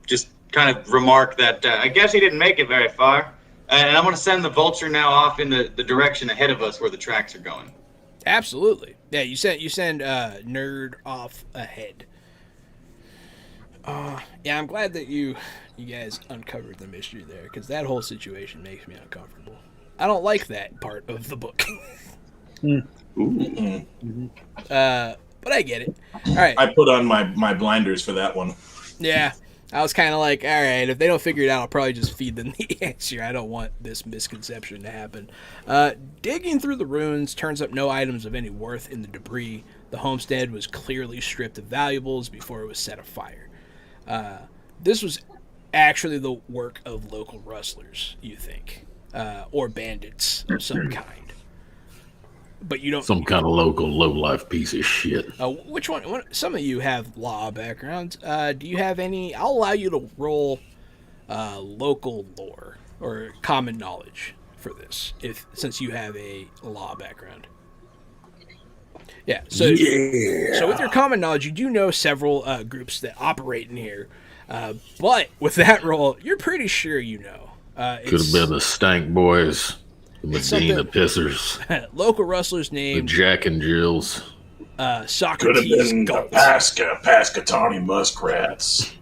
just kind of remark that I guess he didn't make it very far, and I'm gonna send the vulture now off in the direction ahead of us where the tracks are going. Absolutely. Yeah, you send Nerd off ahead. Yeah, I'm glad that you guys uncovered the mystery there, because that whole situation makes me uncomfortable. I don't like that part of the book. But I get it. All right. I put on my blinders for that one. Yeah, I was kind of like, all right, if they don't figure it out, I'll probably just feed them the answer. I don't want this misconception to happen. Digging through the ruins turns up no items of any worth in the debris. The homestead was clearly stripped of valuables before it was set afire. This was actually the work of local rustlers, you think, or bandits of some kind. But you don't. Some kind of local low-life piece of shit. Which one? Some of you have law backgrounds. Do you have any? I'll allow you to roll local lore or common knowledge for this, since you have a law background. Yeah. So with your common knowledge, you do know several groups that operate in here. But with that roll, you're pretty sure you know. Could have been the Stank Boys, the Medina Pissers, local rustlers the named Jack and Jills. Could have Socrates been the Galt. Pascatawny Muskrats.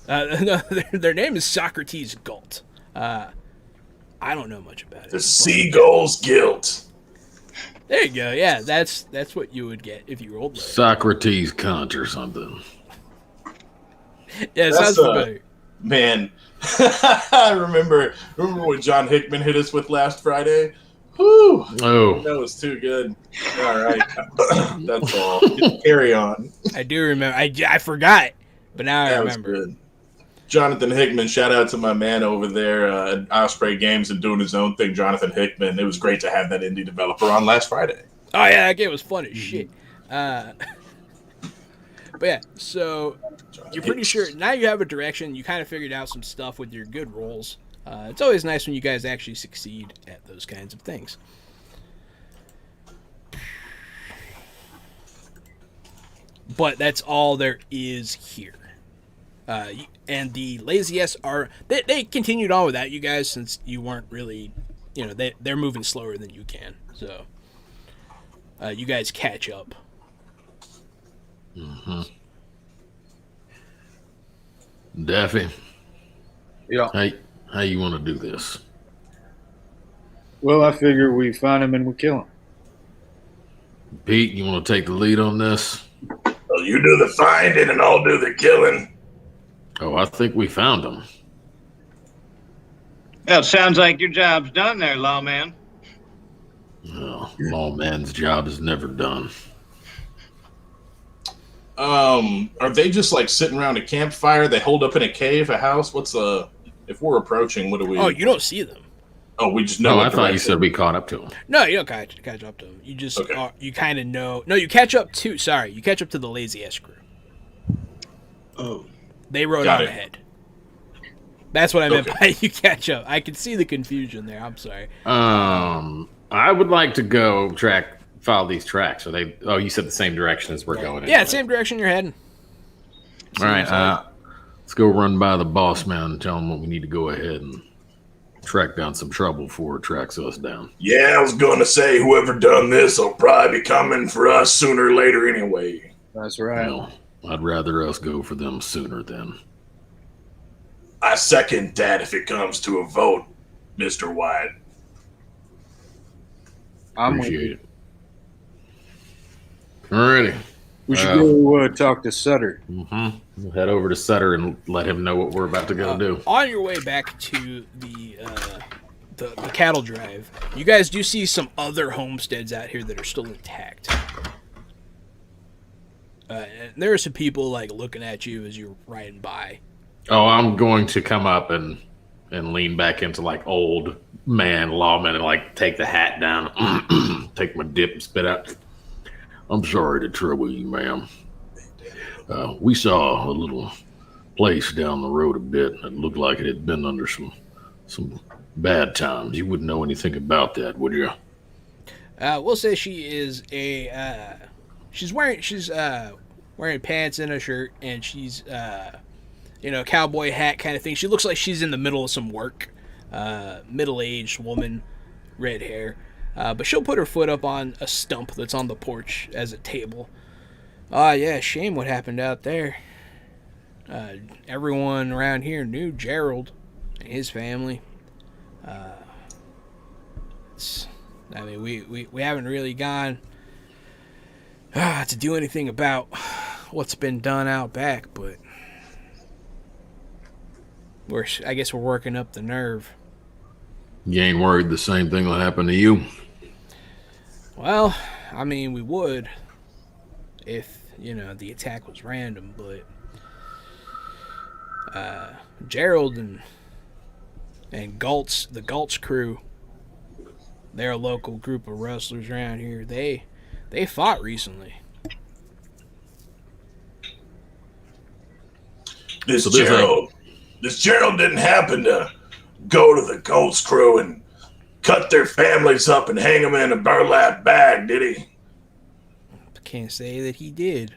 No, their name is Socrates Galt. I don't know much about it. The Seagull's Guilt. There you go. Yeah, that's what you would get if you rolled low. Socrates Cunt or something. Yeah, it sounds familiar. Man, I remember when John Hickman hit us with last Friday? Whew. Oh. That was too good. All right. That's all. Carry on. I do remember. I forgot, but now I That remember. was good. Jonathan Hickman, shout out to my man over there at Osprey Games and doing his own thing, Jonathan Hickman. It was great to have that indie developer on last Friday. Oh, yeah, that game was fun as shit. But yeah, so you're pretty sure now you have a direction. You kind of figured out some stuff with your good rolls. It's always nice when you guys actually succeed at those kinds of things. But that's all there is here. And the laziest are they continued on with that, you guys, since you weren't really, they're moving slower than you can. So you guys catch up. Mm-hmm. Daffy. Yeah. How you want to do this? Well, I figure we find him and we kill him. Pete, you want to take the lead on this? Well, you do the finding and I'll do the killing. Oh, I think we found him. Well, it sounds like your job's done there, lawman. Well, lawman's job is never done. Are they just like sitting around a campfire? They hold up in a cave, a house? If we're approaching, what do we? Oh, you don't see them. Oh, we just know. No, I thought you said we caught up to him. No, you don't catch up to them. You just you kind of know. No, you catch up to. Sorry, you catch up to the lazy ass crew. Oh, they rode Got on it. ahead. That's what I meant by you catch up. I can see the confusion there. I'm sorry. I would like to go follow these tracks. Are they? Oh, you said the same direction as we're going. Yeah, same direction you're heading. All right. Let's go run by the boss man and tell him what we need to go ahead and track down some trouble before it tracks us down. Yeah, I was gonna say whoever done this will probably be coming for us sooner or later anyway. That's right. Well, I'd rather us go for them sooner then. I second that if it comes to a vote, Mr. White. Appreciate it. Alrighty. We should go talk to Sutter. Mm-hmm. We'll head over to Sutter and let him know what we're about to go do. On your way back to the cattle drive, you guys do see some other homesteads out here that are still intact. And there are some people like looking at you as you're riding by. Oh, I'm going to come up and lean back into like old man lawman and like take the hat down, take my dip and spit out. I'm sorry to trouble you, ma'am. We saw a little place down the road a bit that looked like it had been under some bad times. You wouldn't know anything about that, would you? We'll say she is she's wearing pants and a shirt, and she's cowboy hat kind of thing. She looks like she's in the middle of some work. Middle-aged woman, red hair. But she'll put her foot up on a stump that's on the porch as a table. Yeah, shame what happened out there. Everyone around here knew Gerald and his family. We haven't really gone to do anything about what's been done out back, but I guess we're working up the nerve. You ain't worried the same thing will happen to you? Well, I mean, we would if, the attack was random, but Gerald and Galt's, the Galt's crew, they're a local group of rustlers around here. They fought recently. This Gerald didn't happen to go to the Ghost Crew and cut their families up and hang them in a burlap bag, did he? I can't say that he did.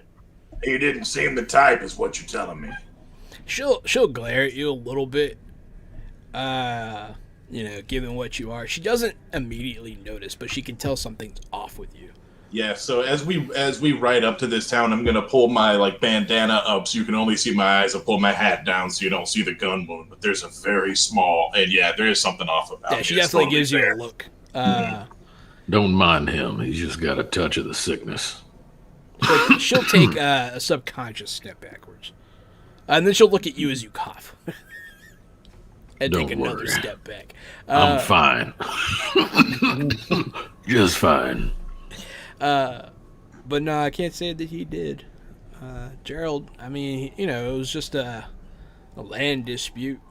He didn't seem the type, is what you're telling me. She'll glare at you a little bit, given what you are. She doesn't immediately notice, but she can tell something's off with you. Yeah, so as we ride up to this town, I'm gonna pull my bandana up so you can only see my eyes. I'll pull my hat down so you don't see the gun wound. But there's a very small, and there is something off about it. Yeah, she definitely gives you a look. Don't mind him. He's just got a touch of the sickness. She'll take a subconscious step backwards, and then she'll look at you as you cough, and Don't take another worry. step back. I'm fine. Just fine. But no, I can't say that he did. Gerald, I mean, it was just a land dispute.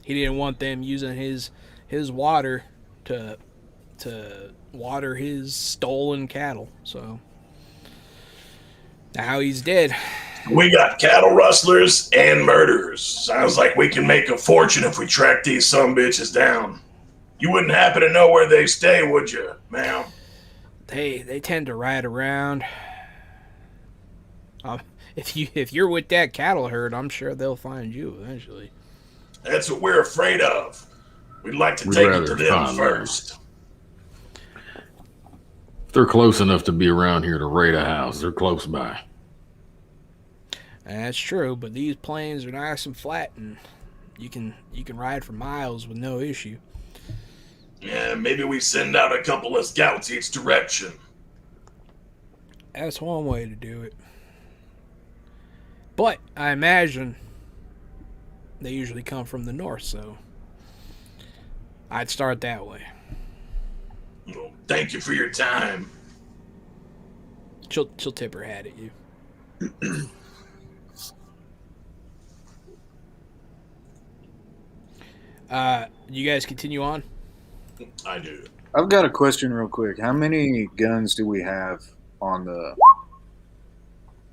He didn't want them using his water to water his stolen cattle. So now he's dead. We got cattle rustlers and murderers. Sounds like we can make a fortune if we track these sumbitches down. You wouldn't happen to know where they stay, would you, ma'am? They tend to ride around. If you're with that cattle herd, I'm sure they'll find you eventually. That's what we're afraid of. We'd like to take it to them first. If they're close enough to be around here to raid a house, they're close by. That's true, but these plains are nice and flat, and you can ride for miles with no issue. Yeah, maybe we send out a couple of scouts each direction. That's one way to do it. But I imagine they usually come from the north, so I'd start that way. Well, thank you for your time. She'll tip her hat at you. You guys continue on? I do. I've got a question real quick. How many guns do we have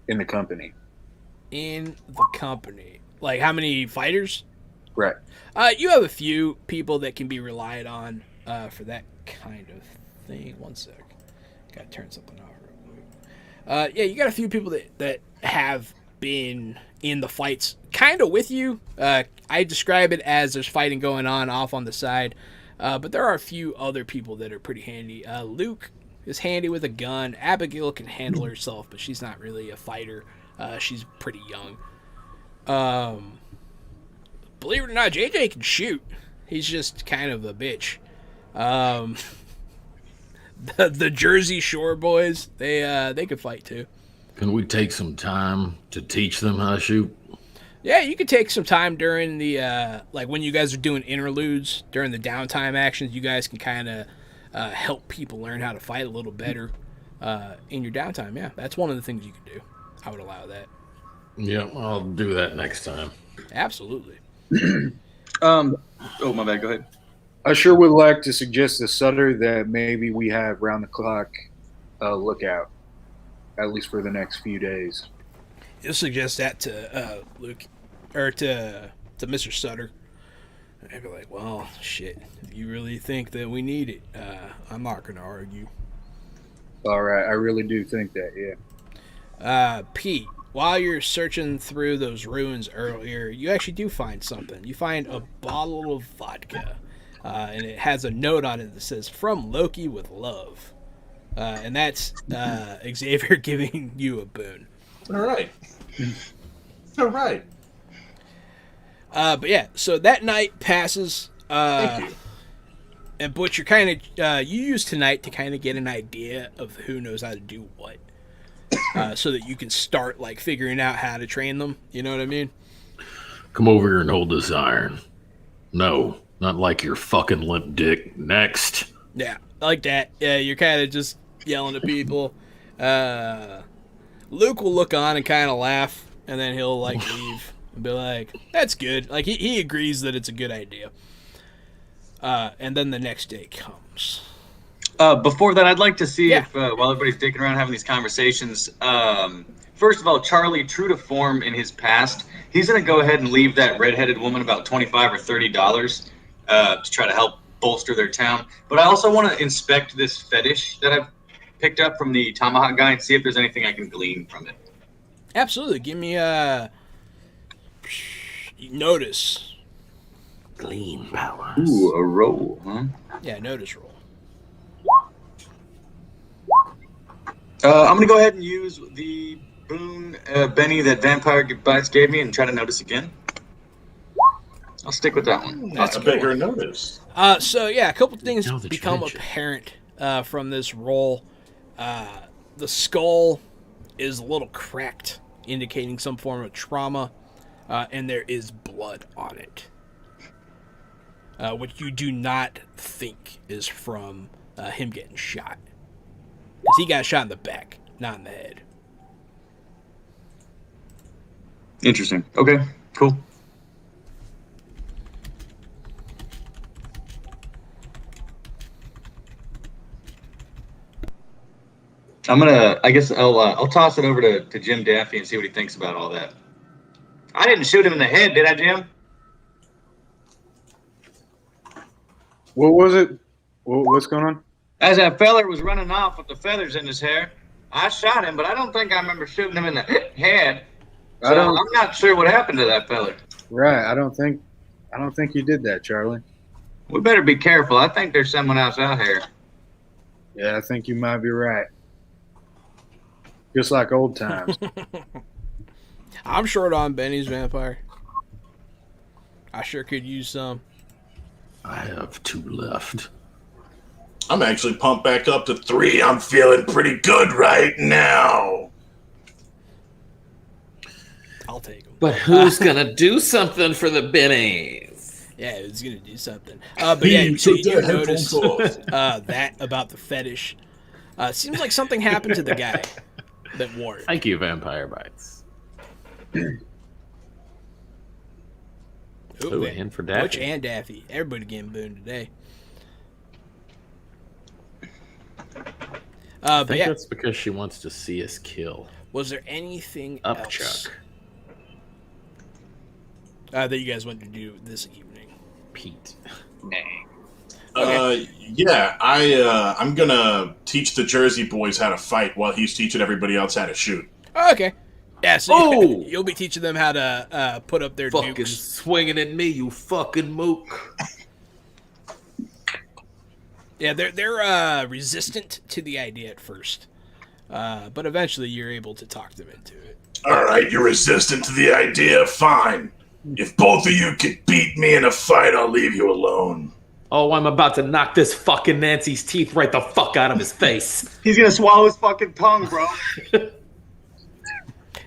in the company? In the company. Like, how many fighters? Right. You have a few people that can be relied on for that kind of thing. One sec. Gotta turn something off real quick. Yeah, you got a few people that have been in the fights kind of with you. I describe it as there's fighting going on off on the side. But there are a few other people that are pretty handy. Luke is handy with a gun. Abigail can handle herself, but she's not really a fighter. She's pretty young. Believe it or not, JJ can shoot. He's just kind of a bitch. The Jersey Shore boys, they could fight too. Can we take some time to teach them how to shoot? Yeah, you could take some time during the like when you guys are doing interludes during the downtime actions. You guys can kind of help people learn how to fight a little better in your downtime. Yeah, that's one of the things you can do. I would allow that. Yeah, I'll do that next time. Absolutely. Oh, my bad. Go ahead. I sure would like to suggest to Sutter that maybe we have round the clock lookout, at least for the next few days. You'll suggest that to Luke or to Mr. Sutter. I'd be like, well, shit. If you really think that we need it, I'm not going to argue. All right, I really do think that. Yeah. Pete, while you're searching through those ruins earlier, you actually do find something. You find a bottle of vodka, and it has a note on it that says, "From Loki with love." And that's Xavier giving you a boon. All right. All right. But yeah, so that night passes. Thank you. And Butch, you're kind of you use tonight to kind of get an idea of who knows how to do what, so that you can start like figuring out how to train them. You know what I mean? Come over here and hold this iron. No, not like your fucking limp dick. Next. Yeah, like that. Yeah, you're kind of just yelling at people. Luke will look on and kind of laugh, and then he'll like leave and be like, "That's good." Like he agrees that it's a good idea. And then the next day comes. Before that, I'd like to see Yeah. if, while everybody's dicking around having these conversations, first of all, Charlie, true to form in his past, he's going to go ahead and leave that redheaded woman about $25 or $30 to try to help bolster their town. But I also want to inspect this fetish that I've picked up from the Tomahawk guy and see if there's anything I can glean from it. Absolutely. Give me a notice. Glean powers. Ooh, a roll, huh? Yeah, notice roll. I'm going to go ahead and use the boon, Benny, that Vampire Bites gave me and try to notice again. I'll stick with that one. That's a bigger notice. So yeah, a couple things Know the become trenches. apparent from this roll. The skull is a little cracked, indicating some form of trauma, and there is blood on it, which you do not think is from him getting shot, because he got shot in the back, not in the head. Interesting. Okay, cool. I'll toss it over to Jim Daffy and see what he thinks about all that. I didn't shoot him in the head, did I, Jim? What was it? What's going on? As that feller was running off with the feathers in his hair, I shot him, but I don't think I remember shooting him in the head. So I'm not sure what happened to that feller. Right. I don't think you did that, Charlie. We better be careful. I think there's someone else out here. Yeah, I think you might be right. Just like old times. I'm short on Benny's vampire. I sure could use some. I have 2 left. I'm actually pumped back up to 3. I'm feeling pretty good right now. I'll take them. But who's gonna do something for the bennies? Yeah, it's gonna do something. But yeah, so you notice that about the fetish. Seems like something happened to the guy that wore it. Thank you, Vampire Bites. Ooh, a man. hint for Daffy. Butch and Daffy. Everybody getting booned today. I But think yeah, that's because she wants to see us kill. was there anything Up, else? Chuck. that you guys want to do this evening? Pete. Yeah, I'm gonna teach the Jersey boys how to fight while he's teaching everybody else how to shoot. Oh, okay. Yeah, so Oh! you'll be teaching them how to put up their Fucking dukes. swinging at me, you fucking mook. Yeah, they're resistant to the idea at first, but eventually you're able to talk them into it. All right, you're resistant to the idea. Fine. If both of you could beat me in a fight, I'll leave you alone. Oh, I'm about to knock this fucking Nancy's teeth right the fuck out of his face. He's gonna swallow his fucking tongue, bro.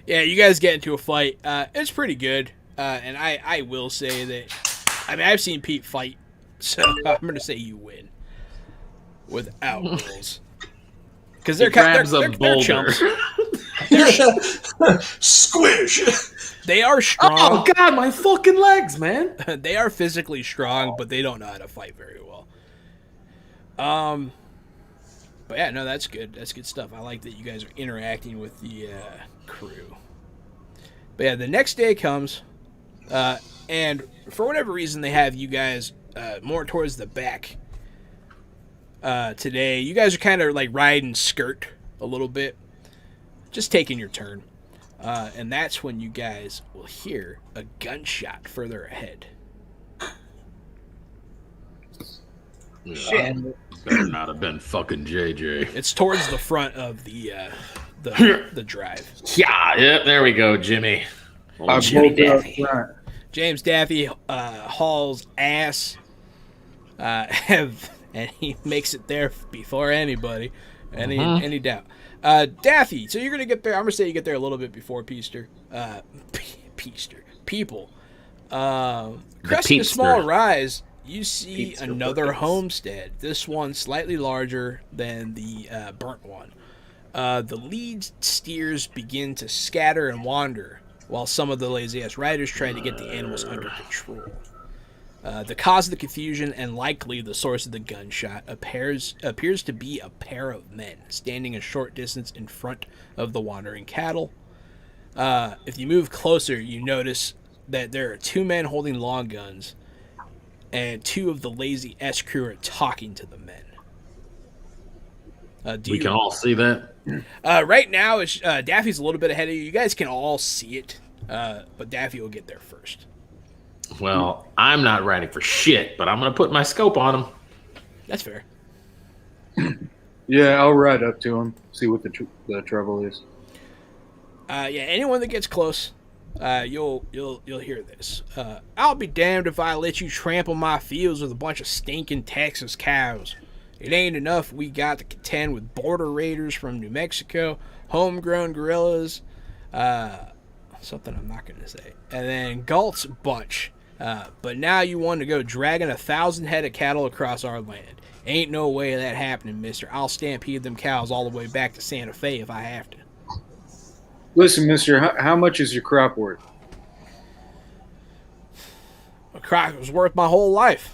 Yeah, you guys get into a fight. It's pretty good, and I will say that. I mean, I've seen Pete fight, so I'm gonna say you win without rules. Because they're boulder. chumps. Squish. They are strong. Oh god, my fucking legs, man. They are physically strong, but they don't know how to fight very well. But yeah, no, that's good. That's good stuff. I like that you guys are interacting with the crew. But yeah, the next day comes, and for whatever reason, they have you guys more towards the back. Today, you guys are kind of like riding skirt a little bit, just taking your turn. And that's when you guys will hear a gunshot further ahead. Shit. Better not have been fucking JJ. It's towards the front of the drive. Yeah, there we go, Jimmy. I Jimmy bolted up Daffy. front. James Daffy hauls ass, and he makes it there before anybody. Any doubt. Daffy, so you're going to get there. I'm going to say you get there a little bit before Peaster. People. Cresting a small rise, you see another homestead. This one slightly larger than the burnt one. The lead steers begin to scatter and wander, while some of the lazy-ass riders try to get the animals under control. The cause of the confusion and likely the source of the gunshot appears to be a pair of men standing a short distance in front of the wandering cattle. If you move closer, you notice that there are two men holding long guns, and two of the lazy S crew are talking to the men. We can all see that. Right now, it's, Daffy's a little bit ahead of you. You guys can all see it, but Daffy will get there first. Well, I'm not riding for shit, but I'm going to put my scope on him. That's fair. Yeah, I'll ride up to him, see what the trouble is. Yeah, anyone that gets close, you'll hear this. I'll be damned if I let you trample my fields with a bunch of stinking Texas cows. It ain't enough we got to contend with border raiders from New Mexico, homegrown guerrillas, something I'm not going to say, and then Galt's bunch. But now you want to go dragging 1,000 head of cattle across our land. Ain't no way of that happening, mister. I'll stampede them cows all the way back to Santa Fe if I have to. Listen, mister, how much is your crop worth? A crop was worth my whole life.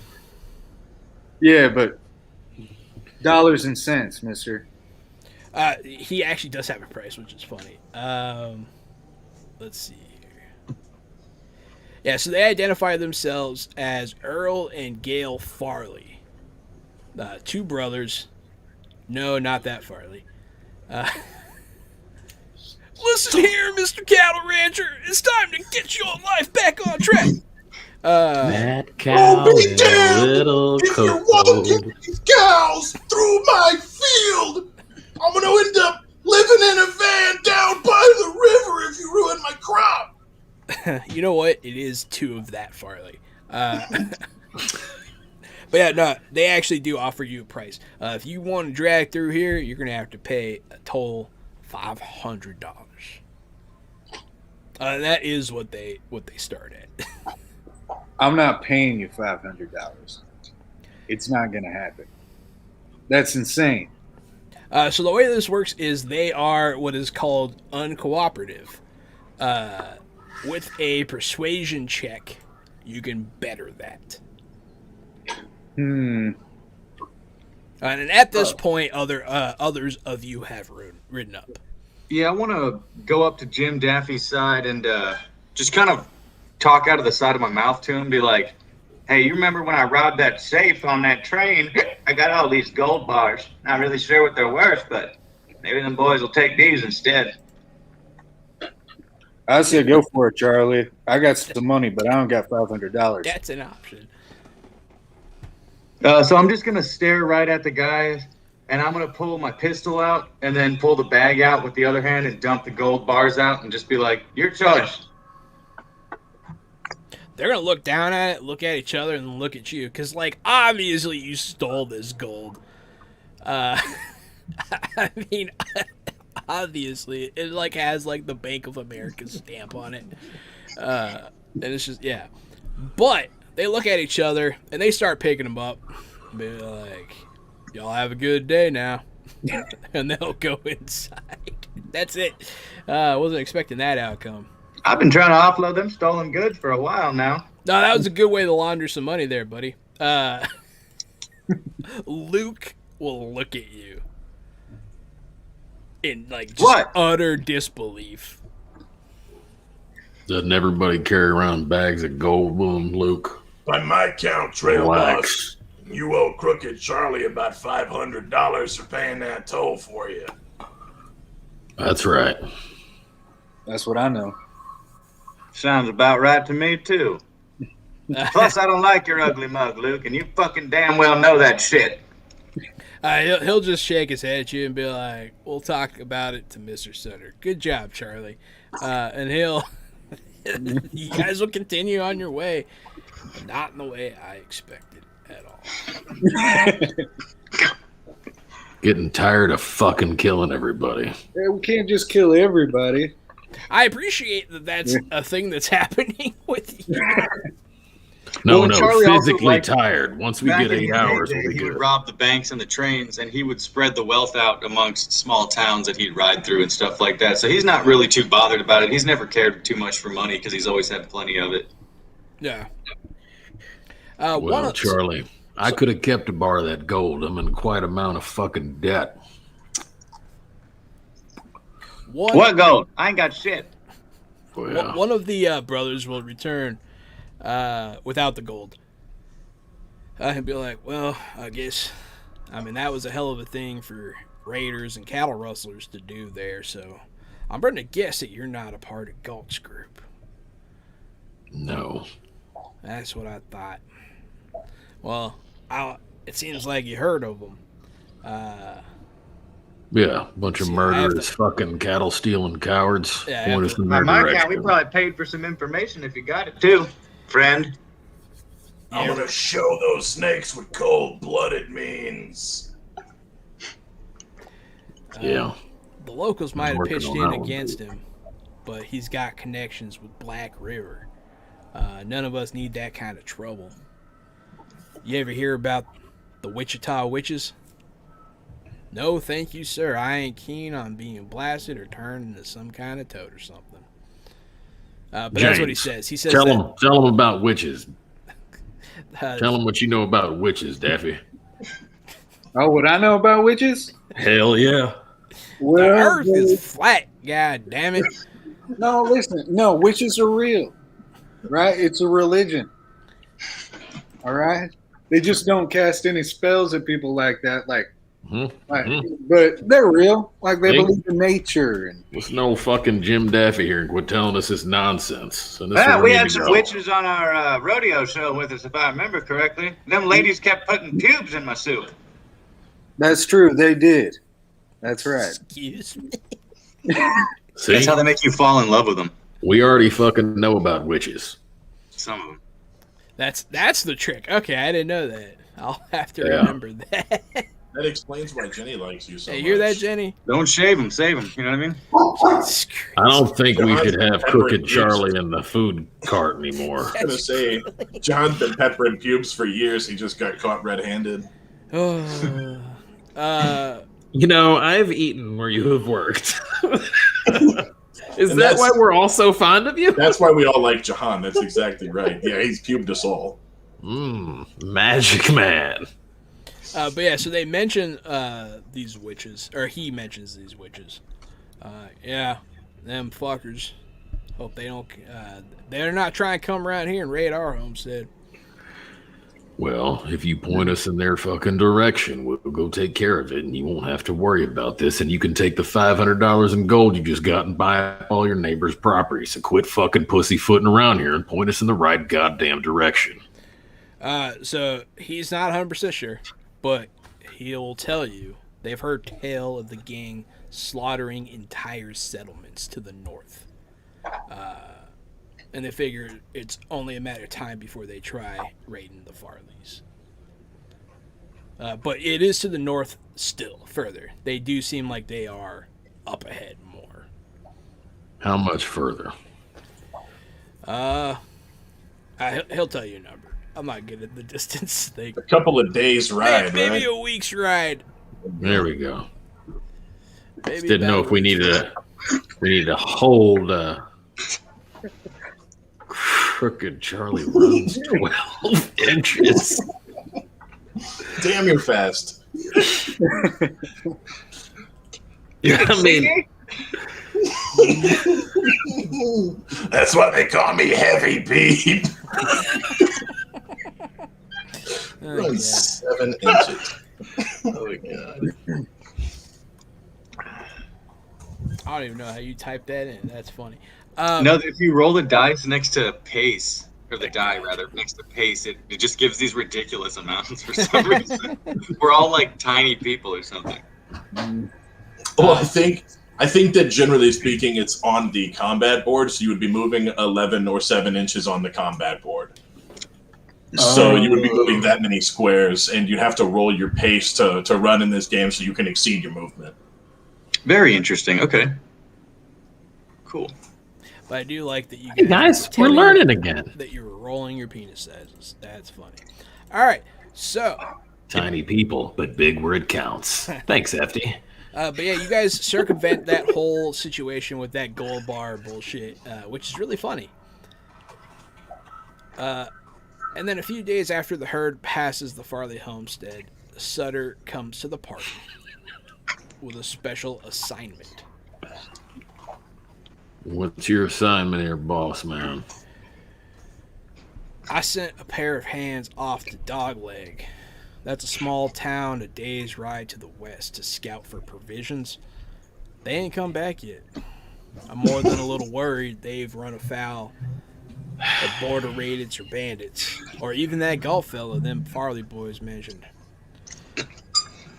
Yeah, but dollars and cents, mister. He actually does have a price, which is funny. Let's see here. Yeah, so they identify themselves as Earl and Gail Farley. Two brothers. No, not that Farley. Listen here, Mr. Cattle Rancher. It's time to get your life back on track. That cow be is a damned little if you're cold. walking these cows through my field, I'm gonna end up living in a van down by the river if you ruin my crop. You know what? It is two of that Farley. But yeah, no, they actually do offer you a price. If you want to drag through here, you're going to have to pay a total $500. That is what they start at. I'm not paying you $500. It's not going to happen. That's insane. So the way this works is they are what is called uncooperative. With a persuasion check, you can better that. And at this point, others of you have ridden up. Yeah, I want to go up to Jim Daffy's side and just kind of talk out of the side of my mouth to him, be like, "Hey, you remember when I robbed that safe on that train? I got all these gold bars. Not really sure what they're worth, but maybe them boys will take these instead." I said go for it, Charlie. I got some money, but I don't got $500. That's an option. So I'm just gonna stare right at the guy, and I'm gonna pull my pistol out, and then pull the bag out with the other hand, and dump the gold bars out, and just be like, "Your choice." They're gonna look down at it, look at each other, and look at you, because, like, obviously you stole this gold. I mean, obviously, it, like, has, like, the Bank of America stamp on it. And it's just, yeah. But they look at each other, and they start picking them up. Be like, y'all have a good day now. And they'll go inside. That's it. I wasn't expecting that outcome. I've been trying to offload them stolen goods for a while now. No, that was a good way to launder some money there, buddy. Luke will look at you in, like, just utter disbelief. Doesn't everybody carry around bags of gold, Luke? By my count, Trail Relax. Boss, you owe Crooked Charlie about $500 for paying that toll for you. That's right. That's what I know. Sounds about right to me, too. Plus, I don't like your ugly mug, Luke, and you fucking damn well know that shit. He'll just shake his head at you and be like, "We'll talk about it to Mr. Sutter. Good job, Charlie." And he'll... you guys will continue on your way. Not in the way I expected at all. Getting tired of fucking killing everybody. Yeah, we can't just kill everybody. I appreciate that that's a thing that's happening with you. No, Charlie also, physically like, tired. Once we back get in 8 his hours, day, we'll be he good. would rob the banks and the trains, and he would spread the wealth out amongst small towns that he'd ride through and stuff like that. So he's not really too bothered about it. He's never cared too much for money because he's always had plenty of it. Yeah. Well, Charlie, I could have kept a bar of that gold. I'm in quite amount of fucking debt. What gold? I ain't got shit. Well, One of the brothers will return without the gold. He'll be like, "Well, I guess, I mean, that was a hell of a thing for raiders and cattle rustlers to do there, so I'm going to guess that you're not a part of Galt's group." no. That's what I thought. Well, it seems like you heard of them. Yeah, bunch of See, murderers, fucking cattle stealing cowards. Yeah, Point us in By their my direction. count, we probably paid for some information if you got it too, friend. I'm gonna show those snakes what cold-blooded means. Yeah. The locals might have working pitched on in that one, against him, but he's got connections with Black River. None of us need that kind of trouble. You ever hear about the Wichita Witches? No, thank you, sir. I ain't keen on being blasted or turned into some kind of toad or something. But that's what he James, says. He says Tell that, them about witches. uh, Tell them what you know about witches, Daffy. Oh, what I know about witches? Hell yeah. the Well, earth is flat, god damn it. no, listen. No, witches are real, right? It's a religion. All right? They just don't cast any spells at people like that. But they're real. Like, they believe in nature. And There's no fucking Jim Daffy here. Quit telling us this nonsense. So this is Yeah, where we need had to some go. witches on our rodeo show with us, if I remember correctly. Them ladies kept putting pubes in my soup. that's true. They did. That's right. Excuse me. See, That's how they make you fall in love with them. we already fucking know about witches. Some of them. That's the trick. Okay, I didn't know that. I'll have to Yeah. remember that. That explains why Jenny likes you so Hey, much. hear that, Jenny? Don't shave them, save them. You know what I mean? Jesus Christ. I don't think we should have Pepper Crooked and juice. Charlie in the food cart anymore. I was gonna say, John's been peppering pubes for years. He just got caught red-handed. Oh, You know, I've eaten where you have worked. Is And that that's- why we're all so fond of you? That's why we all like Jahan. That's exactly right. Yeah, he's pubed us all. Magic man. but yeah, so they mention these witches, or he mentions these witches. Yeah, them fuckers. Hope they don't. They're not trying to come around here and raid our homestead. Well, if you point us in their fucking direction, we'll go take care of it, and you won't have to worry about this. And you can take the $500 in gold you just got and buy up all your neighbors' property. So quit fucking pussyfooting around here and point us in the right goddamn direction. So he's not 100% sure, but he'll tell you they've heard tale of the gang slaughtering entire settlements to the north. And they figure it's only a matter of time before they try raiding the Farleys. But it is to the north still, further. They do seem like they are up ahead more. How much further? He'll tell you a number. I'm not good at the distance thing. A couple of days ride, maybe right? a week's ride. There we go. Maybe Just didn't know if we needed to hold Crooked Charlie runs 12 inches. Damn, you're fast. Yeah, I mean, That's what they call me, Heavy Pete. Run 7 inches. Oh my god. I don't even know how you type that in. That's funny. No, if you roll the dice next to pace, or the die rather, next to pace, it just gives these ridiculous amounts for some reason. We're all like tiny people or something. Well, I think that generally speaking, it's on the combat board, so you would be moving 11 or 7 inches on the combat board. So you would be moving that many squares, and you'd have to roll your pace to run in this game so you can exceed your movement. Very interesting. Okay. Cool. But I do like that you hey guys, we're learning again. That you were rolling your penis sizes. That's funny. All right, so Tiny people, but big where it counts. Thanks, Hefty. but yeah, you guys circumvent that whole situation with that gold bar bullshit, which is really funny. And then a few days after the herd passes the Farley homestead, Sutter comes to the party with a special assignment. What's your assignment here, boss man? I sent a pair of hands off to Dogleg. That's a small town a day's ride to the west to scout for provisions. They ain't come back yet. I'm more than a little worried they've run afoul of border raiders or bandits, or even that golf fella them Farley boys mentioned.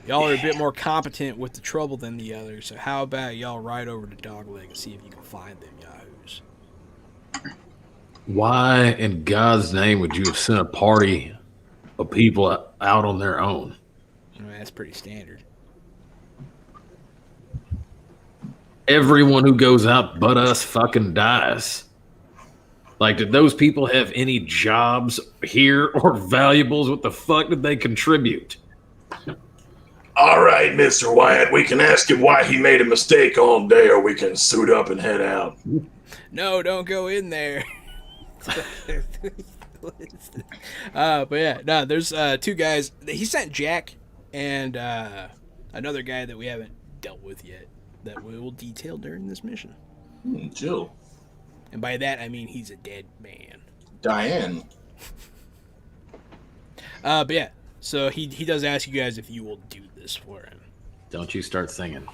Y'all are a bit more competent with the trouble than the others, so how about y'all ride over to Dogleg and see if you can find them yahoos? Why in God's name would you have sent a party of people out on their own? I mean, that's pretty standard. Everyone who goes out but us fucking dies. Like, did those people have any jobs here or valuables? What the fuck did they contribute? All right, Mr. Wyatt, we can ask him why he made a mistake all day, or we can suit up and head out. No, don't go in there. But yeah, no, there's two guys. He sent Jack and another guy that we haven't dealt with yet that we will detail during this mission. Jill. And by that, I mean he's a dead man. Diane. But yeah, so he does ask you guys if you will do this for him. Don't you start singing.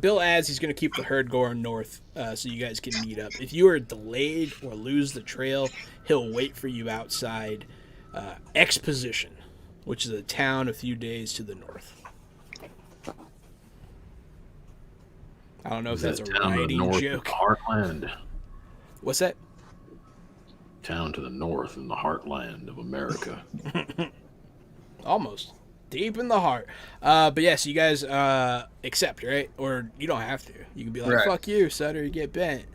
Bill adds he's going to keep the herd going north so you guys can meet up. If you are delayed or lose the trail, he'll wait for you outside Exposition, which is a town a few days to the north. I don't know if that's a writing joke. Heartland. What's that? Town to the north in the heartland of America. Almost. Deep in the heart. But yes, you guys accept, right? Or you don't have to. You can be like, Right. fuck you, Sutter, you get bent.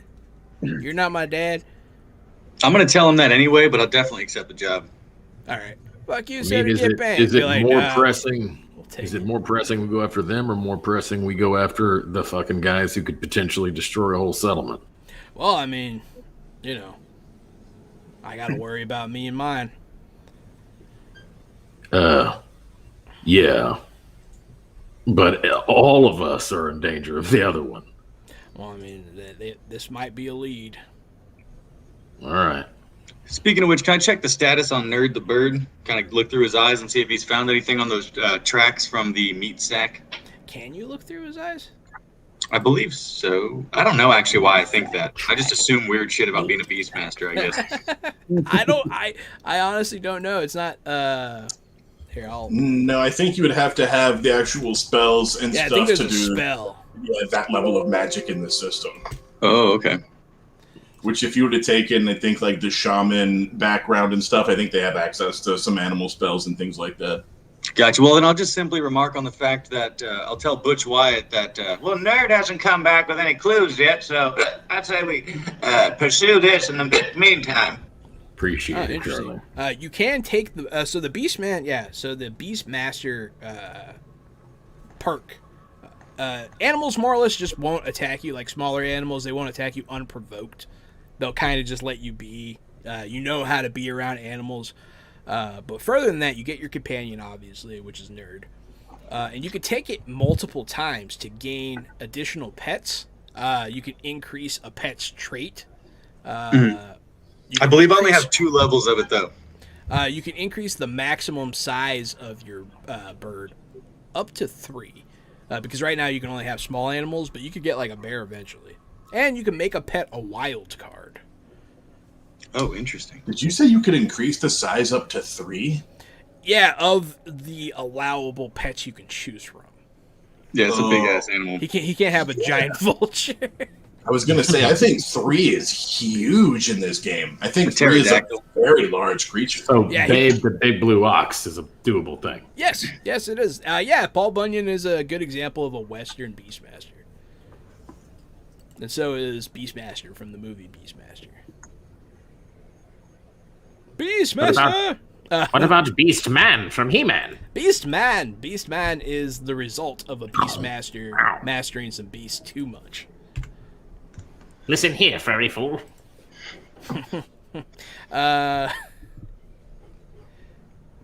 You're not my dad. I'm going to tell him that anyway, but I'll definitely accept the job. All right. Fuck you, I Sutter, mean, get bent. is Be it like, more "Nah, pressing? we'll take Is it more pressing we go after them, or more pressing we go after the fucking guys who could potentially destroy a whole settlement? Well, I mean, you know, I got to worry about me and mine. Yeah. But all of us are in danger of the other one. Well, I mean, this might be a lead. All right. Speaking of which, can I check the status on Nerd the Bird? Kind of look through his eyes and see if he's found anything on those tracks from the meat sack? Can you look through his eyes? I believe so. I don't know actually why I think that. I just assume weird shit about being a Beastmaster, I guess. I honestly don't know. It's not. Here, No, I think you would have to have the actual spells and Yeah, I stuff think there's to a do spell. that level of magic in the system. Oh, okay. Which, if you would have taken, I think, like the shaman background and stuff, I think they have access to some animal spells and things like that. Gotcha. Well, then I'll just simply remark on the fact that I'll tell Butch Wyatt that, well, Nerd hasn't come back with any clues yet, so I'd say we pursue this in the meantime. Appreciate it, Interesting. Charlie. You can take the so the Beastman, yeah. So the Beastmaster perk. Animals more or less just won't attack you. Like smaller animals, they won't attack you unprovoked. They'll kind of just let you be. You know how to be around animals. But further than that, you get your companion, obviously, which is Nerd. And you can take it multiple times to gain additional pets. You can increase a pet's trait. I believe I only have 2 levels of it, though. You can increase the maximum size of your bird up to 3. Because right now you can only have small animals, but you could get like a bear eventually. And you can make a pet a wild card. Oh, interesting. Did you say you could increase the size up to 3? Yeah, of the allowable pets you can choose from. Yeah, it's a big-ass animal. He can't have a giant vulture. I was going to say, I think 3 is huge in this game. I think 3 is a very large creature. So, Yeah, Babe, the big blue ox is a doable thing. Yes, it is. Yeah, Paul Bunyan is a good example of a Western Beastmaster. And so is Beastmaster from the movie Beastmaster. Beastmaster! What about Beastman from He-Man? Beastman is the result of a Beastmaster mastering some beasts too much. Listen here, furry fool. But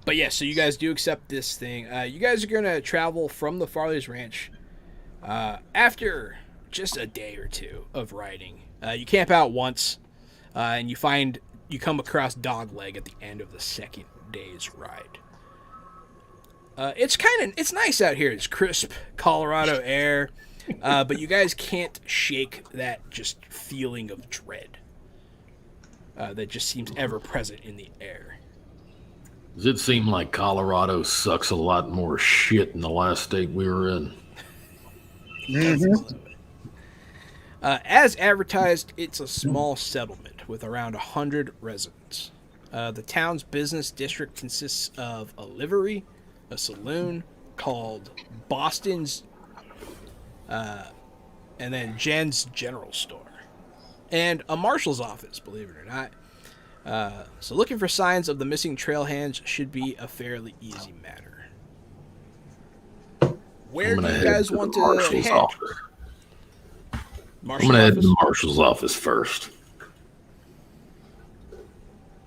yeah, so you guys do accept this thing. You guys are gonna travel from the Farley's Ranch after just a day or two of riding. You camp out once, and you come across Dogleg at the end of the second day's ride. It's nice out here. It's crisp Colorado air, but you guys can't shake that just feeling of dread that just seems ever present in the air. Does it seem like Colorado sucks a lot more shit than the last state we were in? Mm-hmm. As advertised, it's a small settlement with around 100 residents. The town's business district consists of a livery, a saloon called Boston's, and then Jen's General Store, and a marshal's office, believe it or not. So looking for signs of the missing trail hands should be a fairly easy matter. Where do you guys want to head? Office. I'm going to head to the marshal's office first.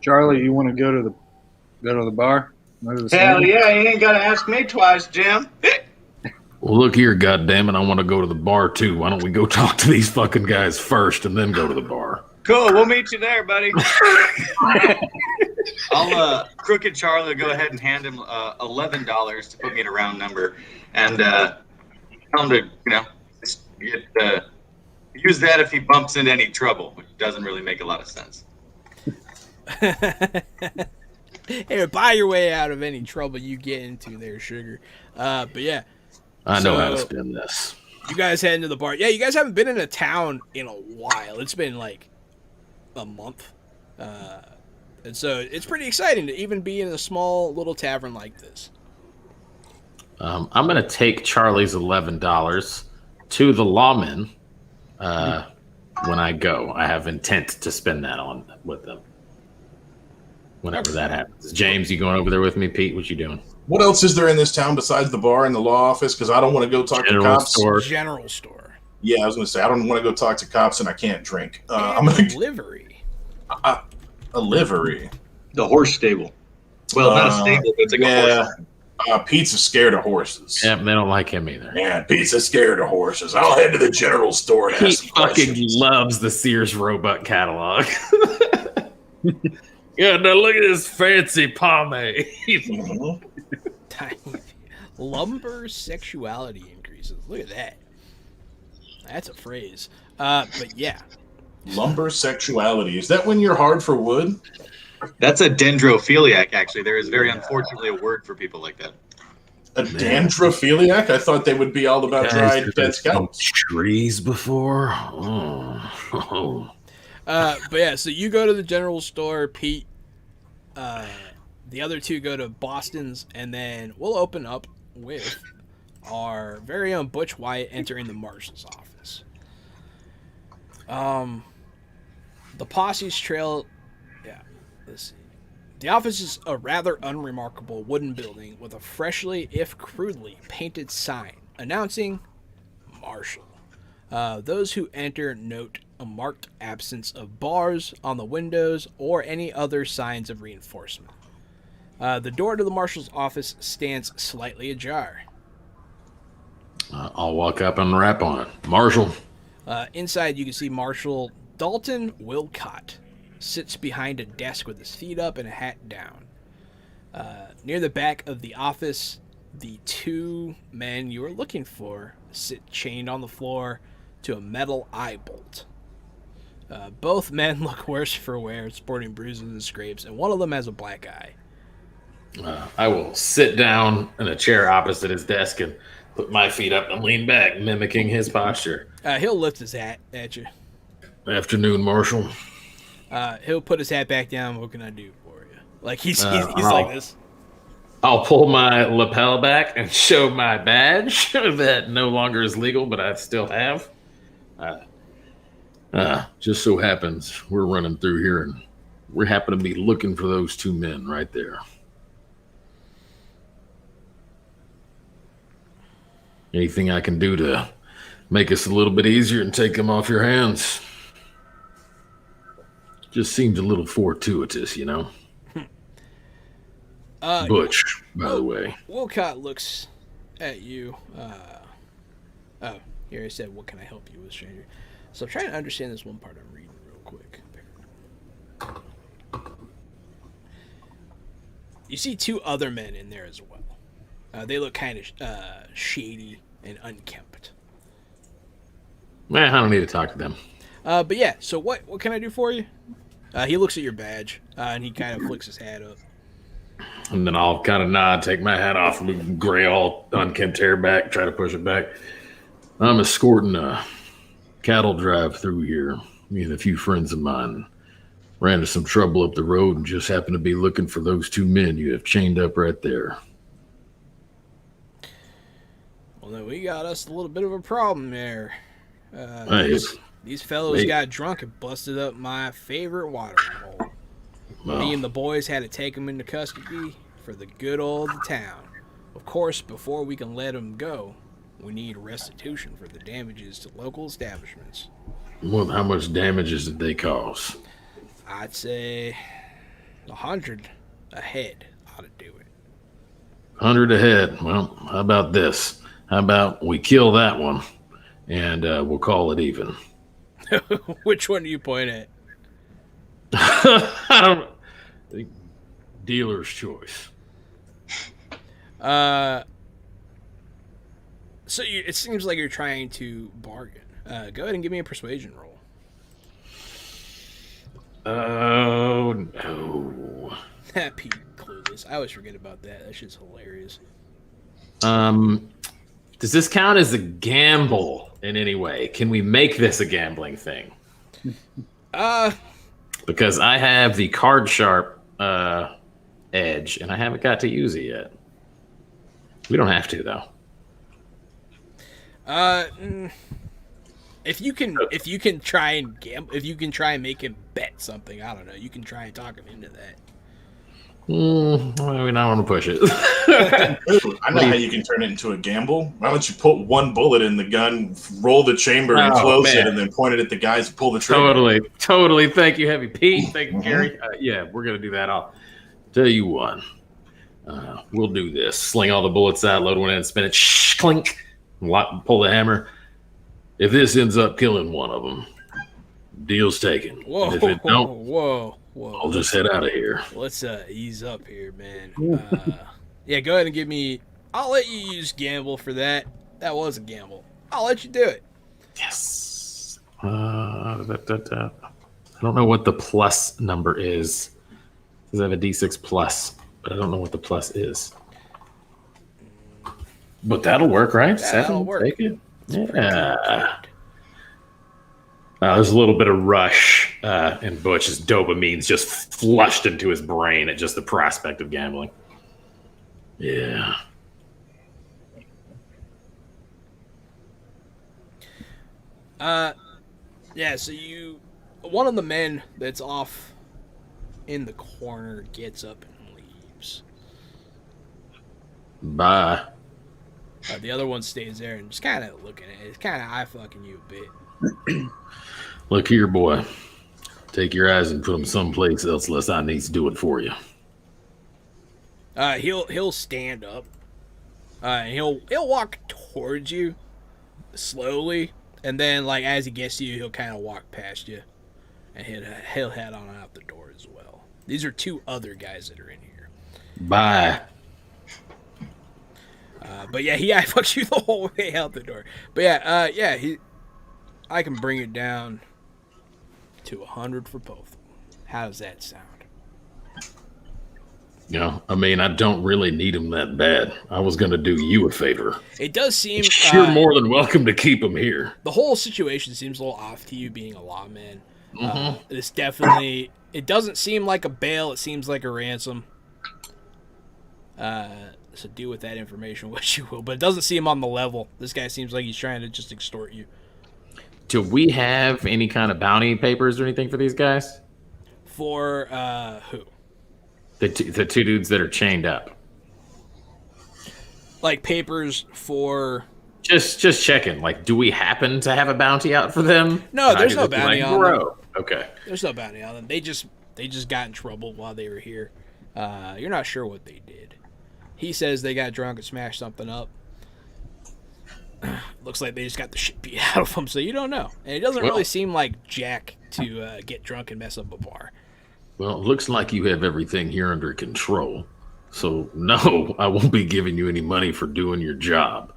Charlie, you want to go to the bar? Hell yeah, you ain't got to ask me twice, Jim. Well, look here, goddammit, I want to go to the bar too. Why don't we go talk to these fucking guys first and then go to the bar? Cool, we'll meet you there, buddy. I'll Crooked Charlie go ahead and hand him $11 to put me in a round number, and tell him to just use that if he bumps into any trouble, which doesn't really make a lot of sense. Hey, buy your way out of any trouble you get into there, sugar. But yeah, I know how to spin this. You guys head into the bar. Yeah, you guys haven't been in a town in a while. It's been like a month. And so it's pretty exciting to even be in a small little tavern like this. I'm going to take Charlie's $11 to the lawman when I go. I have intent to spend that on with them whenever that happens. James, you going over there with me? Pete, what you doing? What else is there in this town besides the bar and the law office? Because I don't want to go talk to cops. General store. Yeah, I was going to say, I don't want to go talk to cops and I can't drink. I'm going to livery. A livery. The horse stable. Well, not a stable, but it's like a horse. Pete's scared of horses. Yeah, they don't like him either. Man, Pete's scared of horses. I'll head to the general store and He ask some fucking questions. loves the Sears Roebuck catalog. Yeah, now look at this fancy pomade. Mhm. Lumber sexuality increases. Look at that. That's a phrase. But yeah. Lumber sexuality. Is that when you're hard for wood? That's a dendrophiliac, actually. There is very unfortunately a word for people like that. A dendrophiliac? I thought they would be all about dried dead scalps. Trees before? Oh. But yeah, so you go to the general store, Pete. The other two go to Boston's, and then we'll open up with our very own Butch Wyatt entering the marshal's office. The posse's trail. Yeah, let's see. The office is a rather unremarkable wooden building with a freshly, if crudely, painted sign announcing Marshal. Those who enter note a marked absence of bars on the windows or any other signs of reinforcement. The door to the marshal's office stands slightly ajar. I'll walk up and rap on it. Marshal. Inside, you can see Marshal Dalton Wilcott sits behind a desk with his feet up and a hat down. Near the back of the office, the two men you are looking for sit chained on the floor to a metal eye bolt. Both men look worse for wear, sporting bruises and scrapes, and one of them has a black eye. I will sit down in a chair opposite his desk and put my feet up and lean back, mimicking his posture. He'll lift his hat at you. Afternoon, Marshal. He'll put his hat back down. What can I do for you? Like he's like this. I'll pull my lapel back and show my badge that no longer is legal, but I still have. Just so happens we're running through here and we happen to be looking for those two men right there. Anything I can do to make us a little bit easier and take them off your hands? Just seems a little fortuitous, you know? Butch, by the way. Wilcott looks at you. Here I said, what can I help you with, stranger? So I'm trying to understand this one part I'm reading real quick. You see two other men in there as well. They look kind of shady and unkempt. Man, I don't need to talk to them. But yeah, so what can I do for you? He looks at your badge, and he kind of flicks his hat up. And then I'll kind of nod, take my hat off, gray all unkempt hair back, try to push it back. I'm escorting a cattle drive through here. Me and a few friends of mine ran into some trouble up the road and just happened to be looking for those two men you have chained up right there. Well, then we got us a little bit of a problem there. Hey, These fellows got drunk and busted up my favorite watering hole. Me and the boys had to take them into custody for the good old town. Of course, before we can let them go, we need restitution for the damages to local establishments. Well, how much damages did they cause? I'd say 100 a head ought to do it. 100 a head. Well, how about this? How about we kill that one and we'll call it even? Which one do you point at? I don't know. Dealer's choice. So it seems like you're trying to bargain. Go ahead and give me a persuasion roll. Oh, no. Pete clueless. I always forget about that. That shit's hilarious. Does this count as a gamble in any way? Can we make this a gambling thing? Because I have the card sharp edge, and I haven't got to use it yet. We don't have to, though. If you can try and gamble, if you can try and make him bet something, I don't know. You can try and talk him into that. I mean, I want to push it. I know how you can turn it into a gamble. Why don't you put one bullet in the gun, roll the chamber, and close it, and then point it at the guys and pull the trigger? Totally. Thank you, Heavy Pete. Thank you, Gary. Yeah, we're gonna do that. I'll tell you what. We'll do this. Sling all the bullets out, load one in, spin it, clink, pull the hammer. If this ends up killing one of them, deal's taken. Whoa, And if it don't, whoa. I'll just head out of here. Let's ease up here, man. Yeah, go ahead and give me. I'll let you use gamble for that. That was a gamble. I'll let you do it. Yes. I don't know what the plus number is. Because I have a D6 plus, but I don't know what the plus is. But that'll work, right? Yeah, 7. that'll work. Take it. Yeah. There's a little bit of rush in Butch's dopamine's just flushed into his brain at just the prospect of gambling. Yeah. Yeah, so one of the men that's off in the corner gets up and leaves. Bye. The other one stays there and just kind of looking at it. It's kind of eye-fucking you a bit. Look here, boy. Take your eyes and put them someplace else, unless I need to do it for you. He'll stand up. And he'll walk towards you slowly, and then like as he gets to you, he'll kind of walk past you, and he'll head on out the door as well. These are 2 other guys that are in here. Bye. But yeah, he fucks you the whole way out the door. But yeah, I can bring it down to 100 for both. How does that sound? Yeah, I mean, I don't really need him that bad. I was going to do you a favor. It does seem You're more than welcome to keep him here. The whole situation seems a little off to you, being a lawman. Mm-hmm. It's definitely. It doesn't seem like a bail. It seems like a ransom. So deal with that information what you will, but it doesn't seem on the level. This guy seems like he's trying to just extort you. Do we have any kind of bounty papers or anything for these guys? For who? The two dudes that are chained up. Like papers for. Just checking. Like, do we happen to have a bounty out for them? No, there's no bounty on them. Okay. There's no bounty on them. They just got in trouble while they were here. You're not sure what they did. He says they got drunk and smashed something up. Looks like they just got the shit beat out of them, so you don't know. And it doesn't really seem like Jack to get drunk and mess up a bar. Well, it looks like you have everything here under control. So, no, I won't be giving you any money for doing your job.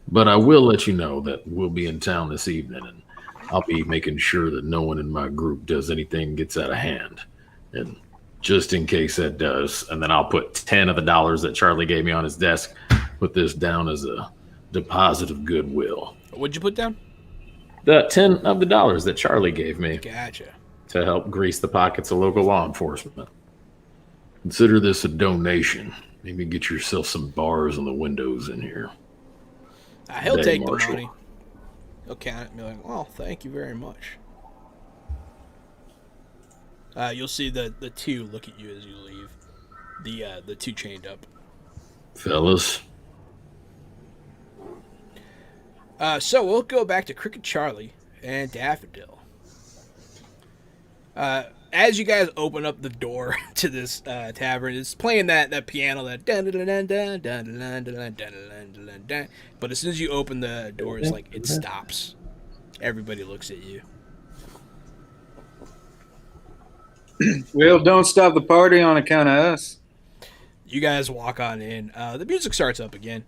But I will let you know that we'll be in town this evening, and I'll be making sure that no one in my group does anything gets out of hand. And just in case that does, and then I'll put 10 of the dollars that Charlie gave me on his desk, put this down as a deposit of goodwill. What'd you put down? The 10 of the dollars that Charlie gave me. Gotcha. To help grease the pockets of local law enforcement. Consider this a donation. Maybe get yourself some bars on the windows in here. He'll Hey, take Marshall. the money. He'll count it and be like, well, thank you very much. You'll see the 2 look at you as you leave. The 2 chained up. Fellas. So we'll go back to Cricket Charlie and Daffodil. As you guys open up the door to this tavern, it's playing that piano, that dun dun dun dun dun dun dun dun dun dun dun. But as soon as you open the door, it's like it stops. Everybody looks at you. Well, don't stop the party on account of us. You guys walk on in. The music starts up again.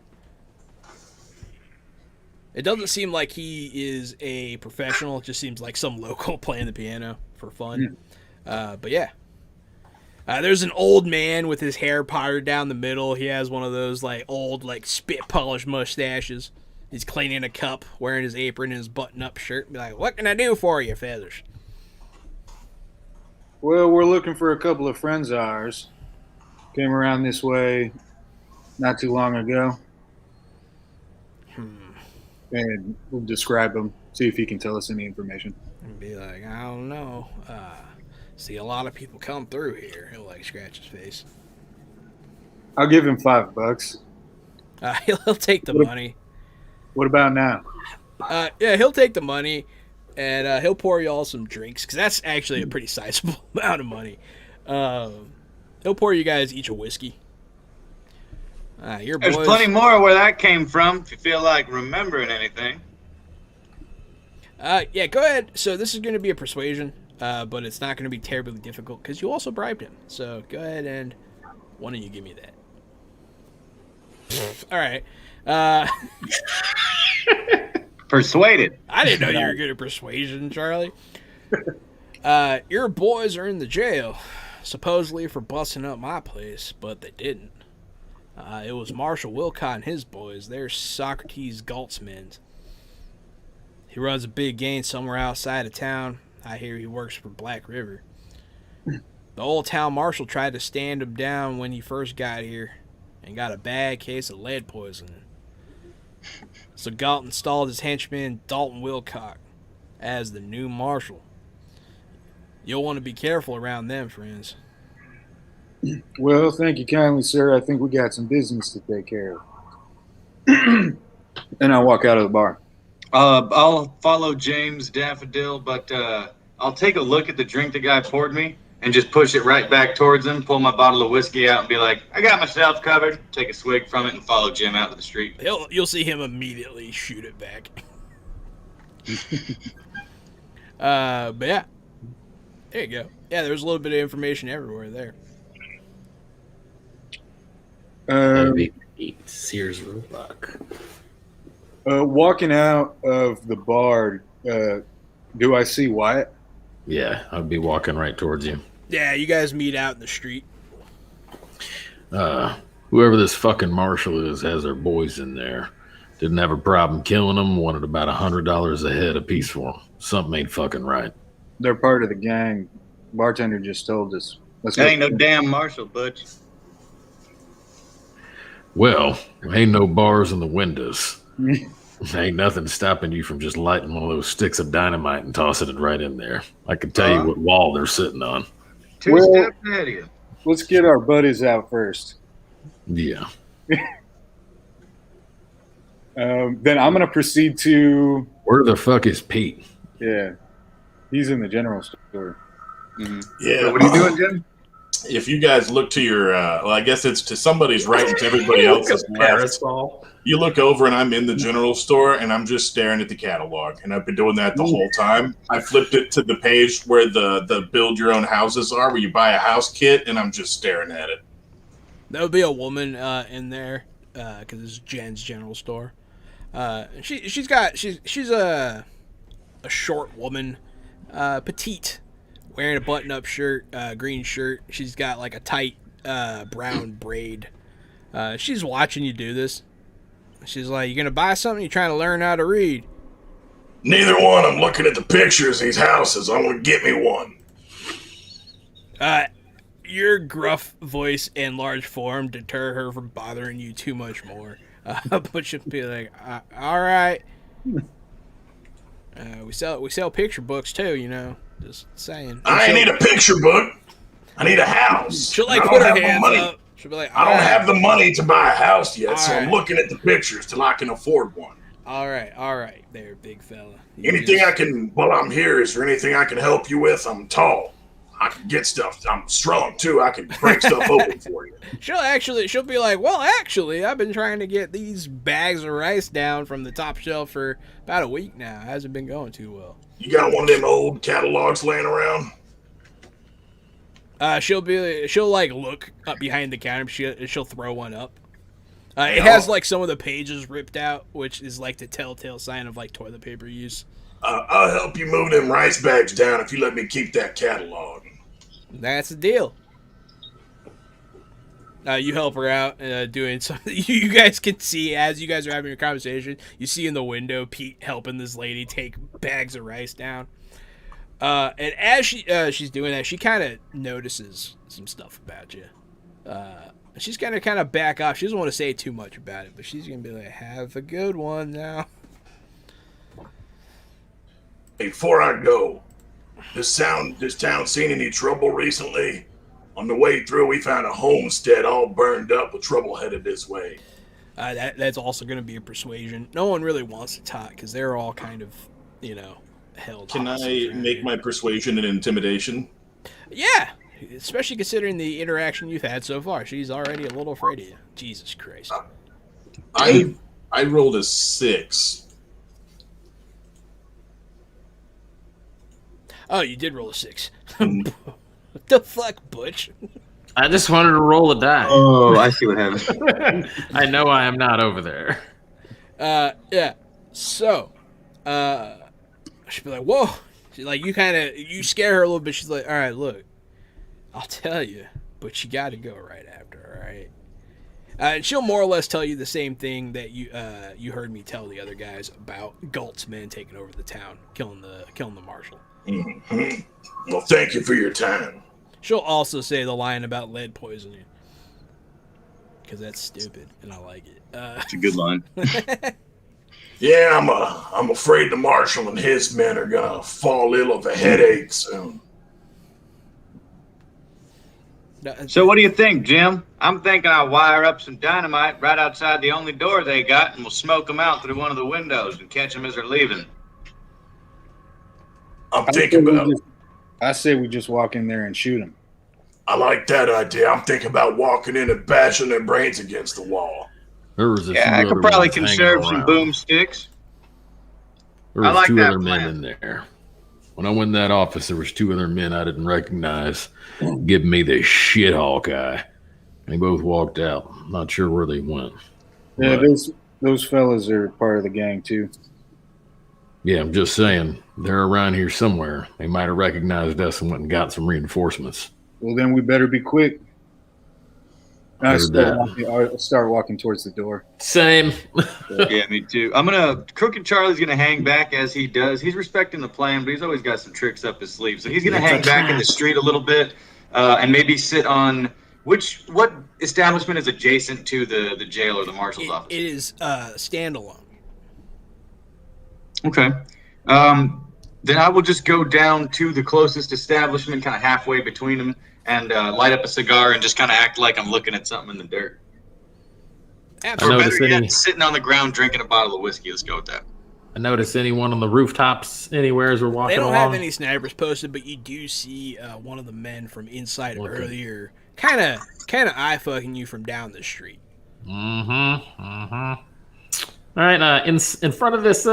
It doesn't seem like he is a professional. It just seems like some local playing the piano for fun. But yeah. There's an old man with his hair powdered down the middle. He has one of those like old like spit polished mustaches. He's cleaning a cup, wearing his apron and his button-up shirt. Be like, what can I do for you, Feathers? Well, we're looking for a couple of friends of ours. Came around this way not too long ago. And we'll describe him, see if he can tell us any information. And be like, I don't know. See a lot of people come through here. He'll like scratch his face. I'll give him $5. He'll take the money. What about now? Yeah, he'll take the money, and he'll pour you all some drinks, because that's actually a pretty sizable amount of money. He'll pour you guys each a whiskey. Your There's boys. plenty more where that came from. If you feel like remembering anything. Yeah, go ahead. So this is going to be a persuasion, but it's not going to be terribly difficult because you also bribed him. So go ahead and one of you give me that. All right. Persuaded. I didn't know you were good at persuasion, Charlie. Your boys are in the jail, supposedly for busting up my place, but they didn't. It was Marshall Wilcott and his boys. They're Socrates Galtzmen's. He runs a big game somewhere outside of town. I hear he works for Black River. The old town marshal tried to stand him down when he first got here and got a bad case of lead poisoning. So Galt installed his henchman Dalton Wilcock as the new marshal. You'll want to be careful around them, friends. Well, thank you kindly, sir. I think we got some business to take care of. And I walk out of the bar. I'll follow James Daffodil, but I'll take a look at the drink the guy poured me and just push it right back towards him, pull my bottle of whiskey out and be like, I got myself covered, take a swig from it and follow Jim out to the street. You'll see him immediately shoot it back. But yeah. There you go. Yeah, there's a little bit of information everywhere there. Sears Roebuck. Walking out of the bar, do I see Wyatt? Yeah, I'd be walking right towards you. Yeah, you guys meet out in the street. Whoever this fucking marshal is has their boys in there. Didn't have a problem killing them. Wanted about $100 a head apiece for them. Something ain't fucking right. They're part of the gang. Bartender just told us. Let's That go. ain't no damn marshal, Butch. Well, ain't no bars in the windows. Ain't nothing stopping you from just lighting one of those sticks of dynamite and tossing it right in there. I can tell you what wall they're sitting on. Two Well- steps ahead of you. Let's get our buddies out first. Yeah. Then I'm going to proceed to... Where the fuck is Pete? Yeah. He's in the general store. Yeah. So what are you doing, Jim? If you guys look to your, well, I guess it's to somebody's right and to everybody else's left. Parasol. You look over and I'm in the general store and I'm just staring at the catalog. And I've been doing that the whole time. I flipped it to the page where the build your own houses are, where you buy a house kit, and I'm just staring at it. There would be a woman in there because it's Jen's general store. She's a short woman, petite, wearing a button-up shirt, green shirt. She's got like a tight brown braid. She's watching you do this. She's like, "You gonna buy something? You trying to learn how to read?" Neither one. I'm looking at the pictures of these houses. I want to get me one. Your gruff voice and large form deter her from bothering you too much more. But she'll be like, "All right." We sell picture books too, you know. Just saying. I ain't need a picture book. I need a house. She'll like I put don't her have the hands money. up. She'll be like, I don't "All right, have the money to buy a house yet, so I'm Alright. looking at the pictures till I can afford one. all right, there, big fella." You Anything just- I can, while I'm here, is there anything I can help you with? I'm tall. I can get stuff. I'm strong, too. I can break stuff open for you. She'll be like, "Well, actually, I've been trying to get these bags of rice down from the top shelf for about a week now. It hasn't been going too well." You got one of them old catalogs laying around? She'll like look up behind the counter. She'll throw one up. It has like some of the pages ripped out, which is like the telltale sign of like toilet paper use. I'll help you move them rice bags down if you let me keep that catalog. That's the deal. You help her out doing something. You guys can see as you guys are having your conversation. You see in the window Pete helping this lady take bags of rice down. And as she's doing that, she kind of notices some stuff about you. She's gonna kind of back off. She doesn't want to say too much about it, but she's gonna be like, "Have a good one now." Before I go, this town seen any trouble recently? On the way through, we found a homestead all burned up with trouble headed this way. That's also gonna be a persuasion. No one really wants to talk because they're all kind of, held. Can I hostage around make here. my persuasion and intimidation? Yeah, especially considering the interaction you've had so far. She's already a little afraid of you. Jesus Christ. I rolled a 6. Oh, you did roll a 6. What the fuck, Butch? I just wanted to roll a die. Oh, I see what happened. I know I am not over there. Yeah. So, she'd be like, whoa. She's like, you scare her a little bit. She's like, all right, look, I'll tell you, but you got to go right after, all right? And she'll more or less tell you the same thing that you heard me tell the other guys about Galt's men taking over the town, killing the marshal. Mm-hmm. Well, thank you for your time. She'll also say the line about lead poisoning, because that's stupid, and I like it. It's a good line. Yeah, I'm afraid the marshal and his men are gonna fall ill of a headache soon. So what do you think, Jim? I'm thinking I'll wire up some dynamite right outside the only door they got, and we'll smoke them out through one of the windows and catch them as they're leaving. I say we just walk in there and shoot them. I like that idea. I'm thinking about walking in and bashing their brains against the wall. There was a Yeah, I few could other probably ones hanging conserve some around. boomsticks. There I was like 2 that other men plan. in there. When I went in that office, there was 2 other men I didn't recognize giving me the shit Hawkeye. They both walked out. Not sure where they went. Yeah, But, those fellas are part of the gang too. yeah, I'm just saying. They're around here somewhere. They might have recognized us and went and got some reinforcements. Well, then we better be quick. I Heard that. start walking towards the door. Same. Yeah, me too. Crooked Charlie's gonna hang back as he does. He's respecting the plan, but he's always got some tricks up his sleeve. So he's gonna hang back in the street a little bit, and maybe sit on what establishment is adjacent to the jail or the marshal's office? It is standalone. Okay. Then I will just go down to the closest establishment, kind of halfway between them, and light up a cigar and just kind of act like I'm looking at something in the dirt. Absolutely. Or noticed better any- yet, sitting on the ground drinking a bottle of whiskey. Let's go with that. I noticed anyone on the rooftops anywhere as we're They walking don't along. have any snipers posted, but you do see one of the men from inside earlier kind of eye fucking you from down the street. All right, in front of this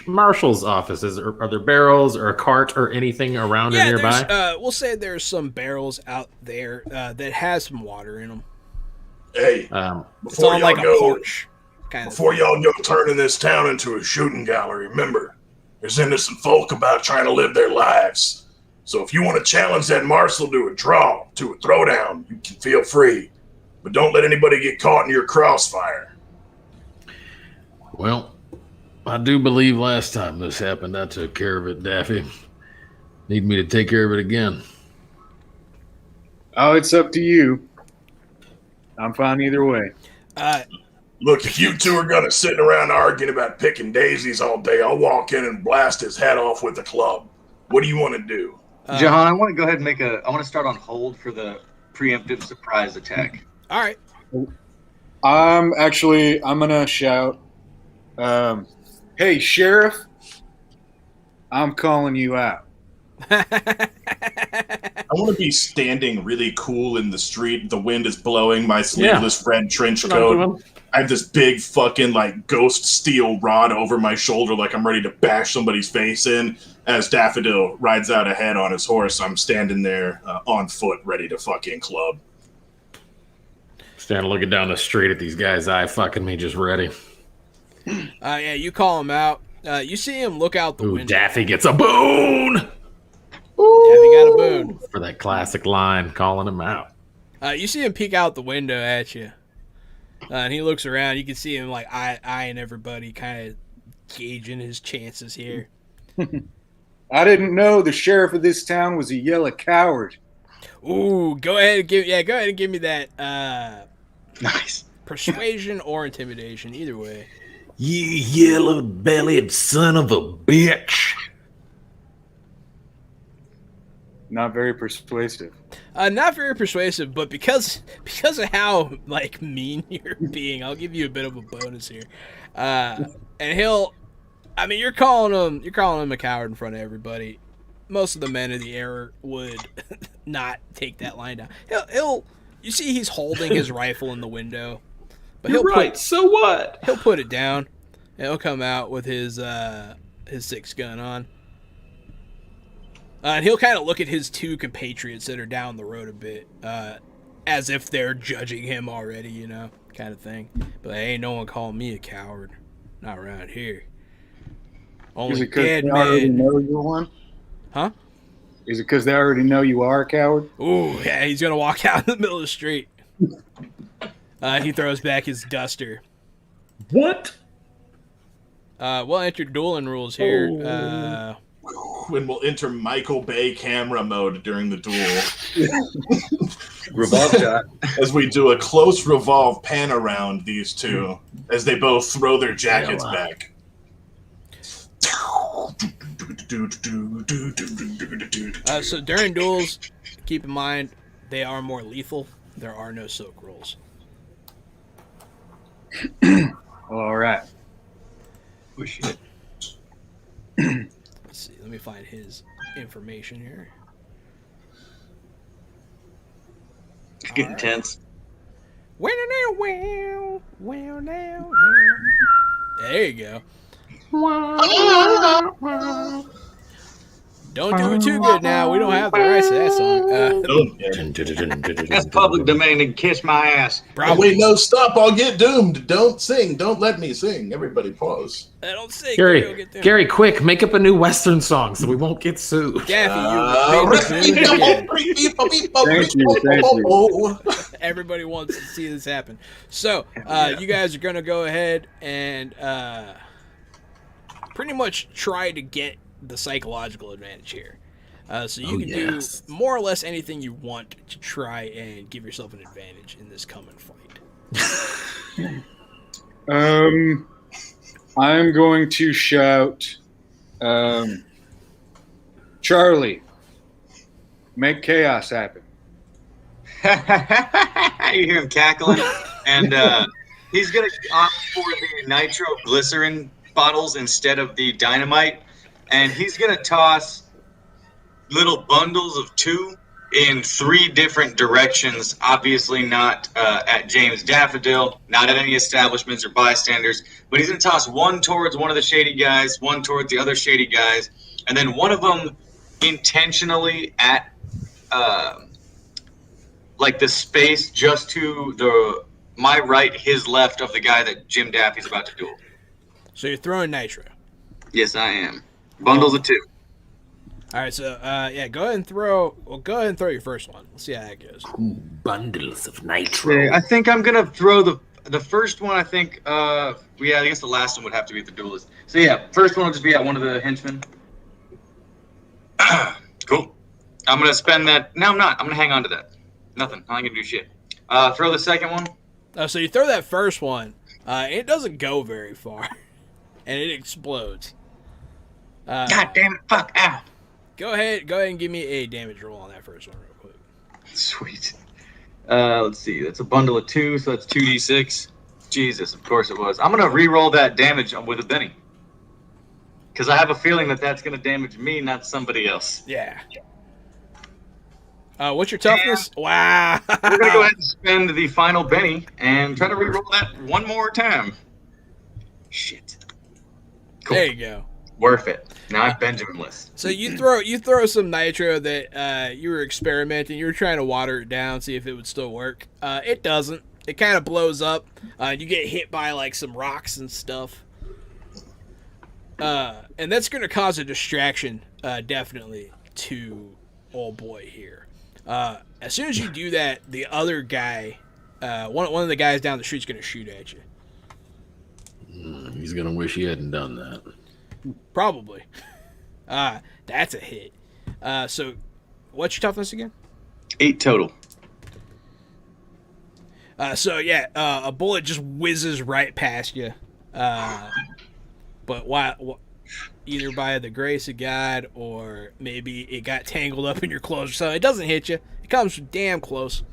marshal's office, are there barrels or a cart or anything around or nearby? We'll say there's some barrels out there that has some water in them. Hey, It's before on y'all like a go, porch. before y'all go turning this town into a shooting gallery, remember, there's innocent folk about trying to live their lives. So if you want to challenge that marshal to a draw, to a throwdown, you can feel free. But don't let anybody get caught in your crossfire. Well, I do believe last time this happened, I took care of it, Daffy. Need me to take care of it again? Oh, it's up to you. I'm fine either way. Look, if you two are gonna sit around arguing about picking daisies all day, I'll walk in and blast his head off with a club. What do you want to do? Jahan, I want to go ahead and I want to start on hold for the preemptive surprise attack. All right. I'm gonna shout, hey, Sheriff, I'm calling you out. I want to be standing really cool in the street. The wind is blowing my sleeveless red trench coat. I have this big fucking like ghost steel rod over my shoulder like I'm ready to bash somebody's face in. As Daffodil rides out ahead on his horse, I'm standing there on foot ready to fucking club. Standing looking down the street at these guys eye fucking me just ready. Yeah, you call him out. You see him look out the Ooh, window. Daffy gets a boon! Daffy got a boon. For that classic line, calling him out. You see him peek out the window at you. And he looks around. You can see him like eyeing everybody, kind of gauging his chances here. I didn't know the sheriff of this town was a yellow coward. Ooh, go ahead and give me that Nice. persuasion or intimidation, either way. You yellow-bellied son of a bitch. Not very persuasive. Not very persuasive, but because of how like mean you're being, I'll give you a bit of a bonus here. And you're calling him a coward in front of everybody. most of the men of the era would not take that line down. He'll you see he's holding his rifle in the window, but You're right. So what? he'll put it down and he'll come out with his 6 gun on. And he'll kind of look at his 2 compatriots that are down the road a bit, as if they're judging him already, you know, kind of thing. But ain't no one calling me a coward. Not around here. Only Is it because dead they already men. know you're one? Huh? Is it because they already know you are a coward? Ooh, yeah, he's going to walk out in the middle of the street. He throws back his duster. What? We'll enter dueling rules here. When we'll enter Michael Bay camera mode during the duel. Revolve shot. As we do a close revolve pan around these two as they both throw their jackets back. So during duels, keep in mind, they are more lethal. There are no soak rolls. All right. Oh, shit. Let's see. Let me find his information here. It's getting tense. Well, now. There you go. Don't do it too good now. We don't have the rights to that song. That's public domain and kiss my ass. Oh, wait, no, stop. I'll get doomed. Don't sing. Don't let me sing. Everybody pause. I don't say Gary, quick, make up a new Western song so we won't get sued. Daffy, you Thank you. Everybody wants to see this happen. So, you guys are going to go ahead and pretty much try to get the psychological advantage here. So you can do more or less anything you want to try and give yourself an advantage in this coming fight. I'm going to shout, Charlie, make chaos happen. You hear him cackling, and he's gonna opt for the nitroglycerin bottles instead of the dynamite, and he's gonna toss little bundles of 2 in 3 different directions. Obviously not at James Daffodil, not at any establishments or bystanders, but he's gonna toss one towards one of the shady guys, one towards the other shady guys, and then one of them intentionally at like the space just to my right, his left of the guy that Jim Daffy's about to duel. So you're throwing nitro. Yes, I am. Bundles of 2. All right, so go ahead and throw. Well, go ahead and throw your first one. Let's see how that goes. Bundles of nitro. Okay, I think I'm gonna throw the first one. I think I guess the last one would have to be the duelist. So yeah, first one will just be at one of the henchmen. Cool. I'm gonna spend that. No, I'm not. I'm gonna hang on to that. Nothing. I ain't gonna do shit. Throw the second one. So you throw that first one. It doesn't go very far, and it explodes. God damn it! Fuck! Ow! Go ahead and give me a damage roll on that first one real quick. Sweet. Let's see. That's a bundle of 2, so that's 2d6. Jesus, of course it was. I'm gonna re-roll that damage with a Benny, because I have a feeling that that's gonna damage me, not somebody else. Yeah. What's your toughness? Wow. We're gonna go ahead and spend the final Benny and try to re-roll that one more time. Shit. Cool. There you go. Worth it. Now I'm Benjamin-less. So you throw some nitro that you were experimenting. You were trying to water it down, see if it would still work. It doesn't. It kind of blows up. You get hit by like some rocks and stuff. And that's going to cause a distraction, definitely, to old boy here. As soon as you do that, the other guy, one of the guys down the street's going to shoot at you. He's gonna wish he hadn't done that. Probably. That's a hit. So, what's your toughness again? 8 total. A bullet just whizzes right past you. But either by the grace of God or maybe it got tangled up in your clothes or something, it doesn't hit you. It comes damn close.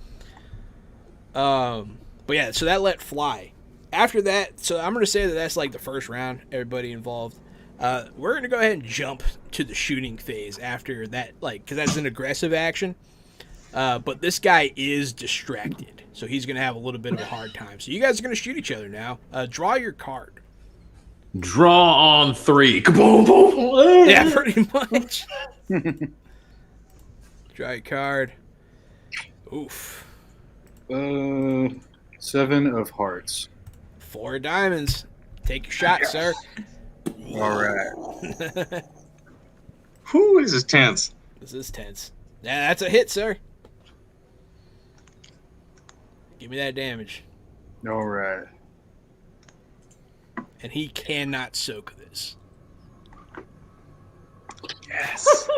So that let fly. After that, so I'm going to say that that's like the first round, everybody involved. We're gonna go ahead and jump to the shooting phase after that, like, because that's an aggressive action. But this guy is distracted, so he's gonna have a little bit of a hard time. So you guys are gonna shoot each other now. Draw your card. Draw on 3. Kaboom, boom. Yeah, pretty much. Draw your card. Oof. 7 of hearts. 4 diamonds. Take your shot, sir. All right. Whew, this is tense. This is tense. Yeah, that's a hit, sir. Give me that damage. All right. And he cannot soak this. Yes.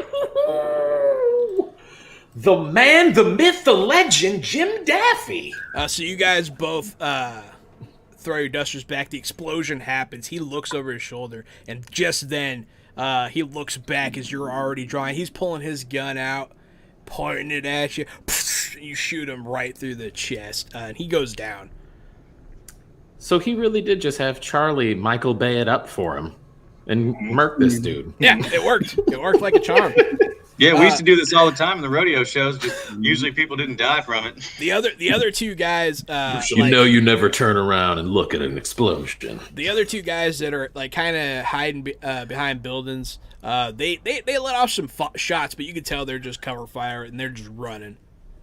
The man, the myth, the legend, Jim Daffy. So you guys both throw your dusters back. The explosion happens. He looks over his shoulder, and just then he looks back as you're already drawing. He's pulling his gun out, pointing it at you. You shoot him right through the chest, and he goes down. So he really did just have Charlie Michael Bay it up for him and murk this dude. Yeah, it worked. It worked like a charm. Yeah, we used to do this all the time in the rodeo shows. Just usually people didn't die from it. The other 2 guys, You know you never turn around and look at an explosion. the other 2 guys that are like kind of hiding behind buildings, they let off some shots, but you can tell they're just cover fire and they're just running.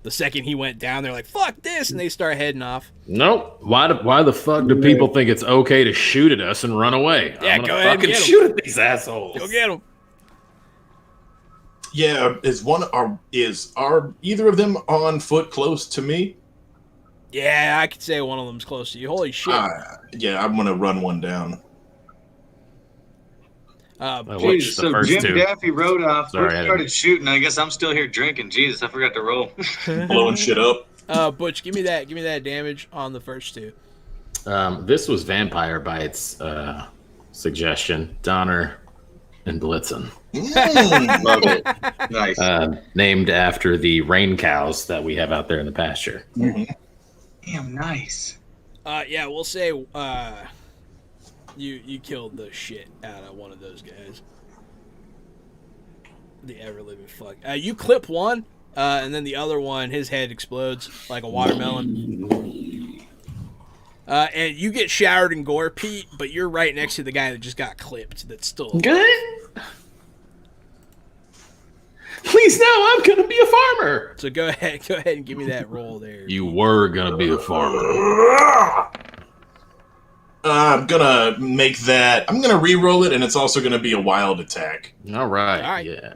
The second he went down, they're like, "Fuck this," and they start heading off. Nope. Why the fuck do people think it's okay to shoot at us and run away? Yeah, I'm gonna go ahead and fucking get 'em. shoot at these assholes. Go get them. Yeah, is either of them on foot close to me? Yeah, I could say one of them's close to you. Holy shit. Yeah, I'm gonna run one down. Which Jesus, the so first Jim 2? Daffy rode off. Sorry, We I started shooting. I guess I'm still here drinking. Jesus, I forgot to roll. Blowing shit up. Butch, give me that damage on the first 2. This was Vampire by its suggestion. Donner and Blitzen. Love it. Nice. Named after the rain cows that we have out there in the pasture. Damn, nice. Yeah, we'll say you killed the shit out of one of those guys. The ever living fuck. You clip one, and then the other one, his head explodes like a watermelon. And you get showered in gore, Pete, but you're right next to the guy that just got clipped. That's still Good. Please, now I'm gonna be a farmer. So go ahead and give me that roll there. You were gonna be a farmer. I'm gonna make that. I'm gonna re-roll it, and it's also gonna be a wild attack. All right. All right. Yeah.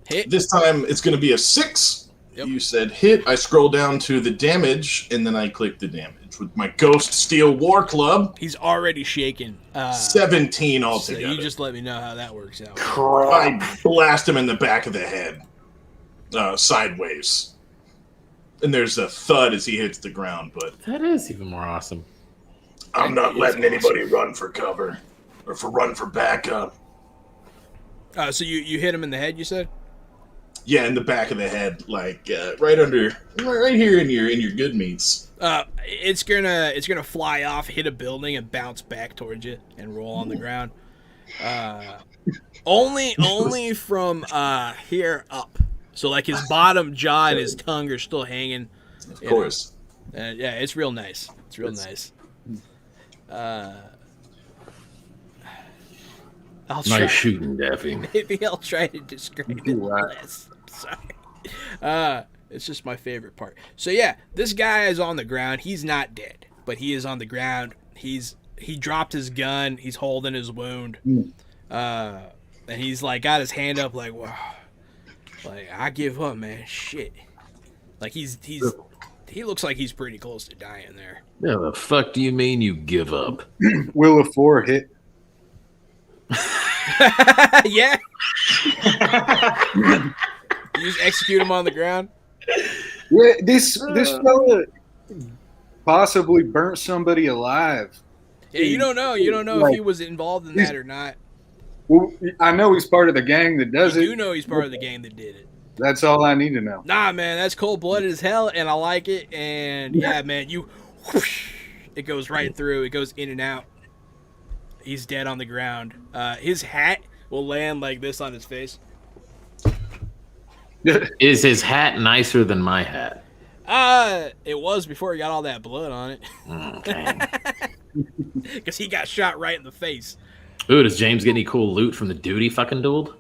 Hit. This time it's gonna be a 6. Yep. You said hit. I scroll down to the damage, and then I click the damage with my Ghost Steel War Club. He's already shaken. 17 So altogether. you just let me know how that works out. I blast him in the back of the head, sideways, and there's a thud as he hits the ground. But That is even more awesome. I'm not letting anybody run for cover or run for backup. So you hit him in the head, you said? Yeah, in the back of the head, like right here in your good meats. It's gonna fly off, hit a building, and bounce back towards you and roll on the ground. Only from here up. So like his bottom jaw and his tongue are still hanging. Of course. Yeah, it's real nice. It's real nice. I'll try. Nice shooting, Daffy. Maybe I'll try to describe it less. Sorry. It's just my favorite part. So yeah, this guy is on the ground. He's not dead, but he is on the ground. He dropped his gun. He's holding his wound. And he's like got his hand up like, wow. Like, I give up, man. Shit. Like he looks like he's pretty close to dying there. Yeah, the fuck do you mean you give up? Will a 4 hit? Yeah. You just execute him on the ground. Yeah, this fella possibly burnt somebody alive. Yeah, you don't know. You don't know if he was involved in that or not. Well, I know he's part of the gang that does You it. do know he's part of the gang that did it. That's all I need to know. Nah, man, that's cold-blooded as hell, and I like it. And yeah, man, it goes right through. It goes in and out. He's dead on the ground. His hat will land like this on his face. Is his hat nicer than my hat? It was before he got all that blood on it. Okay. Because he got shot right in the face. Ooh, does James get any cool loot from the dude he fucking dueled?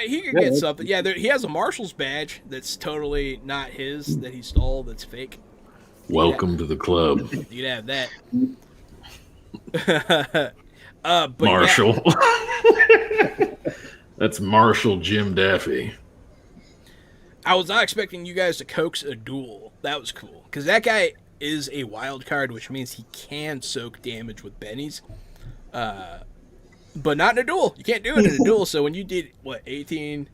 He could get something. Yeah, he has a marshal's badge that's totally not his, that he stole, that's fake. Welcome to the club. You'd have that. But Marshall. That's Marshall Jim Daffy. I was not expecting you guys to coax a duel. That was cool. Because that guy is a wild card, which means he can soak damage with bennies. But not in a duel. You can't do it in a duel. So when you did, 18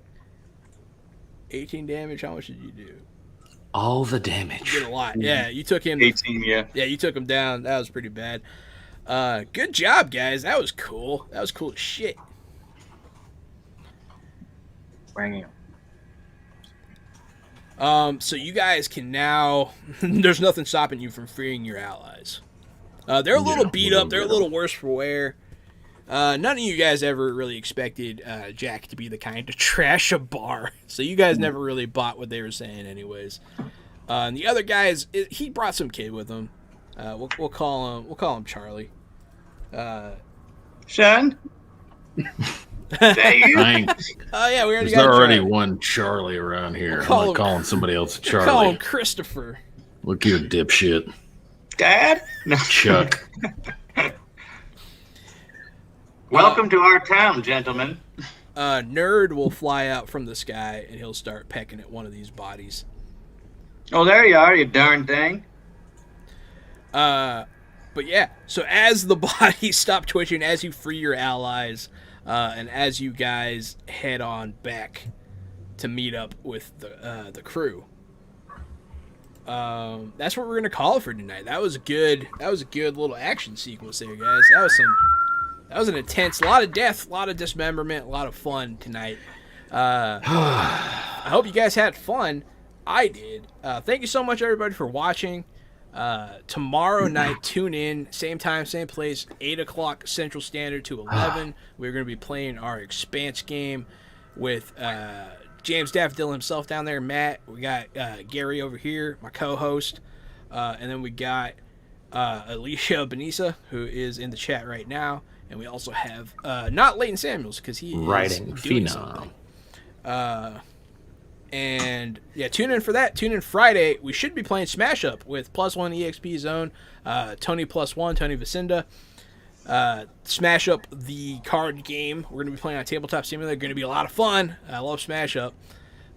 damage, how much did you do? All the You damage. did a lot. Yeah, you took him. 18, yeah. Yeah, you took him down. That was pretty bad. Good job, guys. That was cool. That was cool as shit. So you guys can now. There's nothing stopping you from freeing your allies. They're a little beat up. They're a little worse for wear. None of you guys ever really expected Jack to be the kind to trash a bar, so you guys never really bought what they were saying, anyways. And the other guys, he brought some kid with him. We'll call him Charlie. Sean? Thanks. Oh yeah, we already There's got already Charlie. one Charlie around here. call I'm him- not calling somebody else a Call him Charlie. Christopher. Look here, dipshit. Dad? No. Chuck. Welcome to our town, gentlemen. Nerd will fly out from the sky and he'll start pecking at one of these bodies. Oh, there you are, you darn thing. But yeah, so as the bodies stop twitching, as you free your allies, and as you guys head on back to meet up with the crew, that's what we're gonna call it for tonight. That was a good little action sequence there, guys. That was an intense, a lot of death, a lot of dismemberment, a lot of fun tonight. I hope you guys had fun. I did. Thank you so much, everybody, for watching. Tomorrow night, tune in, same time, same place, 8 o'clock Central Standard to 11. We're going to be playing our Expanse game with James Daffodil himself down there, Matt. We got Gary over here, my co-host. And then we got Alicia Benissa, who is in the chat right now. And we also have not Leighton Samuels, because he is Writing doing phenom. something. And yeah, tune in for that. Tune in Friday. We should be playing Smash Up with +1 EXP Zone, Tony +1, Tony Vacinda. Smash Up, the card game. We're going to be playing on Tabletop Simulator. Going to be a lot of fun. I love Smash Up.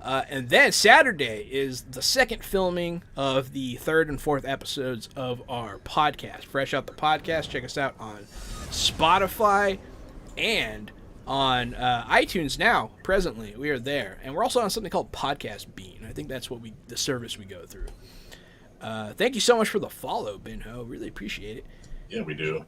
And then Saturday is the second filming of the 3rd and 4th episodes of our podcast. Fresh Out the Podcast. Check us out on Spotify and on iTunes now. Presently, we are there, and we're also on something called Podcast Bean. I think that's the service we go through. Thank you so much for the follow, Benho. Really appreciate it. Yeah, we do.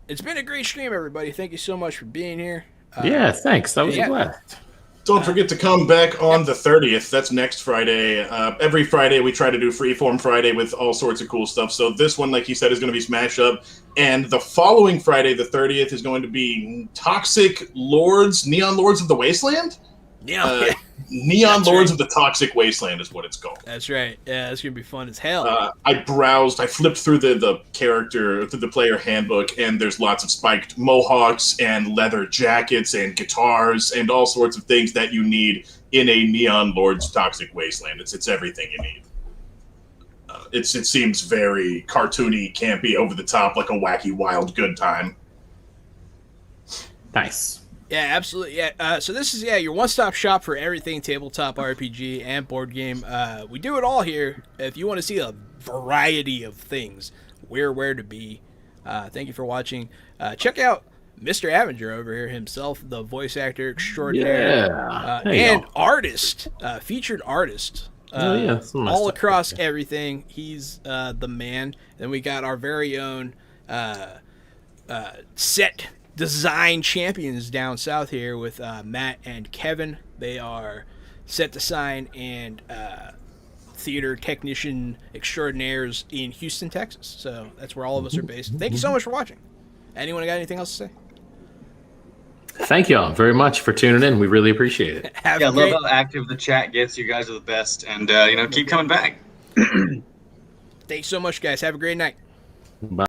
It's been a great stream, everybody. Thank you so much for being here. Yeah, thanks. That was yeah. a blast. Don't forget to come back on the 30th. That's next Friday. Every Friday we try to do Freeform Friday with all sorts of cool stuff. So this one, like he said, is going to be Smash Up. And the following Friday, the 30th, is going to be Toxic Lords, Neon Lords of the Wasteland? Yeah, Neon That's Lords right. of the Toxic Wasteland is what it's called. that's right. Yeah, it's gonna be fun as hell. I flipped through the player handbook, and there's lots of spiked mohawks and leather jackets and guitars and all sorts of things that you need in a Neon Lords Toxic Wasteland. It's everything you need. It seems very cartoony, campy, over the top, like a wacky, wild, good time. Nice. Yeah, absolutely. Yeah. So this is your one-stop shop for everything tabletop RPG and board game. We do it all here. If you want to see a variety of things, we're where to be. Thank you for watching. Check out Mr. Avenger over here himself, the voice actor extraordinaire, Yeah. There you and go. artist, featured artist. Oh, yeah, some nice all stuff across right there. everything. He's the man. Then we got our very own set design champions down south here with Matt and Kevin. They are set design and theater technician extraordinaires in Houston, Texas. So that's where all of us are based. Thank you so much for watching. Anyone got anything else to say? Thank y'all very much for tuning in. We really appreciate it. Have Yeah, a I great... love how active the chat gets. You guys are the best, and keep coming back. Thanks so much, guys. Have a great night. Bye.